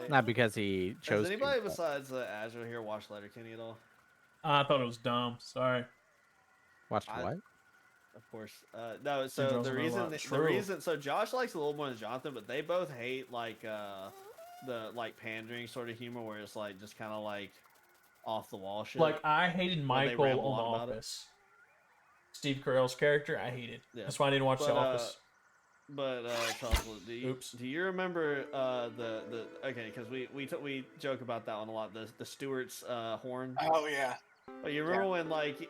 Not because he chose Has anybody to. but- besides Azure here watched Letterkenny at all? I thought it was dumb. Sorry. Watched I- what? Of course. No, He so draws the him a reason lot. the True. reason so Josh likes a little more than Jonathan, but they both hate like the like pandering sort of humor where it's like just kind of like off the wall shit. Like I hated Where they Michael ramble on The on about it. Office. Steve Carell's character, I hated. Yeah. That's why I didn't watch The But, Office. But Charles, Oops. do you remember the okay? Because we joke about that one a lot. The Stewart's horn. Oh yeah. But you remember when like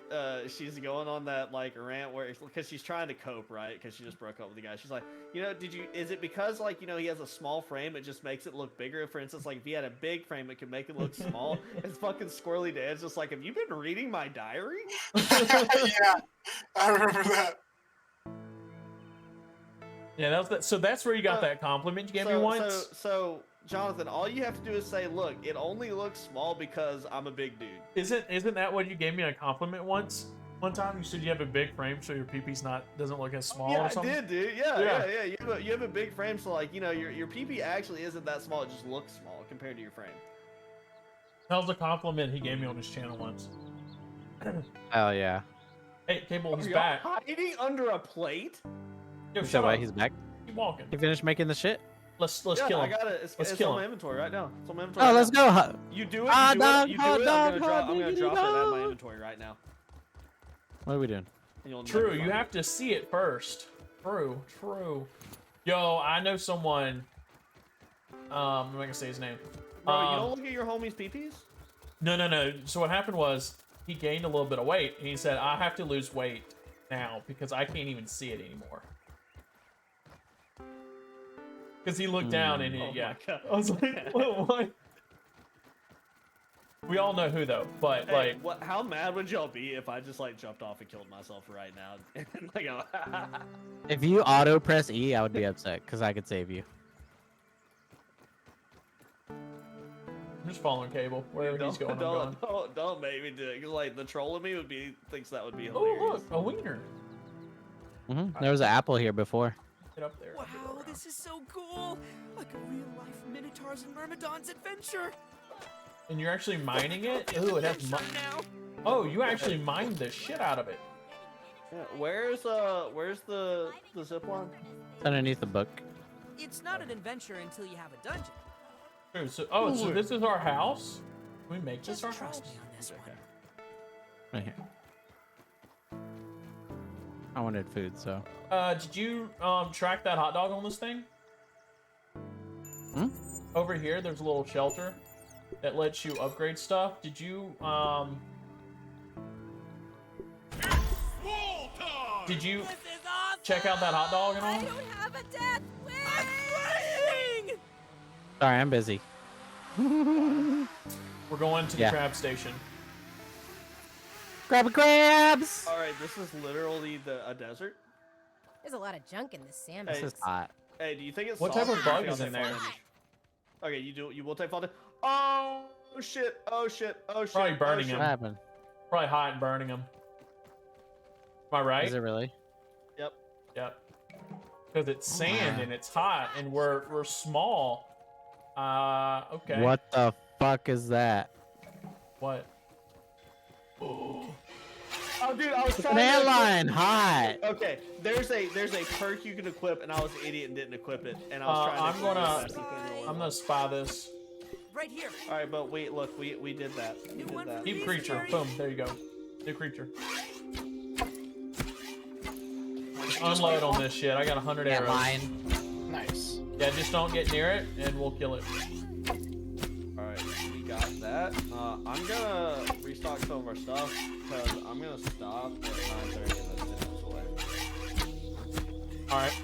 she's going on that like rant where because she's trying to cope, right? Because she just broke up with the guy. She's like, is it because like he has a small frame, it just makes it look bigger? For instance, like if he had a big frame, it could make it look small. It's fucking Squirrely Dan's just like, have you been reading my diary? Yeah, I remember that. Yeah, that was that. So that's where you got that compliment you gave me once. So Jonathan, all you have to do is say, look, it only looks small because I'm a big dude. Isn't that what you gave me a compliment once? One time you said you have a big frame, so your pee-pee's doesn't look as small Yeah, or something. I did, dude. Yeah. You have a big frame, so like your PP actually isn't that small. It just looks small compared to your frame. That was a compliment he gave me on his channel once. Hell yeah. Hey, Cable, he's Are y'all back. hiding under a plate? Yo, So shut why up. he's back? Keep walking. He finished making the shit. Let's Yeah, kill I him. got it. It's kill on my him. inventory right now. It's on my inventory. Oh, right let's now. go. You do it. Hot You do dog, it. You do hot it. dog, I'm hot gonna diggity drop it out of my dog. inventory right now. What are we doing? And you'll True, never you find have it. to see it first. True. Yo, I know someone. I'm not gonna say his name. Bro, you don't look at your homies' peepees? No. So what happened was he gained a little bit of weight, and he said, "I have to lose weight now because I can't even see it anymore." Because he looked down and Oh yeah, my God. I was like, what? We all know who though, but Hey, like, how mad would y'all be if I just like jumped off and killed myself right now? Like, If you auto press E, I would be upset because I could save you. I'm just following Cable wherever he's going. I'm going. Don't make me do it. 'Cause, like the troll in me thinks that would be Oh hilarious. look, a wiener. There was an apple here before. Get up there. Wow, this is so cool! Like a real-life Minotaurs and Myrmidons adventure. And you're actually mining it? Ooh, it has now. Oh, you actually mined the shit out of it. Yeah, where's the zip line? It's underneath the book. It's not an adventure until you have a dungeon. True. So this is our house? Can we make this Just our trust house? me on this one. Right here. I wanted food, so. Did you track that hot dog on this thing? Hmm? Over here, there's a little shelter that lets you upgrade stuff. Did you This is awesome! check out that hot dog and I all? don't have a death wish. I'm playing! Sorry, I'm busy. We're going to the Yeah. crab station. Grab a crabs! All right, this is literally a desert. There's a lot of junk in this This sandbox. is hot. Hey, do you think it's What type salty? of Or bug do you is take in there? fall damage? Okay, you will take fall damage. Oh shit! Oh shit! Oh shit! Probably oh, burning shit. What happened? Probably hot and burning them. Am I right? Is it really? Yep. Yep. Because it's sand and it's hot and we're small. Okay. What the fuck is that? What? Oh, dude, I was trying An to. airline, hot. Okay, there's a perk you can equip, and I was an idiot and didn't equip it, and I was trying to. I'm equip it gonna- as fast as I could. I'm gonna spy this. Right here. All right, but wait, look, we did that. We did that. New creature. Boom. There you go. New creature. Unload on this shit. I got 100 Yeah, arrows. mine. Nice. Yeah, just don't get near it, and we'll kill it. All right, we got that. I'm gonna restock some of our stuff because I'm gonna stop at 9:30 and that's 10 minutes away. All right.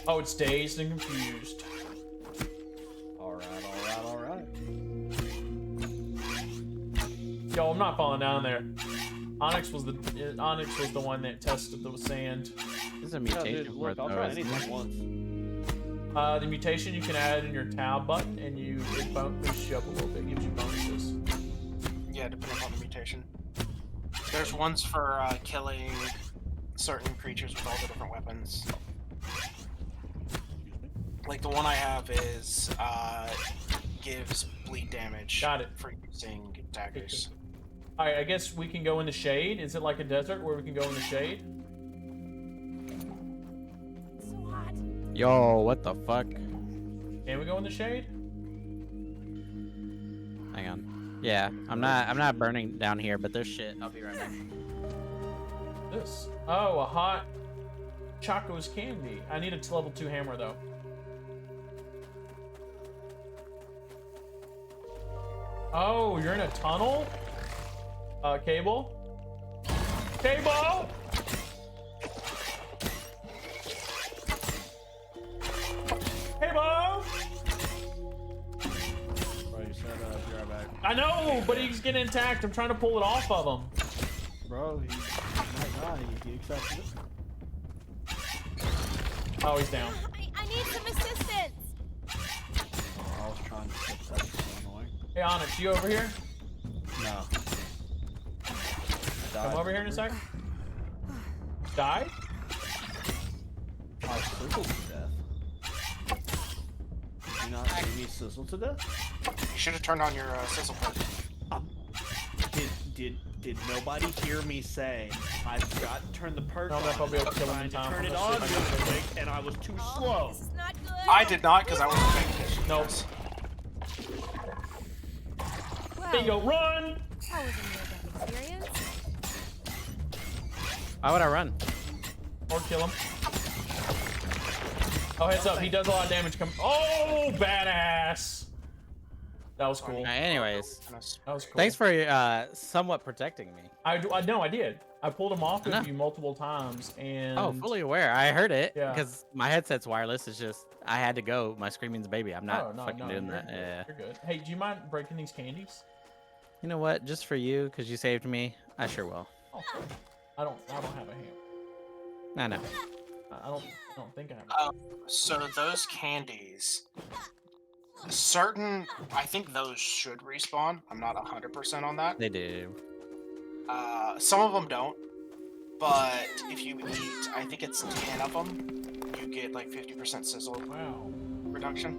Oh, it's dazed and confused. All right. Yo, I'm not falling down there. Onyx was the one that tested the sand. This is a Yeah, mutation dude, for look, it, I'll though, try isn't anything it? once. The mutation you can add in your tab button, and it boosts you up a little bit, gives you bonuses. Yeah, depending on the mutation. There's ones for killing certain creatures with all the different weapons. Like the one I have is gives bleed damage. Got it. For using daggers. All right, I guess we can go in the shade. Is it like a desert where we can go in the shade? It's so hot. Yo, what the fuck? Can we go in the shade? Hang on. Yeah, I'm not burning down here, but there's shit. I'll be right back. This. Oh, a hot Choco's candy. I need a level 2 hammer though. Oh, you're in a tunnel? Cable? Cable! Cable! Bro, you said be right back. I know, but he's getting intact. I'm trying to pull it off of him. Bro, he might die. He accepted it. Oh, he's down. I need some assistance. Oh, I was trying to fix that. It's so annoying. Hey, Onyx, you over here? No. Come over here in a sec. Die? I sizzled to death. Did you not see me sizzle to death? You should have turned on your sizzle perk. Did nobody hear me say I forgot to turn the perk No, on? that's probably I was kill him trying in to time. turn it Oh, on shit. really quick, and I was too slow. This is not good. I did not because I wasn't paying attention. Nope. Well, There you go, run! that was a near-death experience. Why would I run? Or kill him. Oh, heads up, he does a lot of damage. Oh, badass! That was cool. Anyways, That was cool. thanks for somewhat protecting me. I know I did. I pulled him off I with know. you multiple times, and Oh, fully aware. I heard it Yeah. because my headset's wireless. It's just I had to go. My screaming's a baby. I'm not Oh, no, fucking no, doing you're that. good. Yeah. You're good. Hey, do you mind breaking these candies? You know what? Just for you, because you saved me. I sure will. Oh, I don't have a hammer. I know. I don't think I have. So those candies, I think those should respawn. I'm not 100% on that. They do. Some of them don't, but if you eat, I think it's 10 of them, you get like 50% sizzle Wow. reduction.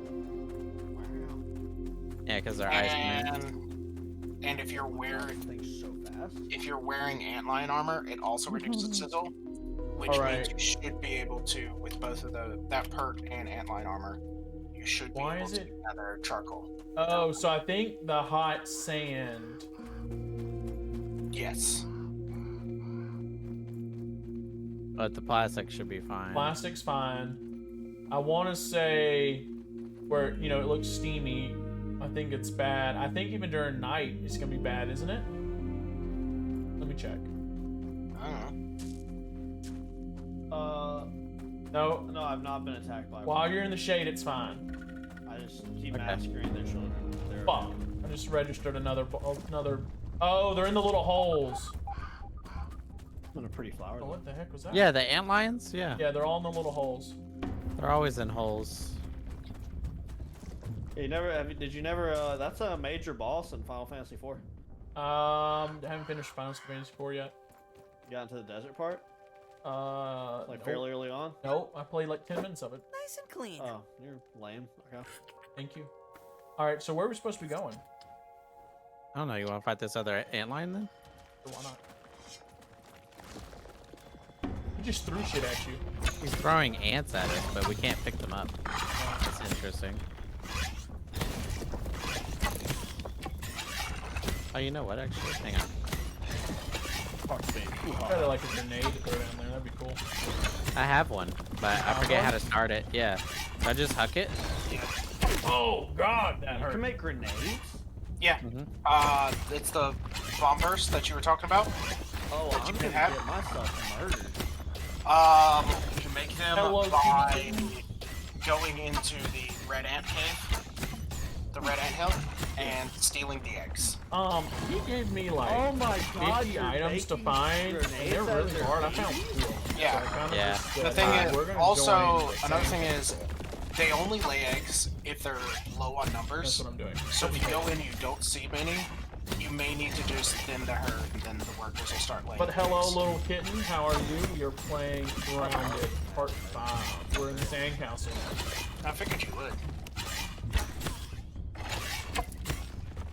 Yeah, because they're ice cream. And if you're wearing Things so fast. antlion armor, it also reduces sizzle, which Alright. means you should be able to, with both of that perk and antlion armor, you should be Why able is to it- gather charcoal. Oh, so I think the hot sand. Yes. But the plastic should be fine. Plastic's fine. I want to say where, it looks steamy. I think it's bad. I think even during night it's going to be bad, isn't it? Let me check. I don't know. No, No, I've not been attacked by while you're in the shade, it's fine. I just keep Okay. massacring their children. They're Fuck. I just registered another. Oh, they're in the little holes. in a pretty flower. Oh, what the heck was that? Yeah, the antlions. Yeah, Yeah, they're all in the little holes. they're always in holes. You never did you never? That's a major boss in Final Fantasy IV. Haven't finished Final Fantasy IV yet. You got into the desert part, like Nope. fairly early on. Nope, I played like 10 minutes of it. Nice and clean. Oh, you're lame. Okay. Thank you. All right, so where are we supposed to be going? I don't know. You want to fight this other antlion then? Or why not? He just threw shit at you. He's throwing ants at us, but we can't pick them up. That's interesting. Oh, you know what? Actually, hang on. Try to like a grenade to throw down there. That'd be cool. I have one, but I forget how to start it. Yeah. Do I just huck it? Oh God, that You hurt. can make grenades. Yeah. Mm-hmm. It's the bomb burst that you were talking about. Oh, That I'm you gonna can have? get myself murdered. You can make them Hello, by going into the red ant cave, the red ant hill, and stealing the eggs. He gave me like Oh my God, 50 you're items to making find, and grenades they're out of really their hard. I found babies? 2. Yeah. So I kinda Yeah. just The said, thing "Alright, is, we're gonna also join the another same." thing is, they only lay eggs if they're low on That's numbers. what I'm doing. So if you go in, you don't see many. You may need to just thin the herd, and then the workers will start laying. But hello, eggs. little kitten. How are you? You're playing Grounded Part 5. We're in the sandcastle. I figured you would.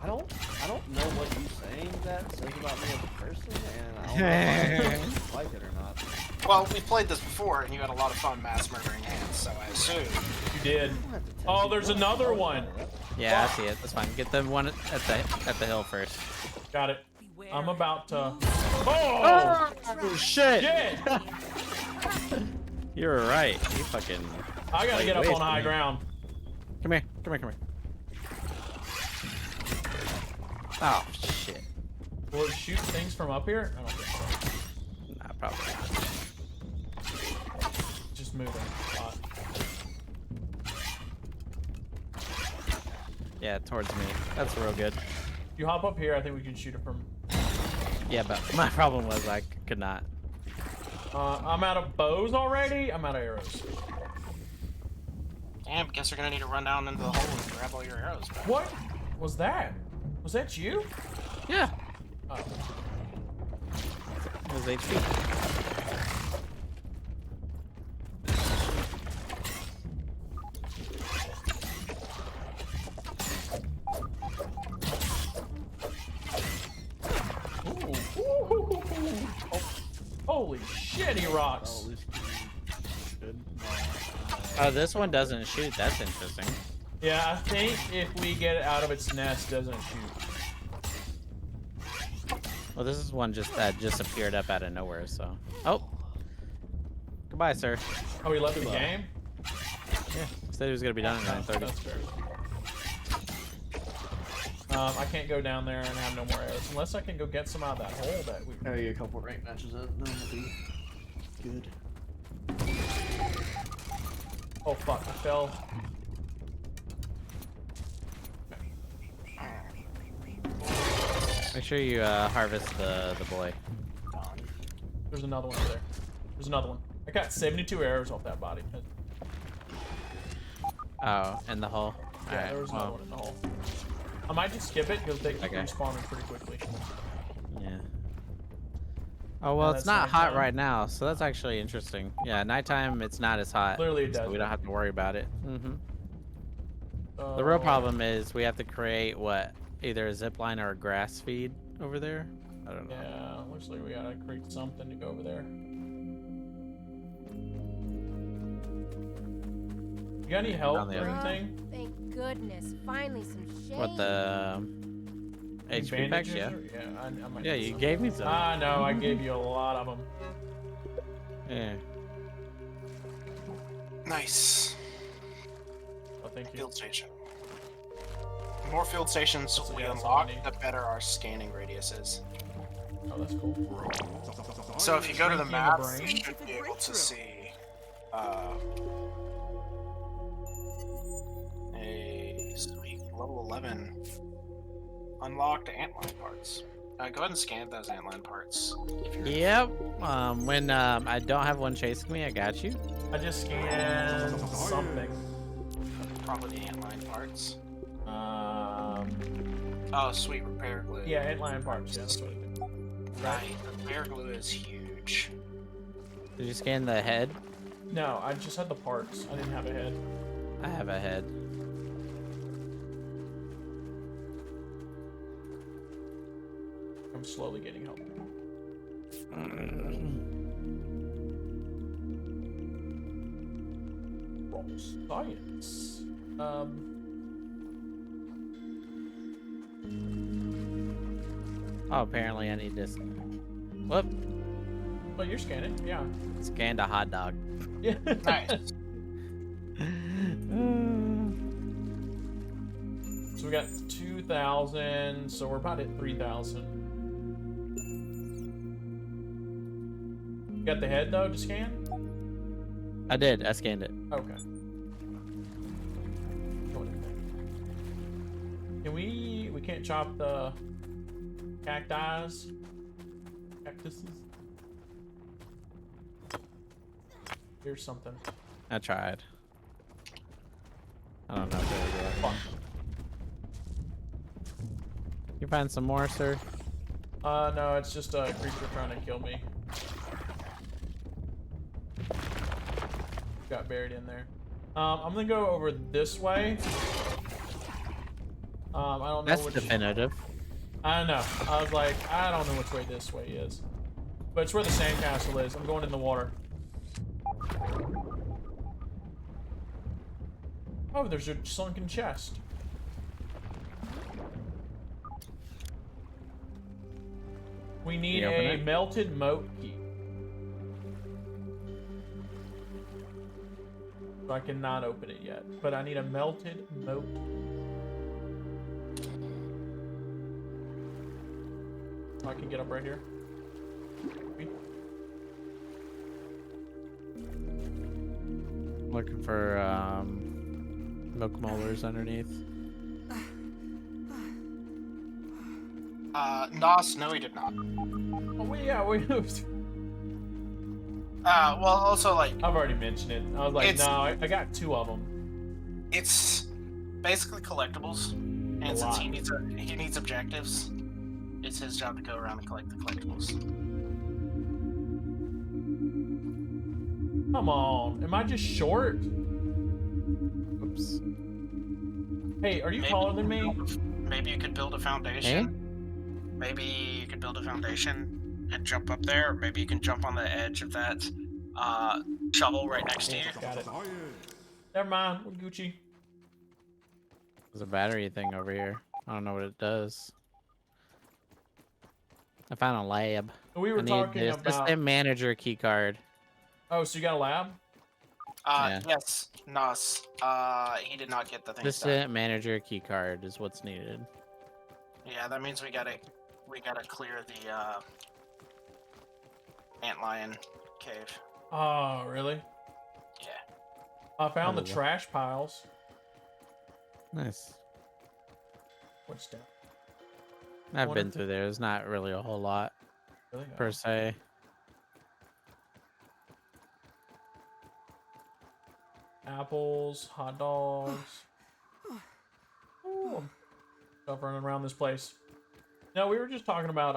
I don't know what you saying that says about me as a person, and I don't know if I like it or not. Well, we played this before, and you had a lot of fun mass murdering ants, so I assume. You did. Oh, there's another one. Yeah, I see it. That's fine. Get the one at the hill first. Got it. I'm about to. Oh, shit! Shit! You were right. You fucking. I gotta get up on wasted high me. ground. Come here. Come here. Come here. Oh shit. Will it shoot things from up here? I don't think so. Nah, probably not. Just moving a lot. Yeah, towards me. That's real good. You hop up here, I think we can shoot it from. Yeah, but my problem was I could not. I'm out of bows already. I'm out of arrows. Damn, guess we're gonna need to run down into the hole and grab all your arrows back. What was that? Was that you? Yeah. Oh. It was HP. Ooh. Holy shit, he rocks. Oh, this one doesn't shoot. That's interesting. Yeah, I think if we get it out of its nest, it doesn't shoot. Well, this is one just appeared up out of nowhere. So. Oh. Goodbye, sir. Oh, he left the game? Yeah. Said he was gonna be done at 9:30. That's fair. I can't go down there and have no more arrows unless I can go get some out of that hole that we. Carry a couple rank matches in, then we'll be good. Oh fuck! I fell. Make sure you harvest the boy. There's another one over there. There's another one. I got 72 arrows off that body. Oh, in the hole. Yeah, Alright, there was another well, one in the hole. I might just skip it because they keep Okay. respawning pretty quickly. yeah. Oh well, Yeah, it's that's not hot nighttime. right now, so that's actually interesting. Yeah, nighttime it's not as hot. Clearly it so does. we don't have to worry about it. The Oh. real problem is we have to create what? Either a zip line or a grass feed over there. I don't know. Yeah, looks like we gotta create something to go over there. You got any help Down the or other- anything? Thank goodness. Finally some shade. What the Any HP packs? bandages Yeah. or- Yeah, I might Yeah, need you some. gave me some. I know, I gave you a lot of them. Yeah. Nice. Oh, thank you. Field station. The more field stations That's- we yeah, that's all I unlock, need. the better our scanning radius is. Oh, that's cool. So if you go to the Drinking map, the brain. you should be able to see a sweet level 11 unlocked antline parts. Go ahead and scan those antline parts. Yep. When I don't have one chasing me, I got you. I just scanned something. Probably the antline parts. Um, Oh, sweet repair glue. yeah, antline parts. Yeah, that's what it is. Right, repair glue is huge. Did you scan the head? No, I just had the parts. I didn't have a head. I have a head. I'm slowly getting help. Roll science. Oh, apparently I need this. Whoop. Oh, you're scanning. Yeah. Scanned a hot dog. Yeah. Nice. So we got 2,000. So we're about at 3,000. You got the head though to scan? I did. I scanned it. Okay. Can we can't chop the cacti's? Cactuses? Here's something. I tried. I don't know if it would work. Fuck. You find some more, sir? No, it's just a creature trying to kill me. Got buried in there. I'm gonna go over this way. I don't know That's which. definitive. I don't know. I was like, I don't know which way this way is. But it's where the sandcastle is. I'm going in the water. Oh, there's a sunken chest. We need Can you open a it? melted moat key. So I cannot open it yet. But I need a melted moat. Oh, I can get up right here. Looking for milk molars underneath. Nos, no, he did not. Oh, we moved. Well, also, like, I've already mentioned it. I was like, It's- no, I got 2 of them. it's basically collectibles, and A since lot. he needs objectives, it's his job to go around and collect the collectibles. Come on. Am I just short? Oops. Hey, are you Maybe- taller than me? Maybe you could build a foundation. Maybe you could build a foundation and jump up there. Or maybe you can jump on the edge of that shovel right next to you. Got it. Never mind. We're Gucci. There's a battery thing over here. I don't know what it does. I found a lab. We were I need talking the about. assistant manager key card. Oh, so you got a lab? Yeah. Yes, Nos. He did not get the thing. Assistant manager key card is what's needed. Yeah, that means we gotta clear the antlion cave. Oh, really? Yeah. I found the Oh, yeah. trash piles. Nice. What's that? I've Wonder- been through there. There's not really a whole lot Really? per se. Apples, hot dogs. Ooh, stuff running around this place. No, we were just talking about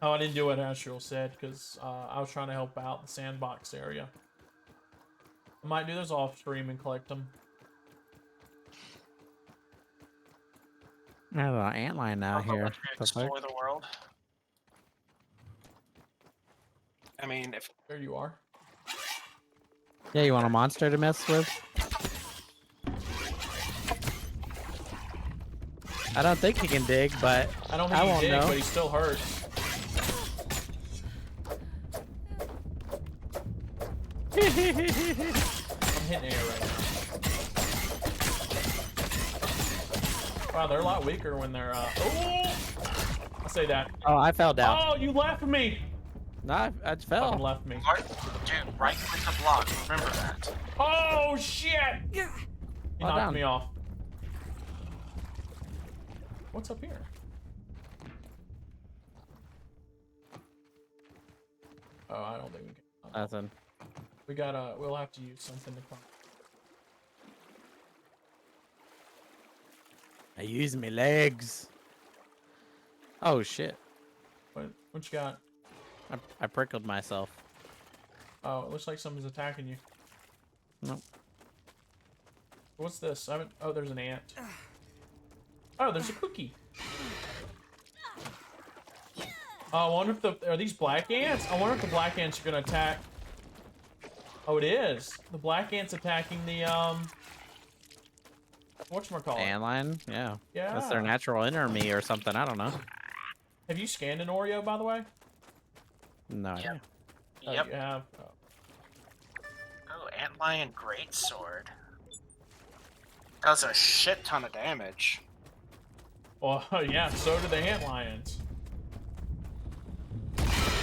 how I didn't do what Astral said because I was trying to help out the Sandbox area. I might do this off stream and collect them. I have an antline out Also, here. once we The fuck? explore the world. I mean, if There you are. Yeah, you want a monster to mess with? I don't think he can dig, but I don't think I he won't did, know. but he still hurts. I'm hitting air right now. Wow, they're a lot weaker when they're oh! I'll say that. Oh, I fell down. Oh, you left me! No, I Fucking fell. left me. dude, right click the block. Remember that. Oh shit! He Fall knocked down. me off. What's up here? Oh, I don't think we can. Nothing. We gotta. We'll have to use something to climb. I use my legs. Oh shit! What you got? I prickled myself. Oh, it looks like something's attacking you. Nope. What's this? I haven't. Oh, there's an ant. Oh, there's a cookie. Oh, I wonder if are these black ants? I wonder if the black ants are gonna attack. Oh, it is. The black ants attacking the whatchamacallit? Antline? Yeah. Yeah. That's their natural enemy or something. I don't know. Have you scanned an Oreo, by the way? No idea. Oh, Yep. you have. Oh. Oh, antlion greatsword. Does a shit ton of damage. Well, yeah. So do the ant lions.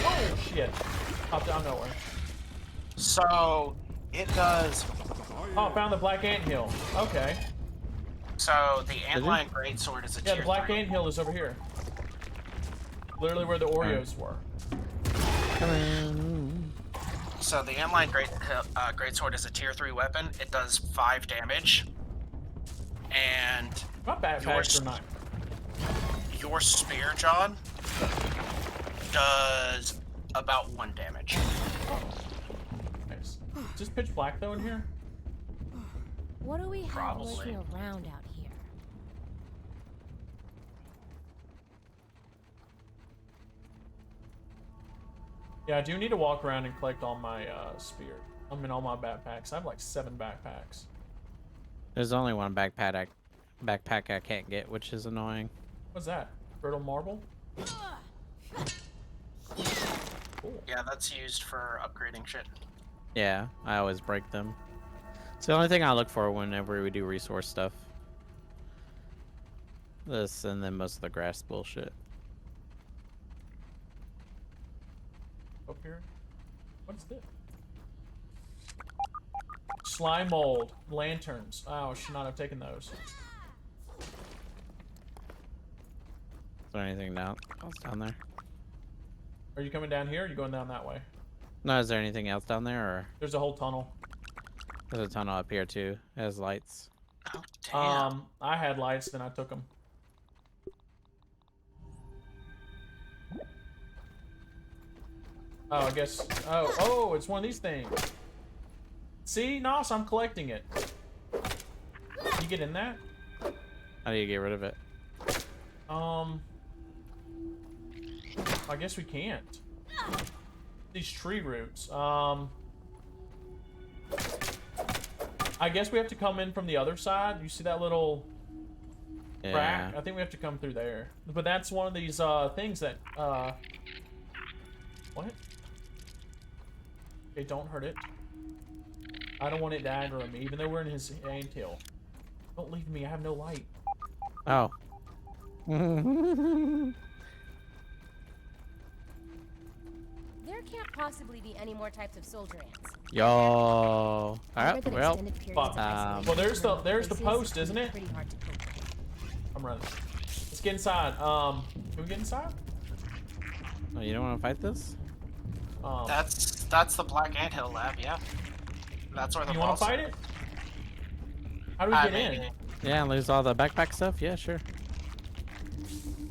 Oh shit! Popped out of nowhere. So it does. Oh, I found the black ant hill. Okay. So the antlion greatsword is a Yeah, tier the black 3. ant hill is over here. Literally where the Oreos were. Come in. So the antlion greatsword is a tier 3 weapon. It does 5 damage. And My backpacks Yours- are not. your spear, John, does about 1 damage. Nice. Is this pitch black though in here? What do we have Probably. lurking around out here? Yeah, I do need to walk around and collect all my spear. I mean, all my backpacks. I have like 7 backpacks. There's only one backpack I can't get, which is annoying. What's that? Brittle marble? Cool. Yeah, that's used for upgrading shit. Yeah, I always break them. It's the only thing I look for whenever we do resource stuff. This and then most of the grass bullshit. Up here. What is this? Slime mold. Lanterns. Oh, I should not have taken those. Is there anything else down there? Are you coming down here or are you going down that way? No, is there anything else down there, or There's a whole tunnel. there's a tunnel up here too? It has lights. Oh, damn. I had lights, then I took them. Oh, I guess. Oh, it's one of these things. See, Nos, I'm collecting it. You get in that? How do you get rid of it? I guess we can't. These tree roots. I guess we have to come in from the other side. You see that little crack? I think we have to come through there. But that's one of these things that what? Okay, don't hurt it. I don't want it to aggro me, even though we're in his anthill. Don't leave me, I have no light. Oh. There can't possibly be any more types of soldier ants. Yo. All right. Other than Well, extended periods of isolation well, there's the- in there's the places, post, isn't it? Pretty hard to cope with. I'm running. Let's get inside. Can we get inside? oh, you don't want to fight this? That's the Black Anthill lab, yeah. That's where the You want boss to fight is. it? How do we get in? Maybe. Yeah, and lose all the backpack stuff. Yeah, sure.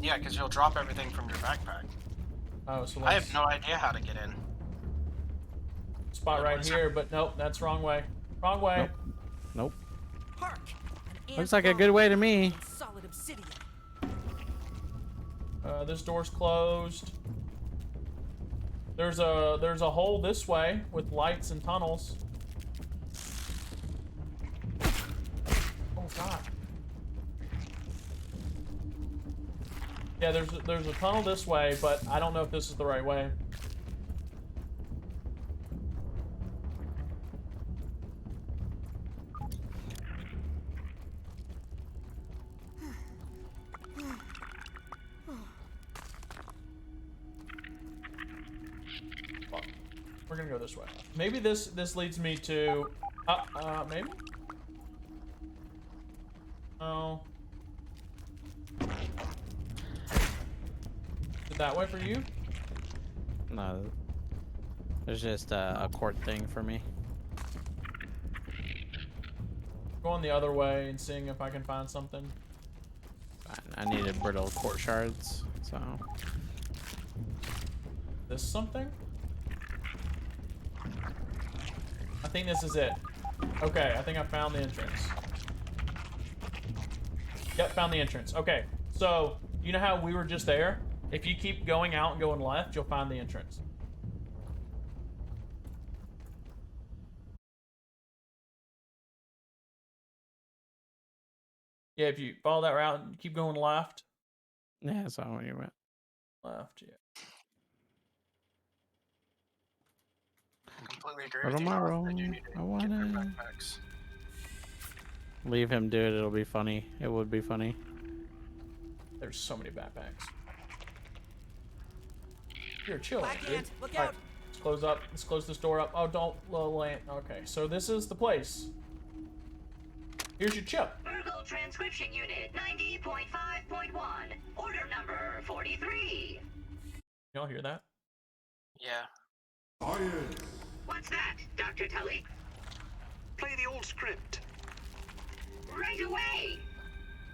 Yeah, because you'll drop everything from your backpack. Oh, so I let's have no idea how to get in. spot right here, but nope, that's wrong way. Wrong way. Nope. Hark! An Looks ant like a farm good way to me. in solid obsidian. This door's closed. There's a hole this way with lights and tunnels. Oh god. Yeah, there's a tunnel this way, but I don't know if this is the right way. Fuck. We're gonna go this way. Maybe this leads me to maybe? Oh. Is it that way for you? No. There's just a court thing for me. Going the other way and seeing if I can find something. I needed brittle court shards, so. This something? I think this is it. Okay, I think I found the entrance. Yep, found the entrance. Okay, so you know how we were just there? If you keep going out and going left, you'll find the entrance. Yeah, if you follow that route and keep going left. Yeah, that's all you went. Left, yeah. I completely agree For with you. tomorrow, I do need to I get wanna- my backpacks. Leave him do it. It'll be funny. It would be funny. There's so many backpacks. You're chill, Black dude. ant, look All right, out! let's close up. Let's close this door up. Oh, don't land. Okay, so this is the place. Here's your chip. Virgo Transcription Unit 90.5.1. Order number 43. Y'all hear that? Yeah. What's that, Dr. Tully? Play the old script. Right away!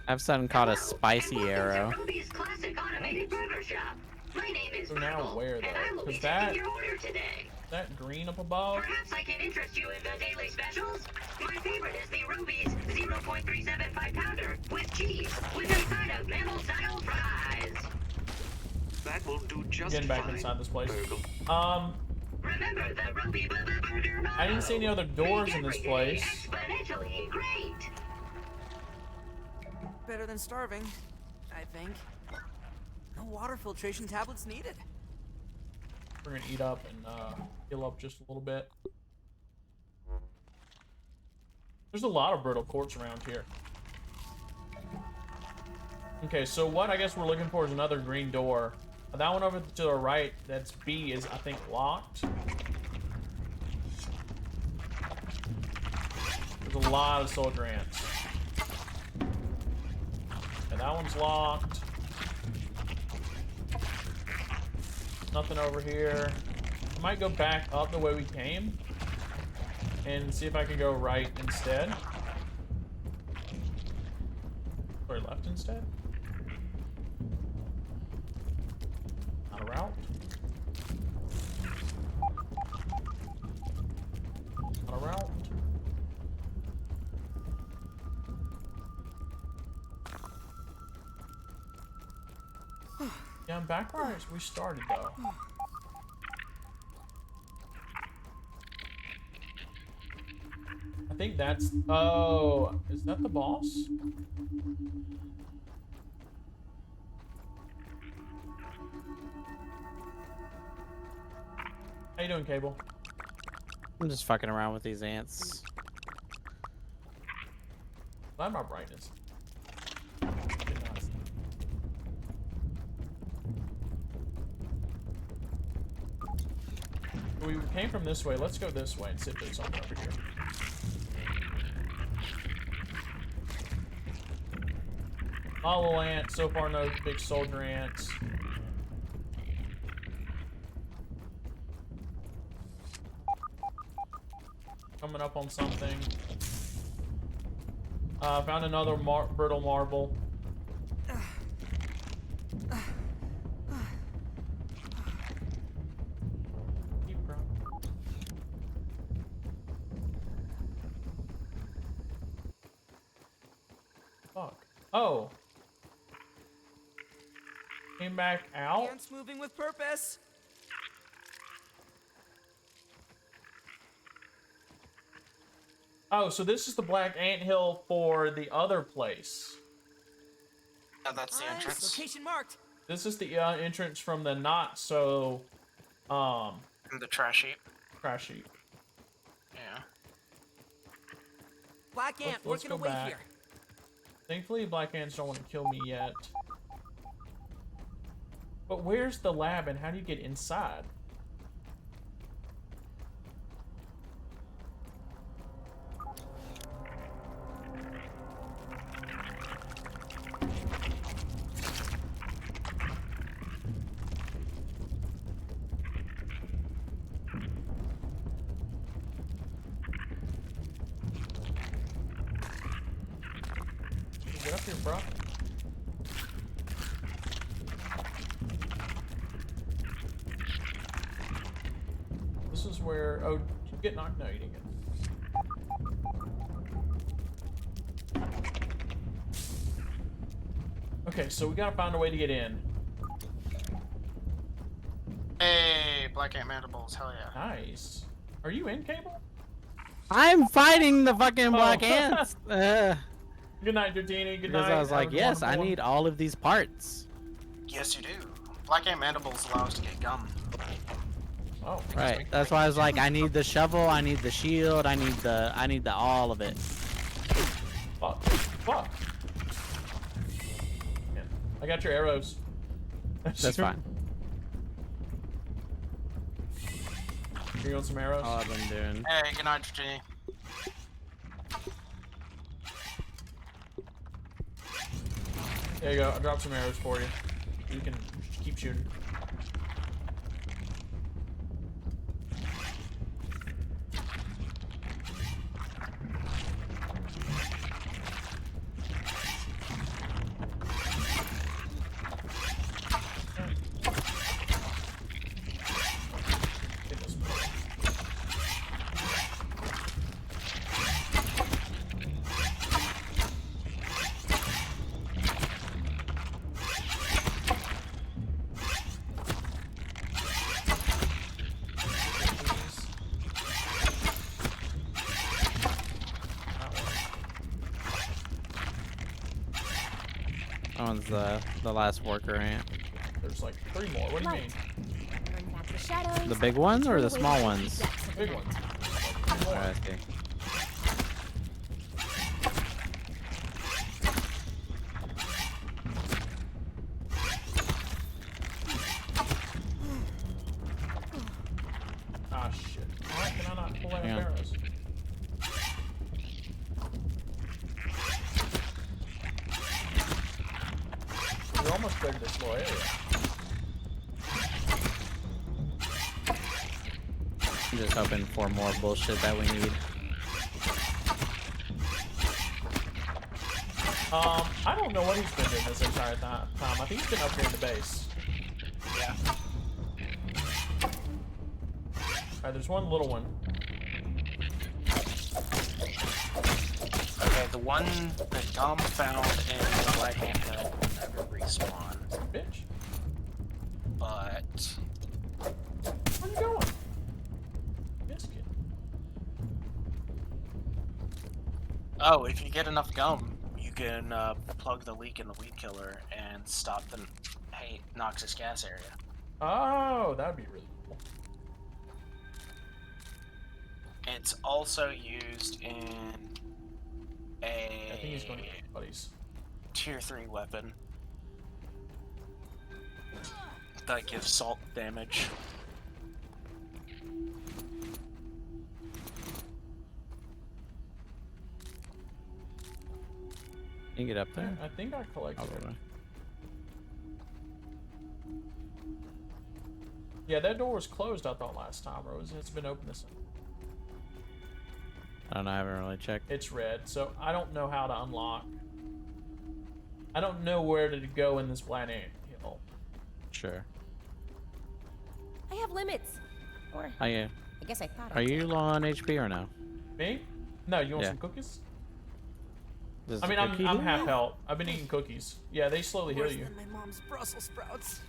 I've suddenly caught a spicy arrow. Ruby's classic automated burger shop. My name is So now Purple, where and I though? will be Because taking your order today. that green up above. Perhaps I can interest you in the daily specials. My favorite is the Ruby's 0.375 pounder with cheese, with a side of mammal-style fries. That will do just Getting back fine. inside this place. Burgle. Remember the Ruby Burger motto. I didn't see any other doors in this Make every day place. exponentially great. Better than starving, I think. No water filtration tablets needed. We're gonna eat up and heal up just a little bit. There's a lot of brittle quartz around here. Okay, so what I guess we're looking for is another green door. That one over to the right, that's B, is I think locked. There's a lot of soldier ants. And that one's locked. Nothing over here. I might go back up the way we came and see if I can go right instead. Or left instead? Not a route. Not a route. Yeah, I'm back where we started though. I think that's. Oh, is that the boss? How you doing, Cable? I'm just fucking around with these ants. Not my brightness. We came from this way. Let's go this way and see if there's something over here. Hollow ant. So far, no big soldier ants. Coming up on something. Found another brittle marble. Fuck. Oh. Came back out. Ants moving with purpose. Oh, so this is the black anthill for the other place. Yeah, that's the Nice. entrance. Location marked. This is the entrance from the not so And the trash heap. trash heap. Yeah. Black ant Let's working go away back. here. Thankfully, black ants don't want to kill me yet. But where's the lab and how do you get inside? Get up here, bro. This is where. Oh, did you get knocked? No, you didn't get. Okay, so we gotta find a way to get in. Hey, black ant mandibles, hell yeah. Nice. Are you in, Cable? I'm fighting the fucking black Oh. ants. Good night, Dratini. Good Because night. I was like, Have a yes, I wonderful one. need all of these parts. Yes, you do. Black ant mandibles allow us to get gum. Oh, Right. That's why I was like, I need the shovel, I need the shield, I need the all of it. fuck. Fuck. Yeah. I got your arrows. That's fine. You want some arrows? All I've been doing. Hey, good night, Virginia. There you go. I dropped some arrows for you. You can keep shooting. That one's the last worker ant. There's like 3 more. What do you mean? Burn back the shadows. The big ones or the turn small away ones? the depths of the Big night. ones. Alright, I see. Ah, shit. Why can I not pull out Yeah. arrows? We're almost ready to this little area. I'm just hoping for more bullshit that we need. I don't know what he's been doing this entire time. I think he's been upgrading the base. Yeah. Alright, there's one little one. Okay, the one that Dom found in the right-hand hill will never respawn. Bitch. But Where you going? Biscuit. oh, if you get enough gum, you can plug the leak in the weed killer and stop the noxious gas area. Oh, that'd be really cool. It's also used in I think he's going to a get buddies. tier 3 weapon that gives salt damage. Can you get up there? I think I collected it. Probably. Yeah, that door was closed, I thought, last time, or it's been open this time? I don't know, I haven't really checked. It's red, so I don't know how to unlock. I don't know where to go in this black ant hill. Sure. I have limits. Or Are you, I guess I thought are I you low on HP or no? Me? No, you want Yeah. some cookies? Does I the mean, cookie I'm do half that? health. I've been eating cookies. Yeah, they slowly heal Worse you. than my mom's Brussels sprouts.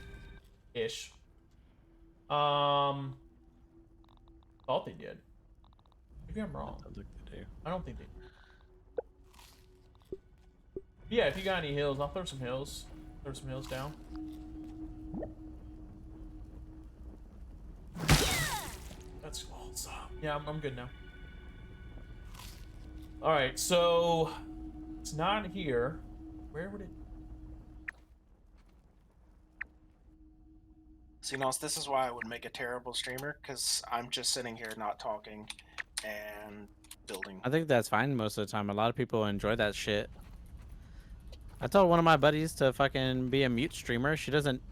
Ish. Thought they did. Maybe I'm wrong. Sounds like they do. I don't think they do. Yeah, if you got any heals, I'll throw some heals. Throw some heals down. That's awesome. Yeah, I'm good now. Alright, so it's not here. Where would it? See, Nos, this is why I would make a terrible streamer, because I'm just sitting here not talking and building. I think that's fine most of the time. A lot of people enjoy that shit. I told one of my buddies to fucking be a mute streamer. She doesn't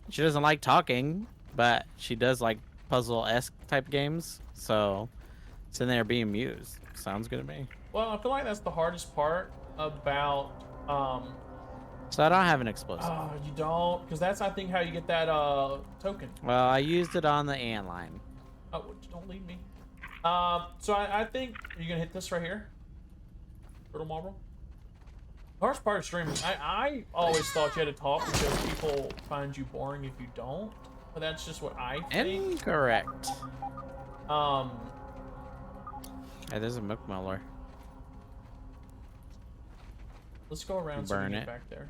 like talking, but she does like puzzle-esque type games. So sitting there being mute sounds good to me. Well, I feel like that's the hardest part about So I don't have an explosive. oh, you don't, because that's I think how you get that token. Well, I used it on the ant line. Oh, don't leave me. So I think you're gonna hit this right here. Brittle marble. The hardest part of streaming, I always thought you had to talk because people find you boring if you don't. But that's just what I think. Incorrect. Hey, there's a milk muller. Let's go around so we Burn get it. back there.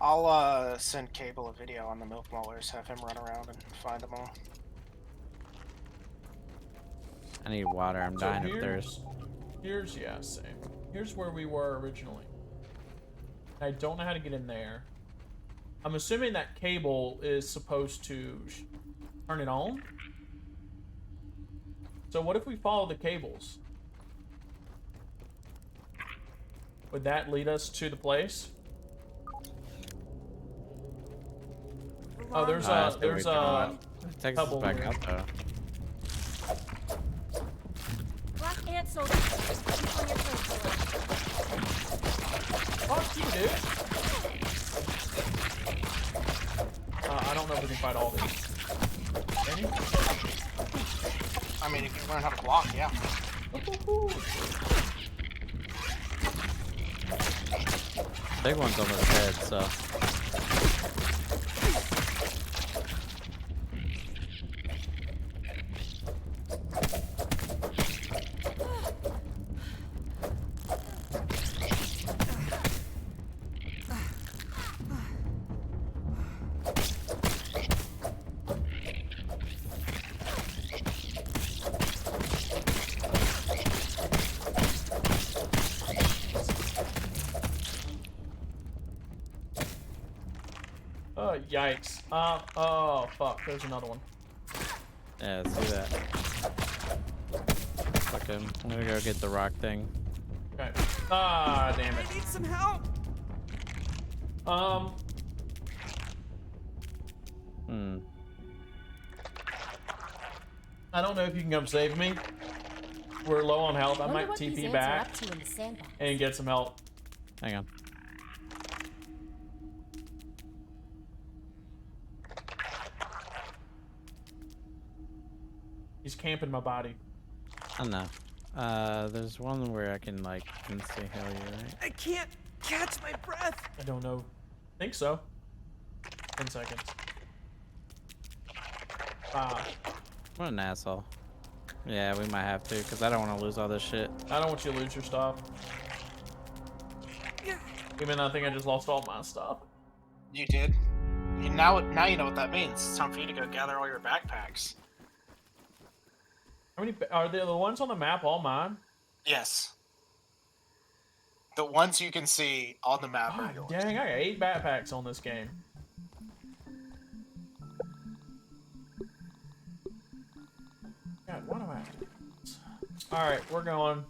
I'll send Cable a video on the milk mullers, have him run around and find them all. I need water. I'm dying of thirst. Here's yeah, same. Here's where we were originally. I don't know how to get in there. I'm assuming that Cable is supposed to turn it on. So what if we follow the cables? Would that lead us to the place? Oh, there's a Takes us couple back here. out though. Black ant soldier. Keep on your toes, Fuck you, dude. I don't know if we can fight all these. Can you? I mean, if you learn how to block, yeah. Big one's almost dead, so. Yikes. Oh, fuck. There's another one. Yeah, see that. Fucking, I'm gonna go get the rock thing. Okay. Ah, damn it. I need some help. I don't know if you can come save me. We're low on health. I Wonder might what these TP ants are back up to in the sandbox. and get some help. Hang on. He's camping my body. I don't know. There's one where I can like insta heal you, right? I can't catch my breath. I don't know. Think so. 10 seconds. What an asshole. Yeah, we might have to, because I don't want to lose all this shit. I don't want you to lose your stuff. Even though I think I just lost all my stuff. You did. Now you know what that means. It's time for you to go gather all your backpacks. How many are the ones on the map all mine? Yes. The ones you can see on the map are God yours. dang, I got 8 backpacks on this game. God, what am I? Alright, we're going.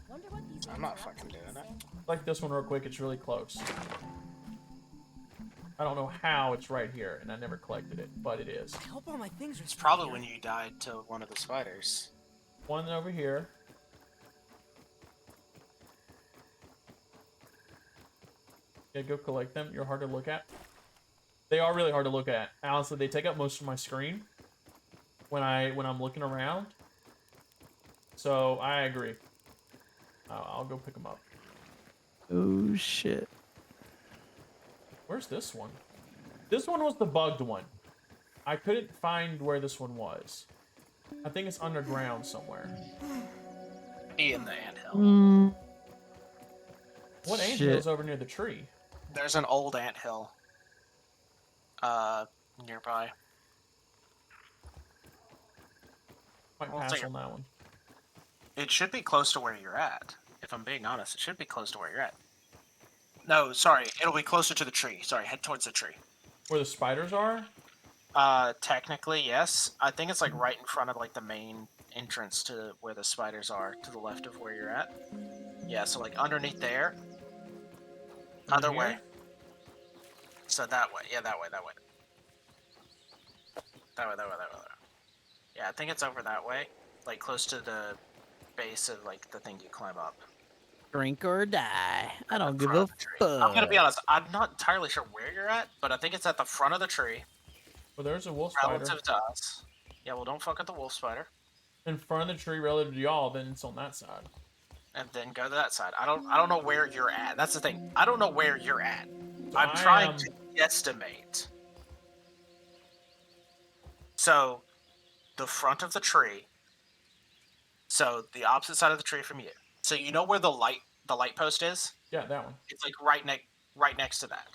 Wonder what these I'm not fucking doing it. Like this one real quick, it's really close. I don't know how it's right here, and I never collected it, but it is. I hope all my things are. It's probably when you died to one of the spiders. One over here. Yeah, go collect them. You're hard to look at. They are really hard to look at. Honestly, they take up most of my screen when I'm looking around. So I agree. I'll go pick them up. Oh shit. Where's this one? This one was the bugged one. I couldn't find where this one was. I think it's underground somewhere. Be in the anthill. What Shit. anthill is over near the tree? There's an old anthill. Nearby. Might We'll pass take it. on that one. It should be close to where you're at. If I'm being honest, it should be close to where you're at. No, sorry, it'll be closer to the tree. Sorry, head towards the tree. Where the spiders are? Technically, yes. I think it's like right in front of like the main entrance to where the spiders are, to the left of where you're at. Yeah, so like underneath there. Under Other way. here? So that way. Yeah, that way, that way. That way, that way, that way. Yeah, I think it's over that way. Like close to the base of like the thing you climb up. Drink or die. I don't give Front a of the tree. fuck. I'm gonna be honest, I'm not entirely sure where you're at, but I think it's at the front of the tree. Well, there's a wolf spider. Relative to us. Yeah, well don't fuck with the wolf spider. In front of the tree relative to y'all, then it's on that side. And then go to that side. I don't know where you're at. That's the thing. I don't know where you're at. So I'm I trying am- to guesstimate. So, the front of the tree. So the opposite side of the tree from you. So you know where the light post is? Yeah, that one. It's like right next to that.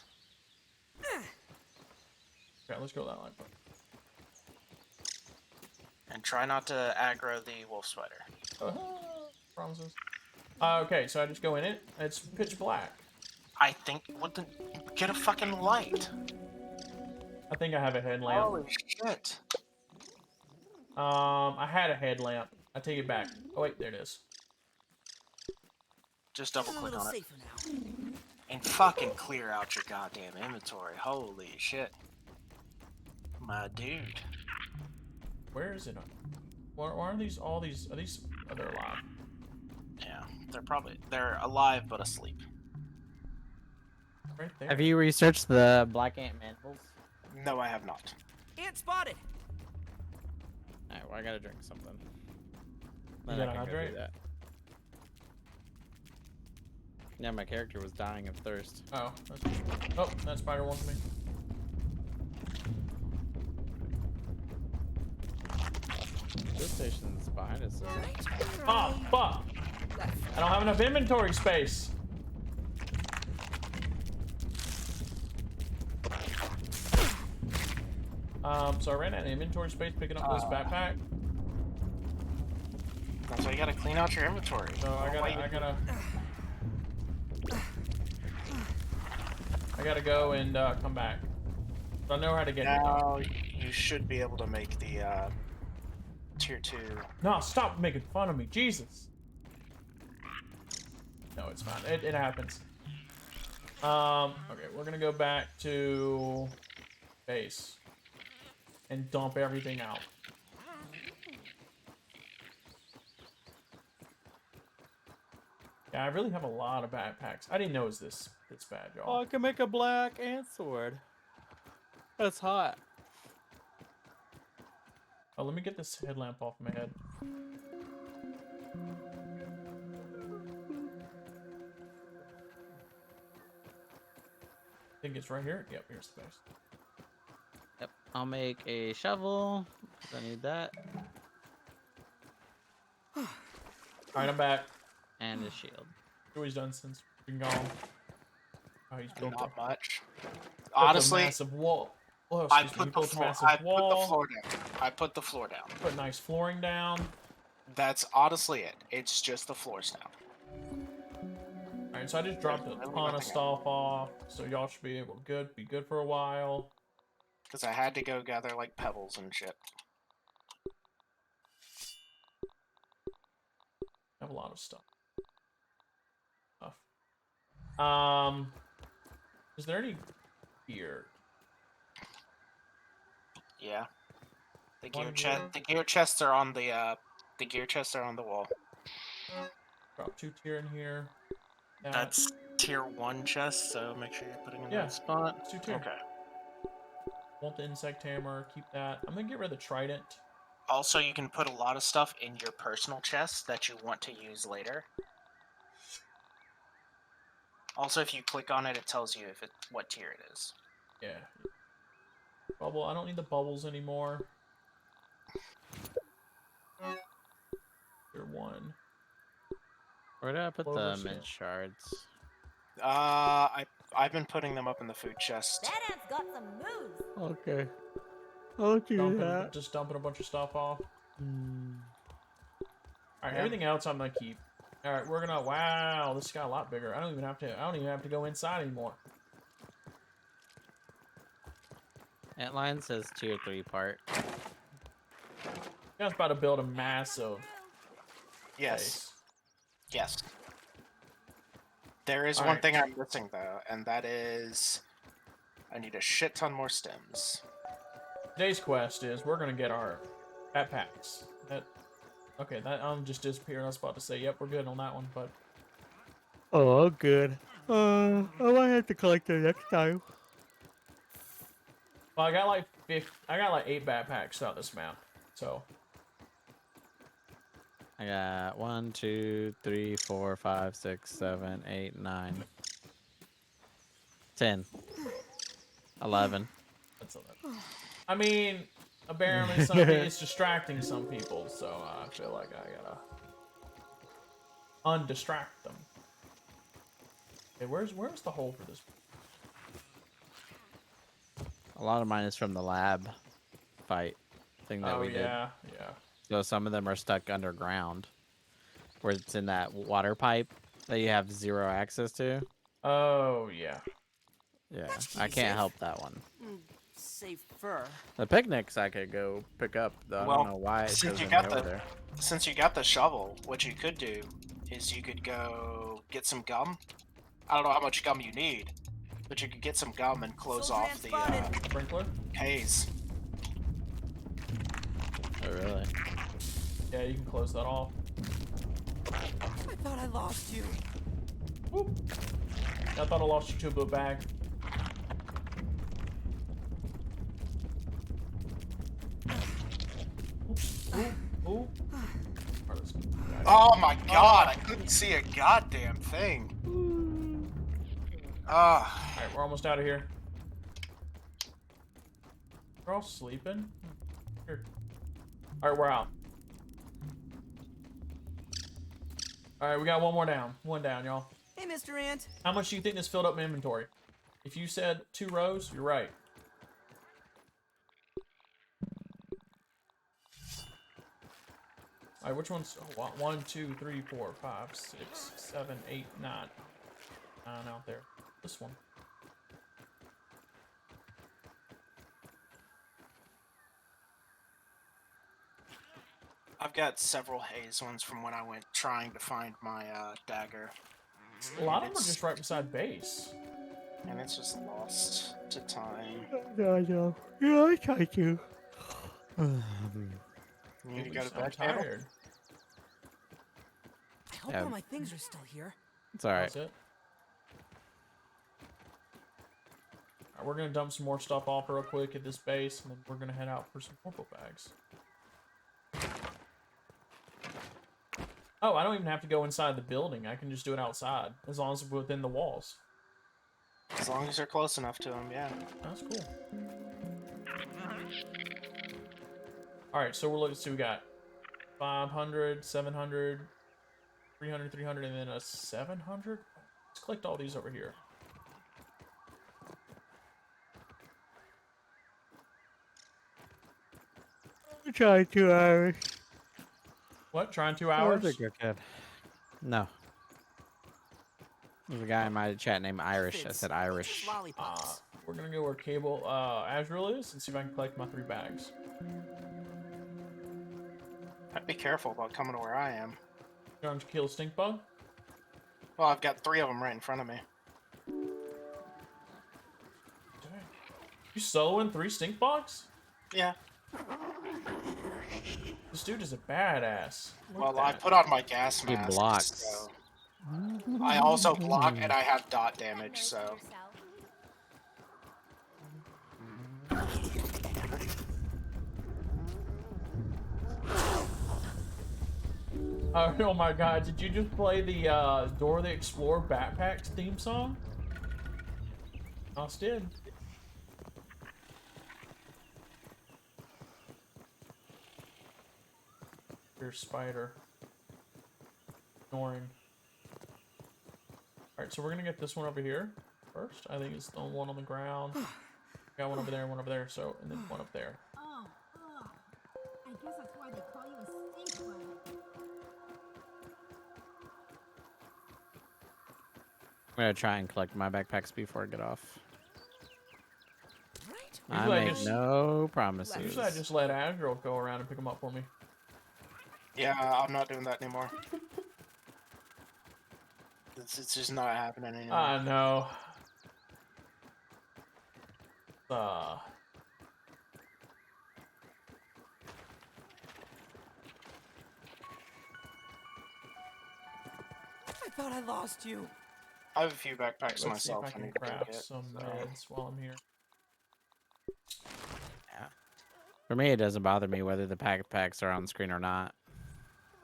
Okay, let's go that line. And try not to aggro the wolf spider. Promises. Okay, so I just go in it. It's pitch black. I think get a fucking light. I think I have a headlamp. Holy shit. I had a headlamp. I take it back. Oh wait, there it is. Just double A click little on it. safer now. And fucking clear out your goddamn inventory. Holy shit. My dude. Where is it? Why are these all these? Are these? Oh, they're alive. Yeah, they're alive but asleep. Right there. Have you researched the black ant mandibles? No, I have not. Ant spotted. Alright, well I gotta drink something. You Then I gotta can go do hydrate? that. Yeah, my character was dying of thirst. Oh, that spider wants me. This station's behind us. Isn't it? Oh fuck! I don't have enough inventory space. So I ran out of inventory space picking up this backpack. That's why you gotta clean out your inventory. So I gotta go and come back. I know how to get here. Now you should be able to make the tier 2. No, stop making fun of me, Jesus. No, it's fine. It happens. Okay, we're gonna go back to base and dump everything out. Yeah, I really have a lot of backpacks. I didn't know it was this bad, Oh, y'all. I can make a black ant sword. That's hot. Oh, let me get this headlamp off my head. I think it's right here. Yep, here's the base. Yep. I'll make a shovel. I need that. Alright, I'm back. And a shield. What he's done since we've been gone. Oh, he's built Not much. built Honestly, a massive wall. Oh, I excuse me. He put the built a floor. massive I put the wall. floor down. I put the floor down. Put nice flooring down. That's honestly it. It's just the floors now. Alright, so I just dropped a There's really ton of nothing stuff off, so y'all should be able to be good for a while. Because I had to go gather like pebbles and shit. I have a lot of stuff. Is there any gear? Yeah. The gear One chest. gear. The gear chests are on the. The gear chests are on the wall. Drop 2 tier in here. That's tier 1 chest, so make sure you're putting in Yeah. that spot. It's 2 tier. Okay. Want the insect hammer? Keep that. I'm gonna get rid of the trident. Also, you can put a lot of stuff in your personal chest that you want to use later. Also, if you click on it, it tells you what tier it is. Yeah. Bubble. I don't need the bubbles anymore. Tier 1. Where did I put Clover the seal. mid shards? I've been putting them up in the food chest. That ant's got some moves. Okay. I'll do Just dumping a bunch of stuff off. Hmm. Alright, Yeah. everything else I'm gonna keep. Alright, we're gonna. Wow, this got a lot bigger. I don't even have to go inside anymore. Antline says tier 3 part. I was about to build a massive Yes. base. Yes. There is one Alright. thing I'm missing though, and that is I need a shit ton more stems. Today's quest is we're gonna get our backpacks. Okay, that just disappeared. I was about to say, yep, we're good on that one, but Oh, good. I might have to collect it next time. well, I got like 8 backpacks throughout this map. So I got 1, 2, 3, 4, 5, 6, 7, 8, 9, 10, 11. that's a lot. I mean, apparently it's distracting some people, so I feel like I gotta undistract them. Okay, where's the hole for this? A lot of mine is from the lab fight thing that we did. Yeah. So some of them are stuck underground, where it's in that water pipe that you have 0 access to. Oh yeah. Yeah, I can't help that one. Safer. The picnics I could go pick up, though. I Well, don't know why it since goes you in got over the- there. Since you got the shovel, what you could do is you could go get some gum. I don't know how much gum you need, but you could get some gum and close Soldier off the spotted. Sprinkler? haze. Oh, really? Yeah, you can close that off. I thought I lost you. Whoop. I thought I lost you to a bag. Ooh. Oh my god, I couldn't see a goddamn thing. Ah. Alright, we're almost out of here. We're all sleeping? Here. Alright, we're out. Alright, we got one more down. One down, y'all. Hey, Mr. Ant. How much do you think this filled up my inventory? If you said 2 rows, you're right. Alright, which one's 1, 2, 3, 4, 5, 6, 7, 8, 9. 9 out there. This one. I've got several haze ones from when I went trying to find my dagger. A lot of them are just right beside base. And it's just lost to time. No, no. Yeah, I tried to. You need to At go least to I'm bed, Cable? tired. I hope Yeah. all my things are still here. It's alright. That's it. Alright, we're gonna dump some more stuff off real quick at this base, and then we're gonna head out for some purple bags. Oh, I don't even have to go inside the building. I can just do it outside, as long as it's within the walls. As long as you're close enough to him, yeah. That's cool. Alright, so we're looking, so we got 500, 700, 300, 300, and then a 700? Let's collect all these over here. Trying 2 hours. What? Trying 2 hours? No. There's a guy in my chat named Irish. I said Irish. We're gonna go where Cable Azrael is and see if I can collect my 3 bags. Be careful about coming to where I am. You want to kill Stink Bug? Well, I've got 3 of them right in front of me. You soloing 3 Stink Bugs? Yeah. This dude is a badass. Well, I put on my gas He mask. blocks. So I also block and I have dot damage, so. Oh my god, did you just play the Dora the Explorer Backpacks theme song? I did. Here's Spider. Ignoring. Alright, so we're gonna get this one over here first. I think it's the one on the ground. Got one over there, one over there, so, and then one up there. Oh, I guess that's why they call you a stink bug. I'm gonna try and collect my backpacks before I get off. I Usually I make just- no promises. Usually I just let Azrael go around and pick them up for me. Yeah, I'm not doing that anymore. It's just not happening anymore. I know. I thought I lost you. I have a few backpacks Let's see if myself. I can need to go craft get, some so. meds while I'm here. Yeah. For me, it doesn't bother me whether the backpacks are on the screen or not.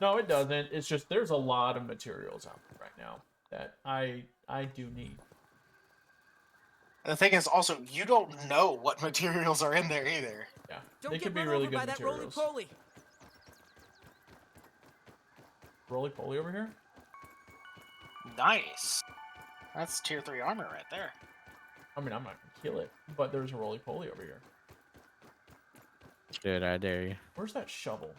No, it doesn't. It's just there's a lot of materials out there right now that I do need. The thing is, also, you don't know what materials are in there either. Yeah, Don't they get could be run really over good by that materials. roly-poly. Roly-poly over here? Nice. That's tier 3 armor right there. I mean, I'm not gonna kill it, but there's a roly-poly over here. Dude, I dare you. Where's that shovel?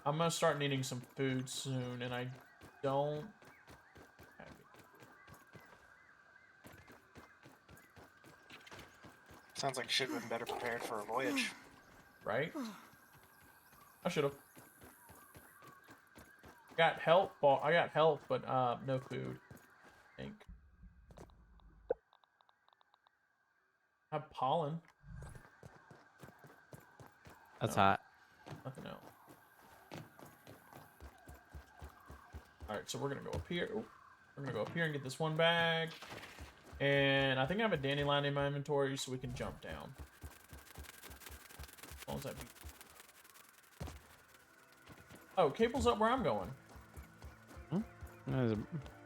I'm gonna start needing some food soon, and I don't have it. Sounds like you should have been better prepared for a voyage. Right? I should have. Got help. I got help, but no food. I think. I have pollen. That's No. hot. Nothing else. Alright, so we're gonna go up here. Ooh, we're gonna go up here and get this one bag. And I think I have a dandelion in my inventory, so we can jump down. As long as that be. Oh, Cable's up where I'm going. I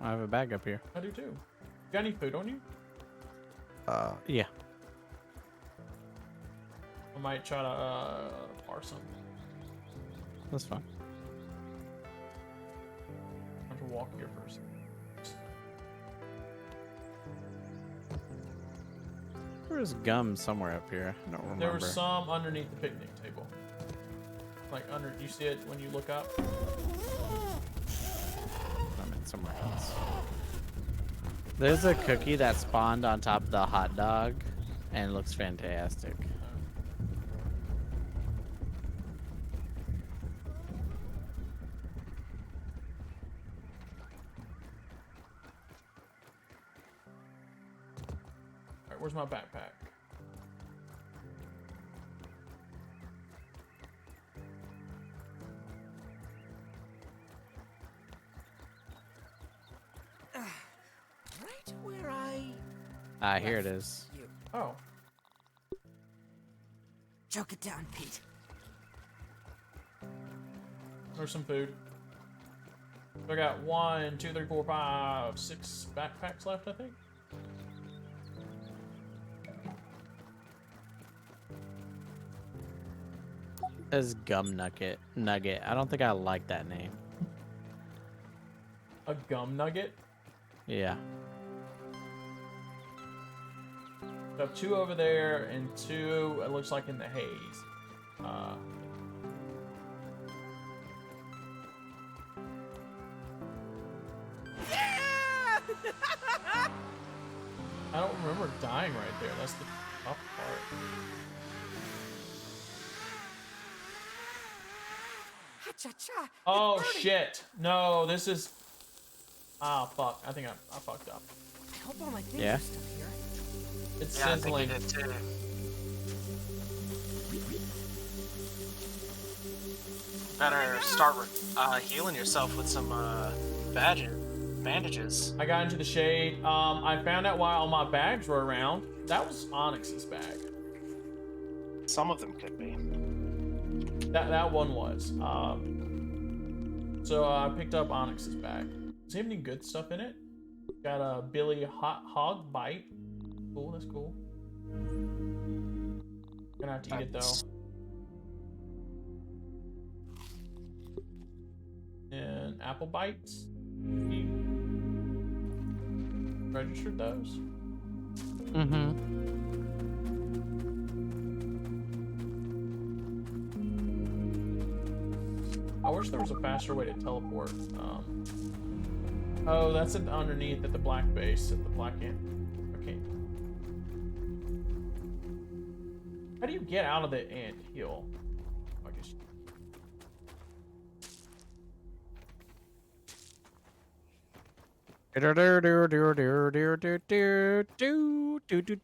have a bag up here. I do too. You got any food on you? Yeah. I might try to bar some. That's fine. I have to walk here first. There's gum somewhere up here. I don't remember. There was some underneath the picnic table. Like under, you see it when you look up? I'm in somewhere else. There's a cookie that spawned on top of the hot dog, And it looks fantastic. Alright, where's my backpack? Right where I... Ah, here it is. You. Oh. Choke it down, Pete. There's some food. So I got 1, 2, 3, 4, 5, 6 backpacks left, I think. It says Gum Nugget. Nugget. I don't think I like that name. A gum nugget. Yeah. I have 2 over there and 2, it looks like in the haze. I don't remember dying right there. That's the tough part. Ha-cha-cha. Oh It's burning. shit! No, this is. Ah fuck! I think I fucked up. I hope all my things Yeah. are still here. It's Yeah, I think sizzling. you did too. Better start healing yourself with some bandages. I got into the shade. I found out why all my bags were around. That was Onyx's bag. Some of them could be. That one was. So I picked up Onyx's bag. Does he have any good stuff in it? Got a Billy Hog Bite. Cool, that's cool. Gonna have to eat it though. And apple bites. You registered those? Mm-hmm. I wish there was a faster way to teleport. Oh, that's underneath at the black base at the black ant. Okay. How do you get out of the ant hill? I guess.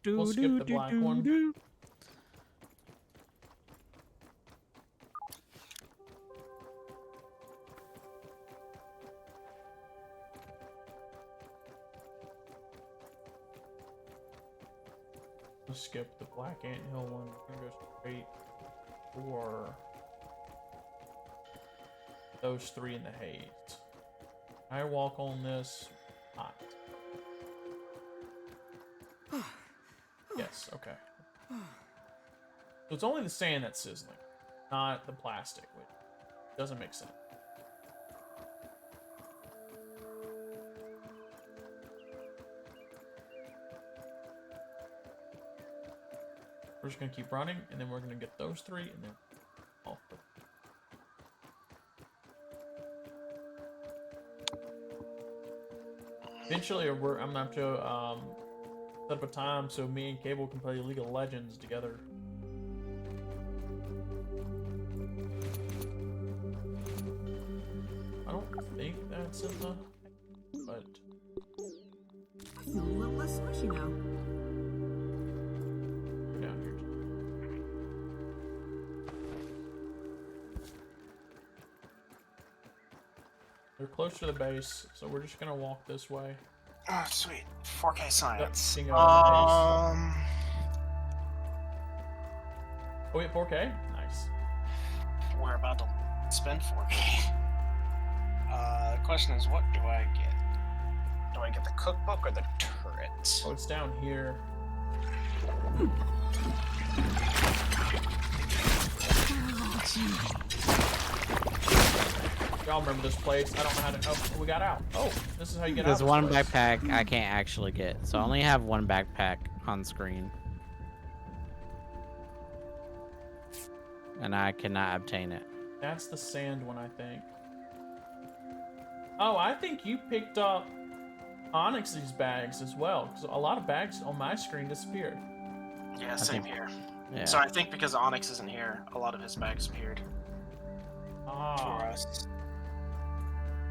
We'll skip the black one. We'll skip the black ant hill one. We're gonna go straight for those 3 in the haze. I walk on this hot. Yes, okay. So it's only the sand that's sizzling, not the plastic, which doesn't make sense. We're just gonna keep running, and then we're gonna get those 3, and then all 3. Eventually, I'm gonna have to set up a time so me and Cable can play League of Legends together. I don't think that's in the, but I feel a little less smushy now. we're down here. They're close to the base, so we're just gonna walk this way. Oh, sweet. 4K science. Bingo, nice. Um, Oh wait, 4K? Nice. we're about to spend 4K. The question is, what do I get? Do I get the cookbook or the turret? Oh, it's down here. Y'all remember this place? I don't know how to. Oh, we got out. Oh, this is how you get out. There's of this one place. backpack I can't actually get, so I only have one backpack on screen. And I cannot obtain it. That's the sand one, I think. Oh, I think you picked up Onyx's bags as well, because a lot of bags on my screen disappeared. Yeah, same here. Yeah. So I think because Onyx isn't here, a lot of his bags appeared for Ah, us.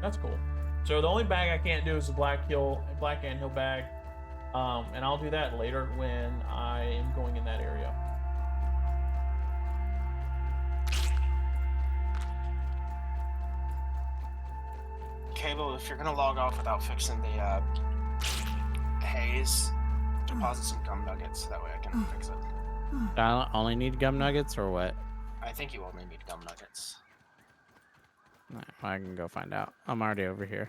that's cool. So the only bag I can't do is the Black Anthill bag. And I'll do that later when I am going in that area. Cable, if you're gonna log off without fixing the haze, deposit some gum nuggets. That way I can fix it. I only need gum nuggets or what? I think you only need gum nuggets. Alright, well, I can go find out. I'm already over here.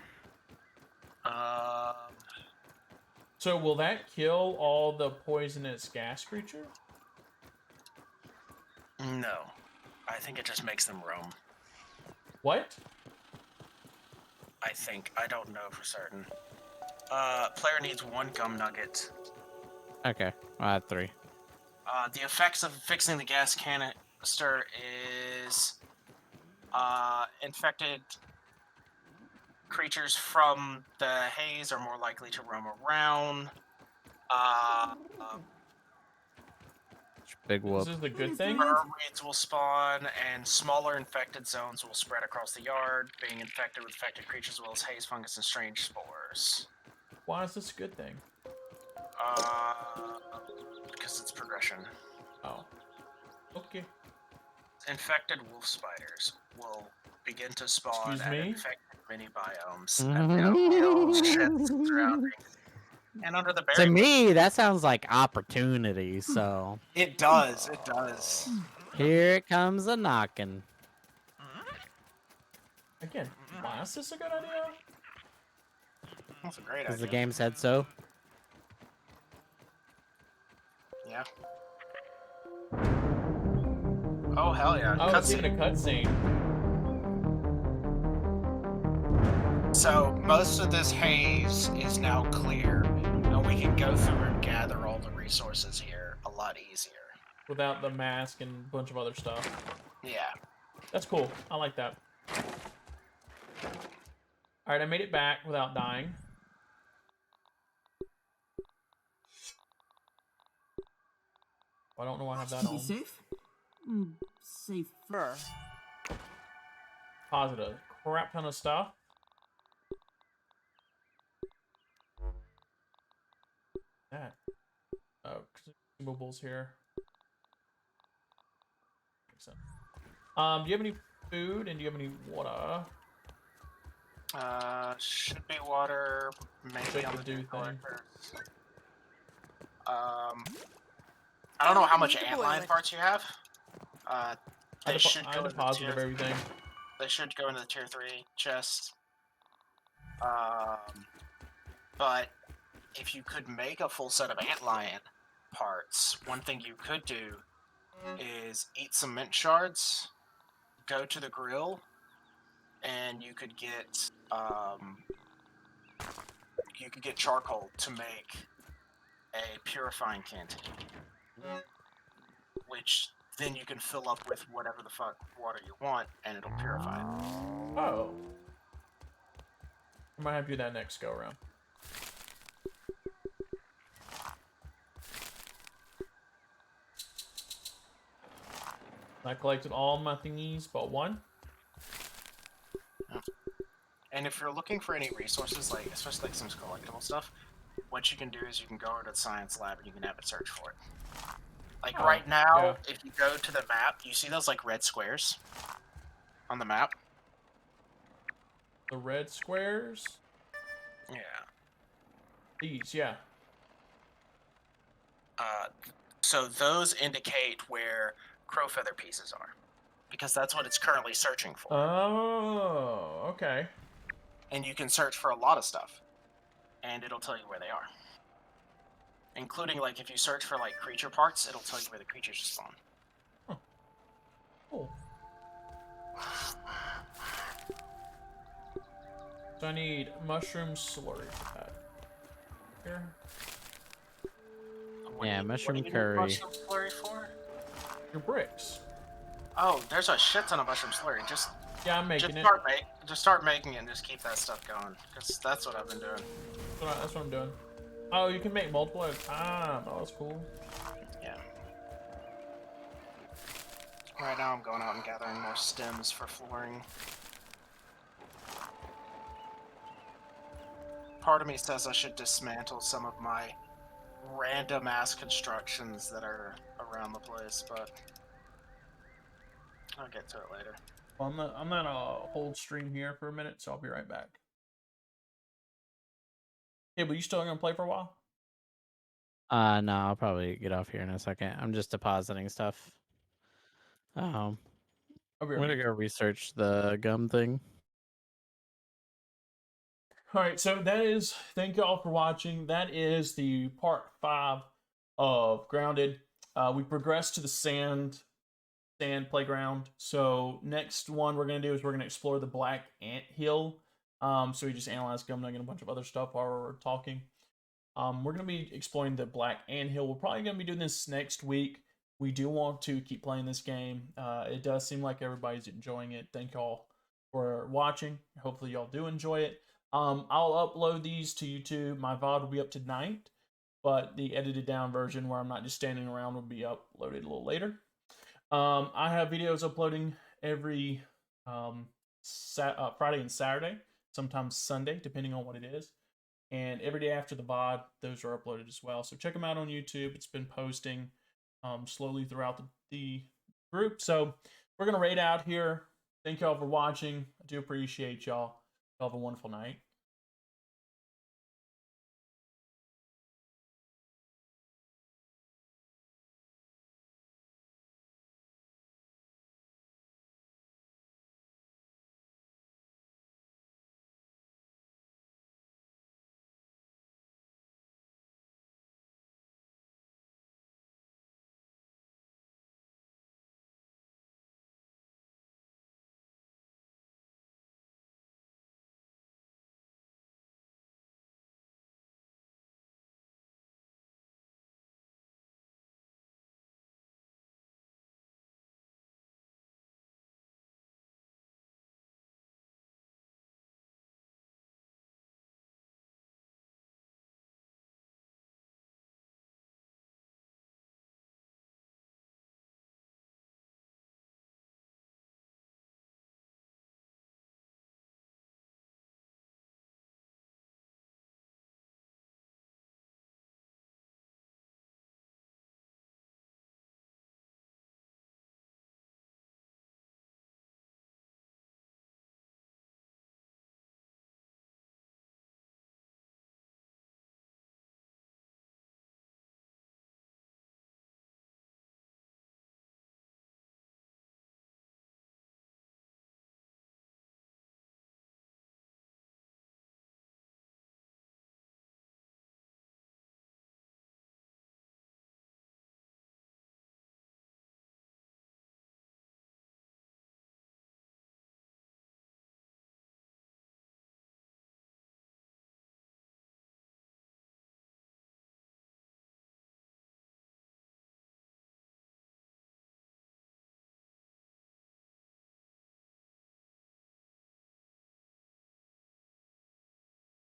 So will that kill all the poisonous gas creature? No. I think it just makes them roam. What? I think. I don't know for certain. Player needs 1 gum nugget. Okay, I have 3. The effects of fixing the gas canister is infected creatures from the haze are more likely to roam around. Big whoop. This is the good thing? Mermaids will spawn, and smaller infected zones will spread across the yard, being infected with infected creatures as well as haze, fungus, and strange spores. Why is this a good thing? Because it's progression. Oh. Okay. Infected wolf spiders will begin to spawn Excuse at me? infected mini biomes and kill shit surrounding. And under the berry To me, that sounds like opportunity, so... It does, it does. Here it comes a knocking. Again, why is this a good idea? That's a great Because idea. the game said so. Yeah. Oh, hell yeah. Oh, it's even a cutscene. So, most of this haze is now clear, and we can go through and gather all the resources here a lot easier. Without the mask and a bunch of other stuff. Yeah. That's cool. I like that. Alright, I made it back without dying. I don't know why I have that on. Safe? Safer. Positive. Crap ton of stuff. That. Oh, consumables here. Makes sense. Do you have any food and do you have any water? Should be water, maybe Check on the the do do thing. collectors. I don't know how much antlion parts you have. They should I go into the deposited tier. everything. They should go into the tier 3 chest. But if you could make a full set of antlion parts, one thing you could do is eat some mint shards, go to the grill, and you could get charcoal to make a purifying canteen, which then you can fill up with whatever the fuck water you want, and it'll purify it. Oh. I might have to do that next go around. I collected all my thingies but one. And if you're looking for any resources, like especially like some collectible stuff, what you can do is you can go over to the science lab and you can have it search for it. Like right now, if you go to the map, you see those like red squares on the map? The red squares? Yeah. These, yeah. So those indicate where crow feather pieces are, because that's what it's currently searching for. Oh, okay. And you can search for a lot of stuff, and it'll tell you where they are. Including, like, if you search for, like, creature parts, it'll tell you where the creatures spawn. Huh. Cool. So I need mushroom slurry for that. Here. Yeah, mushroom what do you need curry. Mushroom slurry for? Your bricks. Oh, there's a shit ton of mushroom slurry. Yeah, I'm making it. Just start making it and just keep that stuff going. Because that's what I've been doing. That's what I'm doing. Oh, you can make multiple at a time. Oh, that's cool. Yeah. Right now I'm going out and gathering more stems for flooring. Part of me says I should dismantle some of my random ass constructions that are around the place, but I'll get to it later. Well, I'm gonna hold stream here for a minute, so I'll be right back. Hey, but you still gonna play for a while? No, I'll probably get off here in a second. I'm just depositing stuff. I'll be I'm right gonna back. go research the gum thing. All right, so that is, thank you all for watching. That is the part 5 of Grounded. We progressed to the sand playground. So next one we're gonna do is we're gonna explore the Black Ant Hill. So we just analyze Gumnug and a bunch of other stuff while we're talking. We're gonna be exploring the Black Ant Hill. We're probably gonna be doing this next week. We do want to keep playing this game. It does seem like everybody's enjoying it. Thank y'all for watching. Hopefully y'all do enjoy it. I'll upload these to YouTube. My VOD will be up tonight, but the edited down version where I'm not just standing around will be uploaded a little later. I have videos uploading every Friday and Saturday, sometimes Sunday, depending on what it is. And every day after the VOD, those are uploaded as well. So check them out on YouTube. It's been posting slowly throughout the group. So we're going to raid out here. Thank y'all for watching. I do appreciate y'all. Y'all have a wonderful night.